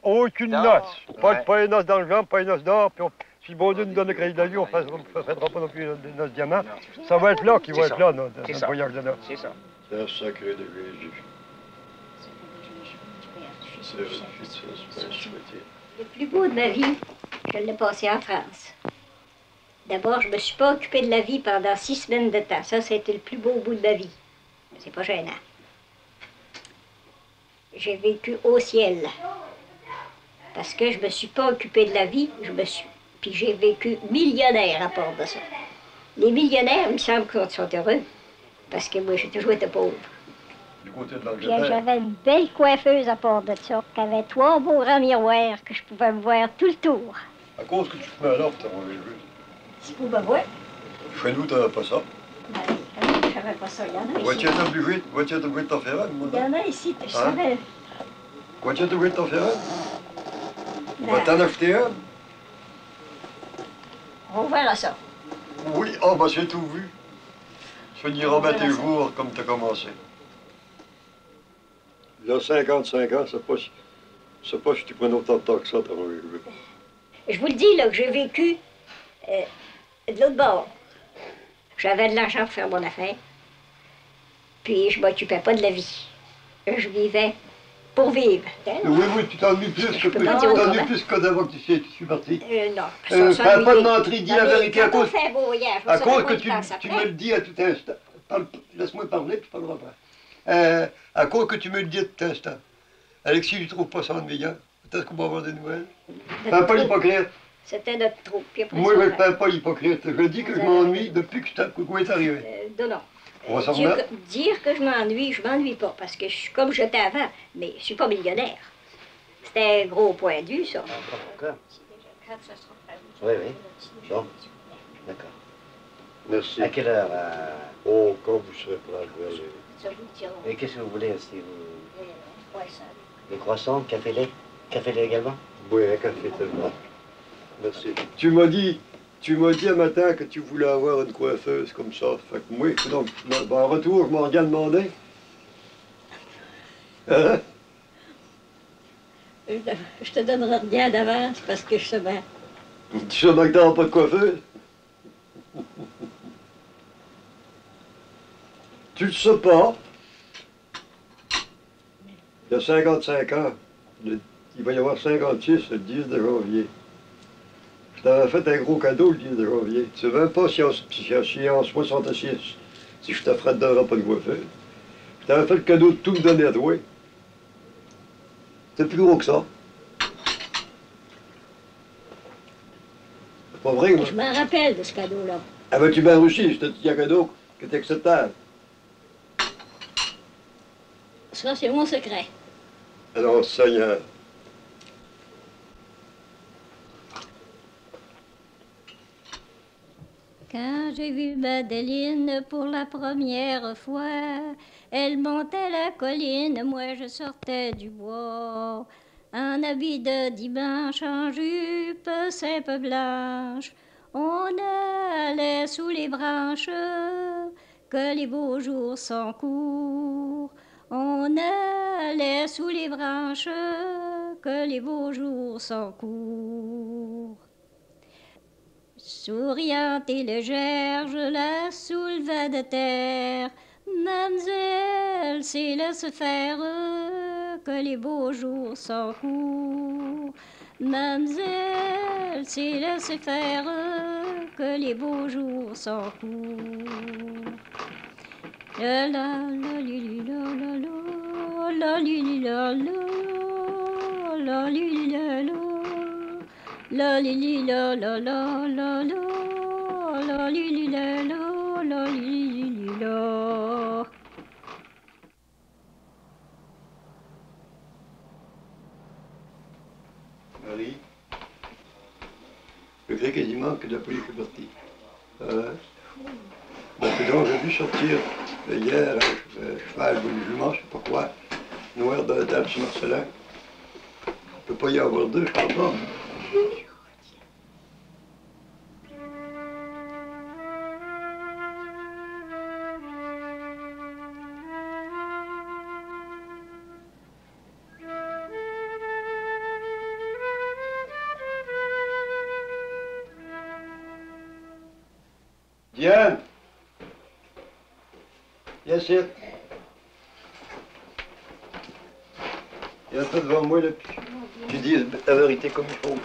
noce. Pas une noce d'argent, pas une noce d'or. Puis si bon Dieu nous donne le crédit de la vie, on ne fêtera pas non plus des noces diamants. Ça va être là qui va être là, notre voyage de noces. C'est ça. C'est un sacré de Jésus. Le plus beau de ma vie, je l'ai passé en France. D'abord, je ne me suis pas occupée de la vie pendant 6 semaines de temps. Ça, c'était le plus beau bout de ma vie. C'est pas gênant. J'ai vécu au ciel. Parce que je ne me suis pas occupée de la vie, puis j'ai vécu millionnaire à part de ça. Les millionnaires, il me semble qu'ils sont heureux. Parce que moi, j'ai toujours été pauvre. Du côté de Puis l'Angleterre. j'avais une belle coiffeuse à part de ça, qui avait 3 beaux grands miroirs que je pouvais me voir tout le tour. À cause que tu te mets là, t'as mauvais jeu. Je pouvais voir. Chez nous, t'avais pas ça. Ben, je savais pas ça, il y en a ici. Voiture obligée de t'en faire un, moi. Il y en a ici, je savais. Voiture obligée de t'en faire un. On va Ben, t'en acheter un. on verra ça. Oui, oh, bah j'ai tout vu. Tu finiras bien tes jours comme t'as commencé. Il y a 55 ans, c'est pas si tu prenais autant de temps que ça, t'as mauvais jeu. Je vous le dis, là, que j'ai vécu de l'autre bord. J'avais de l'argent pour faire mon affaire. Puis je m'occupais pas de la vie. Je vivais pour vivre. Oui, tu t'ennuies plus que d'avant que tu suis parti. Non. Pas de menterie, dis la vérité à cause. À cause que tu me le dis à tout instant. Laisse-moi parler, tu parleras pas. À cause que tu me le dis à tout instant. Alexis, il trouve pas ça ennuyant. Peut-être qu'on va avoir des nouvelles. Fais pas l'hypocrite. C'était notre troupe. Moi, je ne fais pas l'hypocrite. Je dis que je m'ennuie depuis que Coucou est arrivé. Non. On va s'en remettre. Dire que je m'ennuie pas, parce que je suis comme j'étais avant, mais je suis pas millionnaire. C'était un gros point de vue, ça. Oui. Bon, d'accord. Merci. À quelle heure? Oh, quand vous serez prêt, je vais aller. Et qu'est-ce que vous voulez aussi Des croissants. Des croissants, café lait? Café lait également? Oui, un café tellement. Merci. Tu m'as dit un matin que tu voulais avoir une coiffeuse comme ça. Fait que moi, donc, en retour, je m'en reviens demander. Hein? Je te donnerai rien d'avance parce que je sais bien. Tu sais bien que t'as pas de coiffeuse? Tu le sais pas? Il y a 55 ans. Il va y avoir 56 le 10 de janvier. Je t'avais fait un gros cadeau le 10 de janvier. Tu sais même pas si en 66, si je t'offrais de pas de coiffeuse. Je t'avais fait le cadeau de tout me donner à toi. C'est plus gros que ça. C'est pas vrai, moi. Je m'en rappelle de ce cadeau-là. Avais-tu bien réussi? Je te dis un cadeau qui était acceptable. Ça, c'est mon secret. Alors, Seigneur, j'ai vu Madeleine pour la première fois. Elle montait la colline, moi je sortais du bois. Un habit de dimanche en jupe simple blanche. On allait sous les branches, que les beaux jours sont courts. On allait sous les branches, que les beaux jours sont courts. Souriante et légère, je la soulevais de terre. Mademoiselle, c'est laisse faire, que les beaux jours sont courts. Mademoiselle, c'est laisse faire, que les beaux jours sont courts. La la la li la la la la li la la la li la la la li la la la la la li la la la li la. Marie, le grec a dit que la police est partie. Donc j'ai vu sortir hier un cheval ou une jument, je sais pas quoi, noir dans la table sur Marcelin. Il ne peut pas y avoir deux, je crois pas. Diane! Viens ici. Il y a un peu devant moi, là. Tu dis la vérité comme il faut.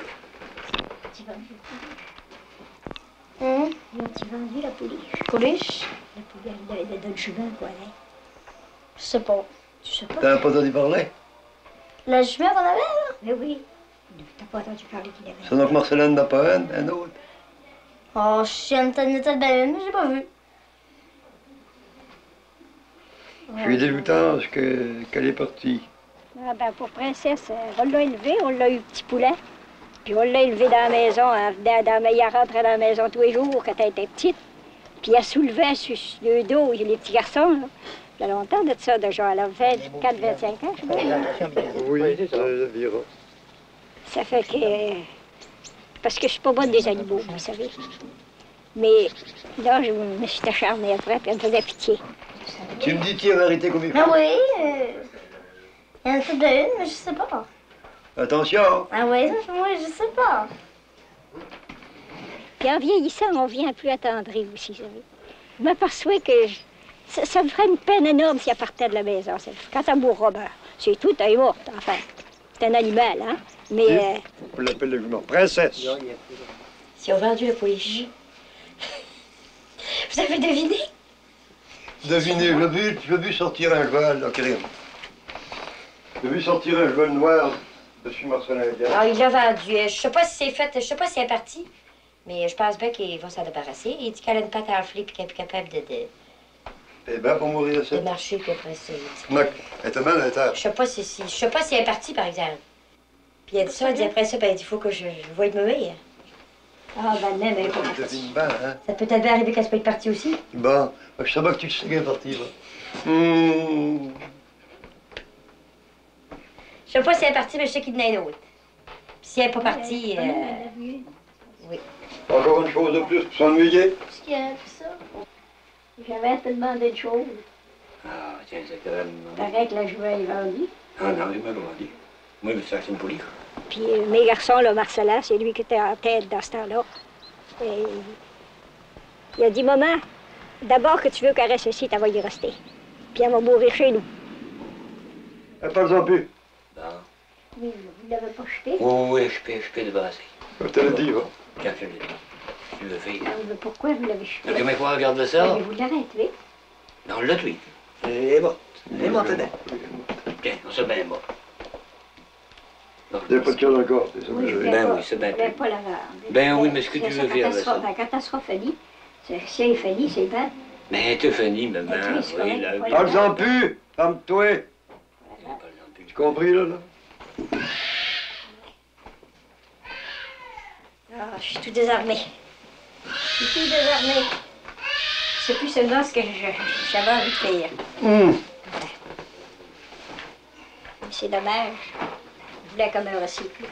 Tu vendu la pouliche? Ils ont vendu la pouliche? Pouliche? La pouliche de jument, quoi, là. Je sais pas. Tu sais pas? T'as pas entendu parler? La jument qu'on avait, là? Mais oui. T'as pas entendu parler qu'il avait. C'est donc Marcelin n'a pas un autre. Oh, je suis en train de tête belle, mais j'ai pas vu. Je suis dégoûtant parce qu'elle est partie. Ah ben pour Princesse, on l'a élevée, on l'a eu petit poulet. Puis on l'a élevée dans la maison, elle rentrait dans la maison tous les jours quand elle était petite. Puis elle soulevait sur le dos, les petits garçons, là. Il y a longtemps de ça, de genre, elle avait 24-25 ans, je crois. Oui, ça environ. Ça fait que... Parce que je suis pas bonne des animaux, vous savez. Mais là, je me suis acharnée après, puis elle me faisait pitié. Tu me dis-tu la vérité comme il faut? Ah oui, il y en a peut-être une, mais je sais pas. Attention! Ah oui, moi, je sais pas. Puis en vieillissant, on vient plus attendrir aussi, vous savez. Je m'aperçois que ça me ferait une peine énorme si elle partait de la maison. Quand elle mourra, ben, c'est tout, elle est morte, enfin. C'est un animal, hein. Mais... On l'appelle le jument. Princesse! Si on vendu la pouliche. Vous avez deviné? Devinez, je vu sortir un cheval, là, Karim. J'ai vu sortir un cheval noir de chez Marcelin. Ah, il l'a vendu. Je sais pas si c'est fait, je sais pas si elle est partie. Mais je pense bien qu'il va s'en débarrasser. Il dit qu'elle a une patte à enfler et qu'elle est plus capable Eh bien, pour mourir de ça. de marcher, puis après ça. Elle était mal à la terre. Je sais pas si elle est partie, par exemple. Puis elle dit ça, elle dit après ça, ben, il faut que je voie de mourir. Ah, ben, même, elle est pas partie. Devine bien, hein? Ça peut être bien arriver qu'elle soit pas partie aussi. Bon, je savais que tu sais qu'elle est partie, là. Je sais pas si elle est partie, mais je sais qu'il y en a une autre. Puis si elle n'est pas partie, oui. Encore une chose de plus pour s'ennuyer. Qu'est-ce qu'il y a, ça? J'avais à te demander une chose. Ah, tiens, c'est quand même... Paraît que la jouet est vendue. Ah non, il m'a demandé. Moi, mais ça, c'est une pouliche. Puis mes garçons, là, Marcelin, c'est lui qui était en tête dans ce temps-là. Et il a dit, maman, d'abord que tu veux qu'elle reste ici, tu vas y rester. Puis elle va mourir chez nous. Parle-en plus. Bon. Oui, vous ne l'avez pas jeté? Oui, je peux débarrasser. Je te l'ai dit, va. Tiens, je l'ai dit. Tu le fais. Ah, mais pourquoi vous l'avez jeté? Comment quoi, regarde ça? Mais vous l'avez tué. Non, on l'a tué. Elle est morte. Elle est morte, elle est. Tiens, on s'est bien mort. Il n'y a pas de cœur encore, c'est ça. Oui, Ben oui, c'est bien. Je ne vais pas la vendre. Ben oui, mais ce que tu veux faire avec ça. Ben, quand elle sera finie, si elle est finie, c'est bien. Mais tu finis, maman. Ben, c'est Oui, correct, là. voilà. Parle-en plus, femme-toi. Tu compris, là? Ah, je suis tout désarmée. Je suis tout désarmée. C'est plus seulement ce que j'avais envie de faire. C'est dommage. Je voulais comme un recycle.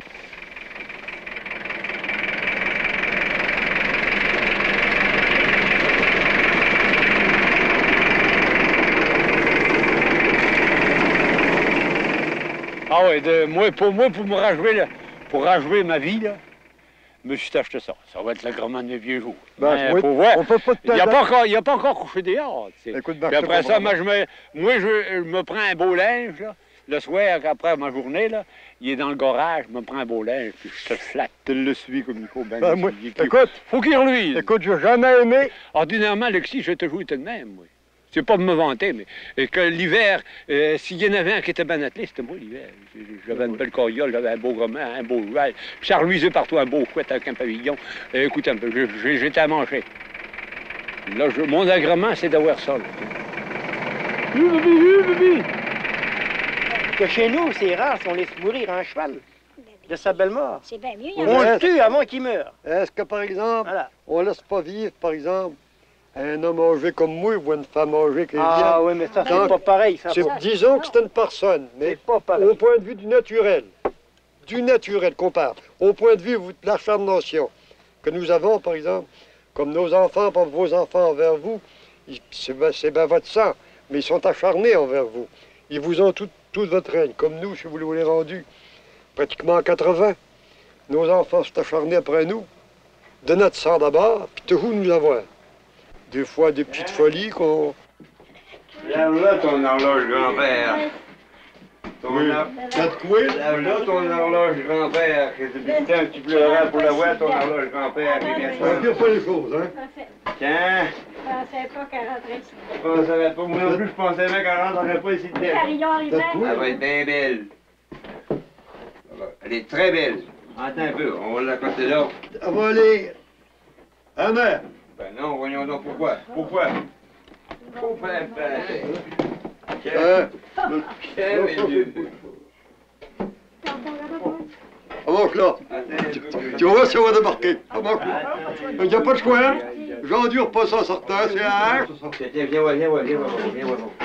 Ah oui, pour me rachever, là, pour rachever ma vie, là, je me suis acheté ça. Ça va être l'agrément de mes vieux jours. Ben, oui, pour voir, on peut pas te il n'y a pas encore couché dehors. Tu sais. Écoute, Puis après ça, moi, je me prends un beau linge, là. Le soir, après ma journée, là, il est dans le garage, je me prends un beau linge, puis je te flatte. Tu le suis comme il faut. Ben, moi, écoute, faut qu'il reluise. Écoute, j'ai jamais aimé. Ordinairement, Alexis, je te joué tout de même, moi. C'est pas de me vanter, mais que l'hiver, s'il y en avait un qui était bien attelé, c'était moi l'hiver. J'avais une belle carriole, j'avais un beau roman, un beau cheval. Puis ça reluisait partout, un beau chouette avec un pavillon. Écoute un peu, j'étais à manger. Là, mon agrément, c'est d'avoir ça. Là. Que chez nous, c'est rare si on laisse mourir un cheval de sa belle mort. C'est bien mieux. On le tue avant qu'il meure. Est-ce que, par exemple, Voilà. on laisse pas vivre, par exemple, un homme âgé comme moi ou une femme âgée qui est Ah vieille? oui, mais ça, c'est pas pareil. Ça, disons que c'est une personne, mais pas pareil. au point de vue du naturel qu'on parle, au point de vue de l'acharnation que nous avons, par exemple, comme nos enfants, comme vos enfants envers vous, c'est bien votre sang, mais ils sont acharnés envers vous. Ils vous ont toute votre règne, comme nous, si vous l'avez rendu pratiquement à 80. Nos enfants sont acharnés après nous, de notre sang d'abord, puis toujours nous avoir. Des fois, des petites folies qu'on... Lève-là ton horloge grand-père. T'as de quoi? Lève-là ton horloge grand-père. Que depuis le temps que tu pleurais pour l'avoir, ton horloge grand-père. On ne pas les choses, hein? Tiens. Je pensais pas qu'elle rentrait ici. Je pensais pas, moi non plus, je pensais bien qu'elle rentrerait pas ici de tête. Elle va être bien belle. Elle est très belle. Attends un peu, on va la côté là. Elle va aller... à mer. Ben non, voyons donc, pourquoi? Pourquoi? Faut faire pareil. Avance là. Tu vas voir si on va débarquer. Avance là. Il n'y a pas de choix, hein? J'endure pas ça en sortant, c'est un H. Viens,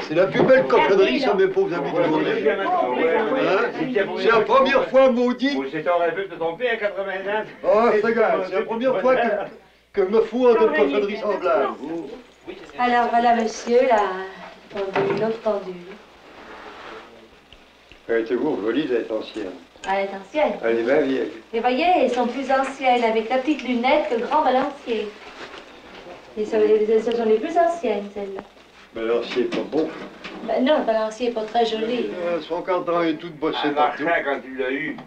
C'est la plus belle cochonnerie sur mes pauvres amis du monde. Hein? C'est la première fois, maudit. C'est ton rêve de ton père à 80 ans. Ah, c'est égal. C'est la première fois que je me fous en une cochonnerie semblable. Alors voilà, monsieur, la pendule, l'autre pendule. Elle est toujours jolie, elle est ancienne. Elle est ancienne. Elle est bien vieille. Et voyez, elles sont plus anciennes, avec la petite lunette que le grand balancier. Et ce sont les plus anciennes, celles-là. Balancier, pas beau. Ben non, le balancier n'est pas très joli. Son cadran est tout bossé Elle partout. marchait quand tu l'as eu.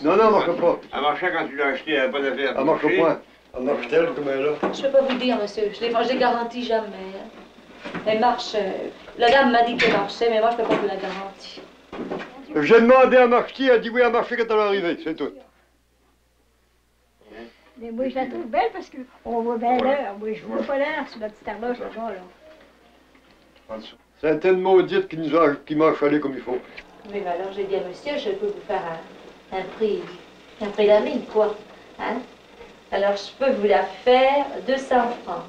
Non, non, elle marche pas. Elle marchait quand tu l'as acheté, elle n'a pas d'affaire. Elle marche pas. Elle marche telle comme elle est là. Je ne peux pas vous dire, monsieur. Je ne les garantis jamais. Hein. Elle marche. La dame m'a dit qu'elle marchait, mais moi, je ne peux pas vous la garantir. J'ai demandé à marcher, elle a dit oui, à marcher quand elle est arrivée, c'est tout. Mais moi, je la trouve belle parce qu'on voit bien l'heure. Moi, je vois pas l'heure sur la petite horloge là-bas, là. C'est une maudite qui m'a achalé comme il faut. Oui, mais alors, j'ai dit à monsieur, je peux vous faire un prix d'ami, quoi. Hein? Alors, je peux vous la faire 200 francs.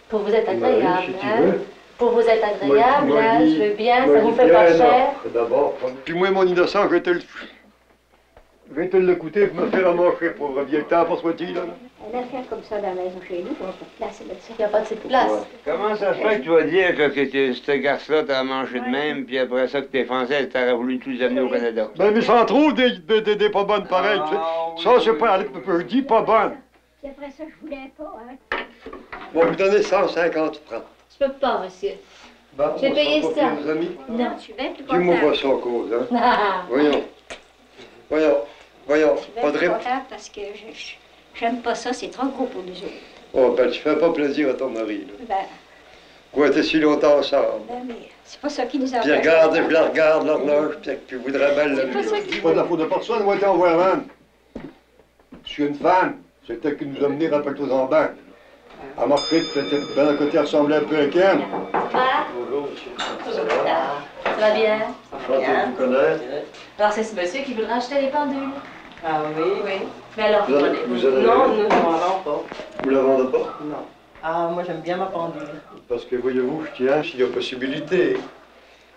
Pour vous être agréable, si tu hein? veux. Pour vous être agréable, Moi, là, dis- je veux bien, moi, ça vous dis fait bien, pas non. cher. D'abord, puis moi, mon innocent, je vais te l'écouter pour me faire à manger pour vieille temps, pour soit-il, là. Elle a fait comme ça dans la maison chez nous, on a pas de place là-dessus. Il n'y a pas de cette place. Comment ça se fait que tu vas dire que ce garce-là t'a mangé de même, puis après ça que t'es français, t'aurais voulu tous les amener au Canada? Ben, mais ça en trouve des pas bonnes pareilles. Ça, c'est pas... Je dis pas bonnes. Puis après ça, je voulais pas, hein. On va vous donner 150 francs. Je peux pas, monsieur. Bon, J'ai on payé sera pas ça. plus, nos amis. Non. Je suis bien plus Dis-moi contente. pas ça en cause, hein. Ah. Voyons. Je suis Pas bien de plus rép... contente parce que j'aime pas ça, c'est trop gros pour nous autres. Oh, ben, tu fais pas plaisir à ton mari, là. Ben, Quoi, t'es si longtemps ensemble? mais c'est pas ça qui nous Puis empêche. regarde, je la regarde, l'horloge, puis tu voudrais bien le... C'est pas ça qui- C'est pas de la faute de personne, moi, t'es en voir un. Je suis une femme. C'est elle qui nous a menés, rappelle-toi en banque. Elle marchait, peut-être bien à côté, elle ressemblait un peu à Ken. Ça va? Bonjour, monsieur. Ça va bien? Enchanté de vous connaître. Alors, c'est ce monsieur qui voudra acheter les pendules. Ah oui? Oui. Mais alors, Vous allez- Non, nous ne vendons pas. Vous la vendez pas? Non. Ah, moi j'aime bien ma pendule. Parce que voyez-vous, je tiens, s'il y a possibilité,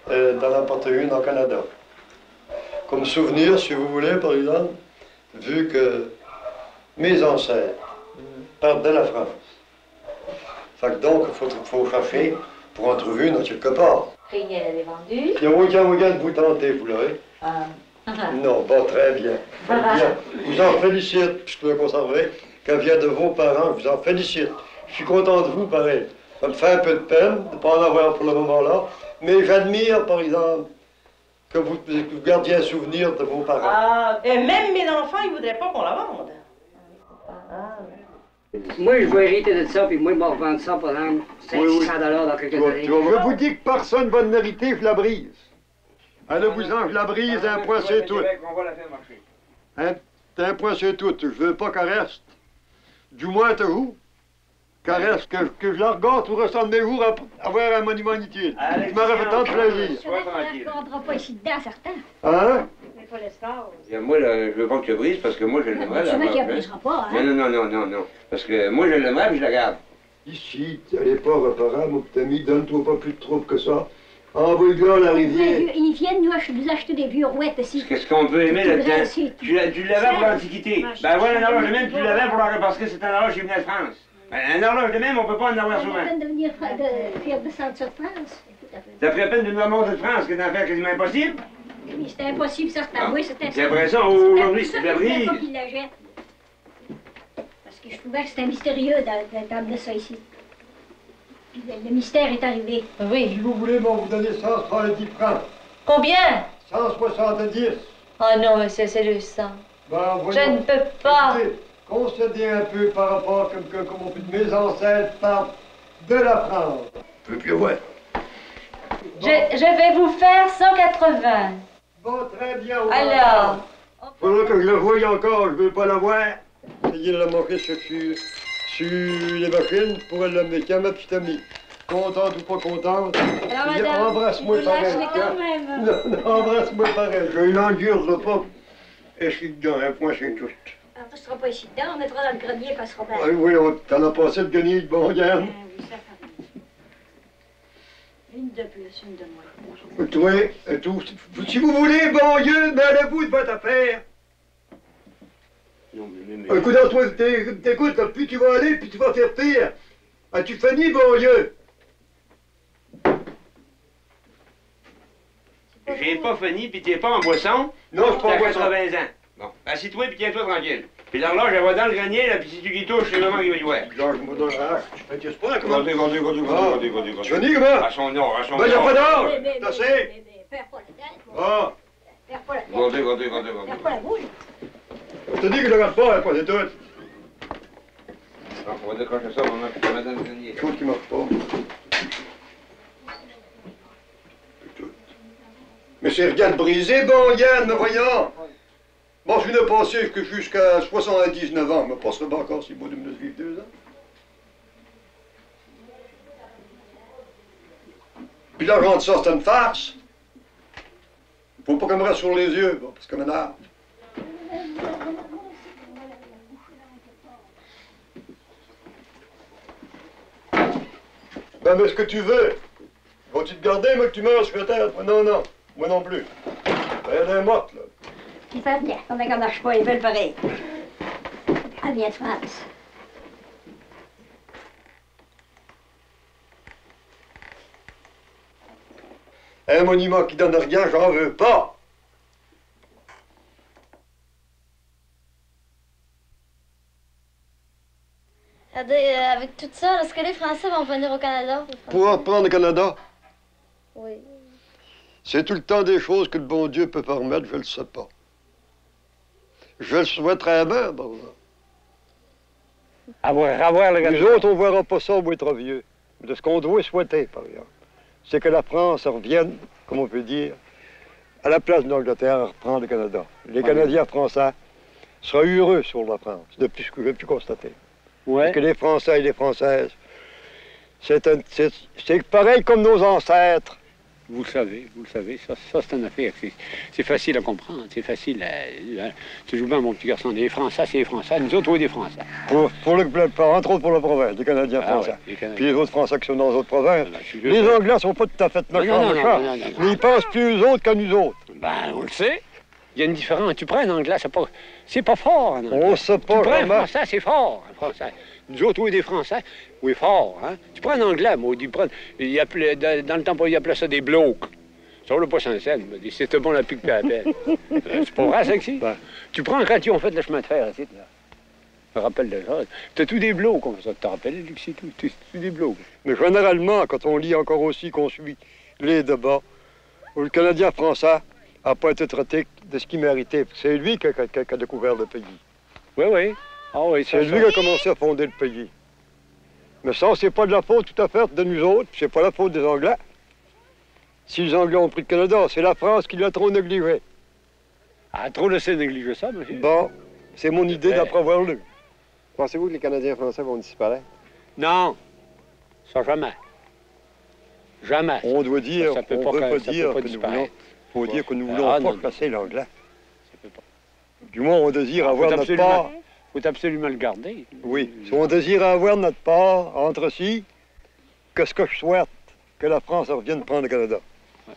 d'en apporter une au Canada. Comme souvenir, si vous voulez, par exemple, vu que mes ancêtres partent de la France. Fait que donc, il faut chercher pour en trouver une quelque part. Réunion, elle est vendue. Il y a moyen de vous tenter, vous l'aurez. Non, pas très bien. Bien. Je vous en félicite, puis je peux le conserver. Quand vient de vos parents, je vous en félicite. Je suis content de vous, pareil. Ça me fait un peu de peine de ne pas en avoir pour le moment-là. Mais j'admire, par exemple, que vous gardiez un souvenir de vos parents. Ah, et même mes enfants, ils voudraient pas qu'on la vende. Moi, je vais hériter de ça, puis moi, je vais revendre ça, par exemple, 500 dans quelques années. Je vous dis que personne va ne mériter, je la brise. Allez-vous-en, je la brise, un point c'est tout. On va la faire marcher. Un point c'est tout. Je veux pas qu'elle reste. Du moins, te vous. Qu'elle reste, que je la regarde tout restant de mes jours à avoir un monument inutile. Je m'aurais fait tant de plaisir. On ne rentrera pas ici dedans, certain. Hein? Mais pas l'espace. Moi, là, je veux pas que tu brises parce que moi, je l'aimerais. Tu vois qu'il ne brisera pas, hein? Non. Parce que moi, je l'aimerais, puis je la garde. Ici, elle n'est pas réparable, mon petit ami. Donne-toi pas plus de trouble que ça. Envoie-le à la rivière. Ils viennent nous acheter des vieux rouettes ici. Qu'est-ce qu'on peut aimer là-dedans? Tu l'avais pour l'Antiquité. Ben voilà, un horloge de même, tu l'avais pour parce que c'est un horloge qui venait de France. Ben, un horloge de même, on peut pas en avoir souvent. Ça ferait peine de venir faire descendre sur France. Ça ferait peine de nous remonter de France, que d'en faire quasiment impossible. Oui, c'était impossible, certain. Oui, c'était c'est après ça, aujourd'hui, c'est la brise. Pas qu'il la jette. Parce que je trouvais que c'était mystérieux d'amener ça ici. Puis le mystère est arrivé. Oui. Si vous voulez, bon, vous donnez 170 francs. Combien? 170. Oh non, monsieur, c'est le sang. Ben, je ne peux pas. Écoutez, concédez un peu par rapport comme on dit, mes ancêtres partent de la France. Je peux plus voir. Je vais vous faire 180. Bon, très bien. Alors? Faudra que je le voie encore, je veux pas la voir. Essayez de la montrer sur les machines pour elle la mettre à ma petite amie. Contente ou pas contente? Alors, madame, embrasse-moi pareil. Non, embrasse-moi pareil. Je l'endure pas. Et je suis dedans, un point, c'est tout. Alors, tu ne seras pas ici dedans, on mettra dans le grenier, pas sera bien. Ah, oui, t'en as passé le grenier de bon gamme. Oui, ça fait. Une de plus, une de moins. Toi, tout. Si vous voulez, bon Dieu, mêlez-vous de votre affaire. Écoute, toi, t'écoutes, plus tu vas aller, puis tu vas faire pire. As-tu fini, bon Dieu? J'ai pas fini, puis t'es pas en boisson. Non, je suis pas en boisson. T'as 80 ans. Bon, assis-toi, puis tiens-toi tranquille. Puis l'horloge, elle va dans le grenier, là, puis si tu y touches, c'est le moment qu'il va y voir. Lâche-moi dans la hache. Tu fais pas, comment? Vas-y. Tu finis, comment? À son nom, à son nom. Ben, y'a pas d'or! T'as assez? Perds pas la tête. Ah! Perds pas la tête. Vas-y. Perds pas la bouche. Je te dis que je regarde pas, pas c'est tout. On va décrocher ça, on va mettre dans le grenier. Chose qui marche pas. Mais c'est rien de brisé, bon Yann, me voyons. Bon, je n'ai passé jusqu'à 79 ans, je me passerai pas encore si beau de me vivre 2 ans. Puis l'argent de ça, c'est une farce. Faut pas qu'on me reste sur les yeux, bon, parce que m'énerve. Ben, mais ce que tu veux. Vas-tu te garder, moi, que tu meurs sur la tête? Non, moi non plus. Elle est morte, là. Ils veulent bien, on ne marche pas, ils veulent pareil. Elle vient de France. Un monument qui donne rien, j'en veux pas. Regardez, avec tout ça, est-ce que les Français vont venir au Canada? Pour reprendre le Canada? Oui. C'est tout le temps des choses que le bon Dieu peut permettre, je le sais pas. Je le souhaiterais bien, par exemple. Avoir le Nous autres, on ne verra pas ça, on va être vieux. De ce qu'on doit souhaiter, par exemple, c'est que la France revienne, comme on peut dire, à la place de l'Angleterre à reprendre le Canada. Les Canadiens français seraient heureux sur la France, depuis ce que j'ai pu constater. Parce que les Français et les Françaises, c'est pareil comme nos ancêtres. Vous le savez, ça c'est une affaire. C'est facile à comprendre, c'est facile à... Tu joues bien, mon petit garçon. Les Français, c'est les Français. Nous autres, oui, des Français. Entre autres pour la province, des Canadiens français. Ouais, puis les autres Français qui sont dans les autres provinces. Les Anglais ne sont pas tout à fait méchants, mais ils pensent plus eux autres qu'à nous autres. Ben, on le sait. Il y a une différence. Tu prends un Anglais, c'est pas fort, un Anglais. On sait pas, tu prends un Français, c'est fort, un Français. Nous autres, oui, des Français, oui, fort, hein. Tu prends un Anglais, moi, il appelait, dans le temps, il appelait ça des blocs. Ça ne pas sans scène. C'était bon la pique à la pelle. C'est pas vrai, ça, ici? Ben. Tu prends quand ils ont fait le chemin de fer, ici, là. Je me rappelle de ça. T'as tous des blocs, comme ça. Tu te rappelles, Lucie, tous des blocs. Mais généralement, quand on lit encore aussi qu'on suit les débats, où le Canadien français n'a pas été traité de ce qu'il méritait. C'est lui qui a découvert le pays. Oui, oui. Ah oui, c'est lui qui a commencé à fonder le pays. Mais ça, c'est pas de la faute tout à fait de nous autres, c'est pas la faute des Anglais. Si les Anglais ont pris le Canada, c'est la France qui l'a trop négligé. Ah, trop laissé négliger ça, monsieur? Bon, c'est mon idée d'après avoir lu. Pensez-vous que les Canadiens français vont disparaître? Non, ça jamais. Jamais. On doit dire, ça peut on pas, ne veut pas dire que nous voulons, faut dire que nous voulons pas casser l'anglais. Du moins, on désire avoir notre part. Il faut absolument le garder. Oui, si on désire avoir notre part entre si, qu'est-ce que je souhaite? Que la France revienne prendre le Canada. Ouais.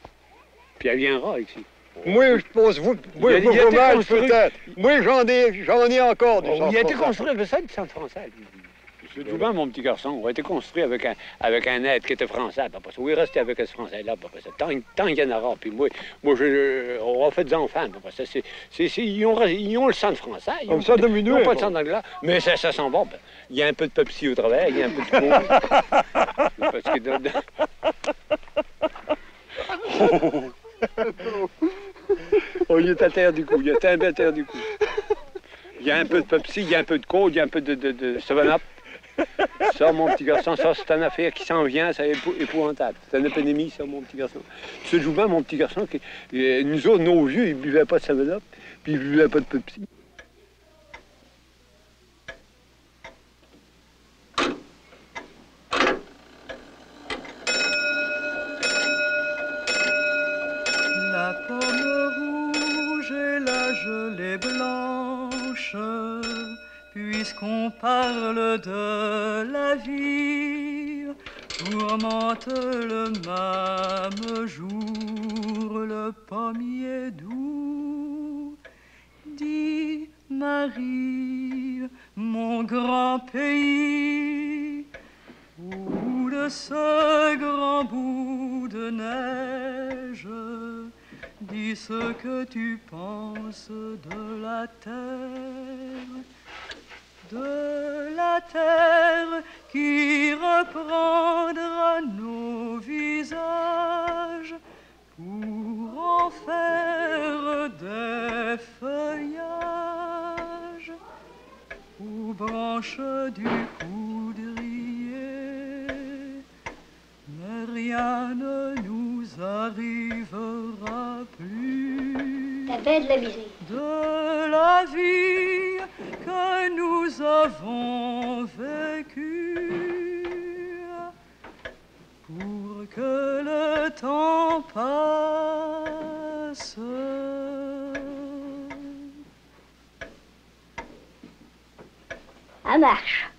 Puis elle viendra ici. Moi, je pense, vous mal peut-être. Moi, j'en ai encore du centre français. Il a été construit avec ça, du centre français. C'est tout bien, mon petit garçon. Il a été construit avec un aide qui était français. Après ça, il est resté avec ce français-là. Tant qu'il y en aura. Puis moi on a fait des enfants. Après ça, ils ont le sang de français. Ils n'ont pas de sang d'anglais. Mais ça sent bon. Il y a un peu de Pepsi au travers. Il y a un peu de Parce que... Oh, il est à terre du cou. Il est tombé à terre du cou. Il y a un peu de Pepsi, il y a un peu de Coke, il y a un peu de 7-Up. Ça, mon petit garçon, ça, c'est une affaire qui s'en vient, c'est épouvantable. C'est une épidémie, ça, mon petit garçon. Tu te joues bien, mon petit garçon, nous autres, nos vieux, ils buvaient pas de 7-Up, puis ils buvaient pas de Pepsi. La pomme rouge et la gelée blanche, puisqu'on parle de la vie, tourmente le même jour le pommier doux. Dis Marie, mon grand pays, où de ce grand bout de neige, dis ce que tu penses de la terre qui reprendra nos visages pour en faire des feuillages aux branches du coudrier. Mais rien ne nous arrivera plus de la vie que nous avons vécue, pour que le temps passe. Ça marche.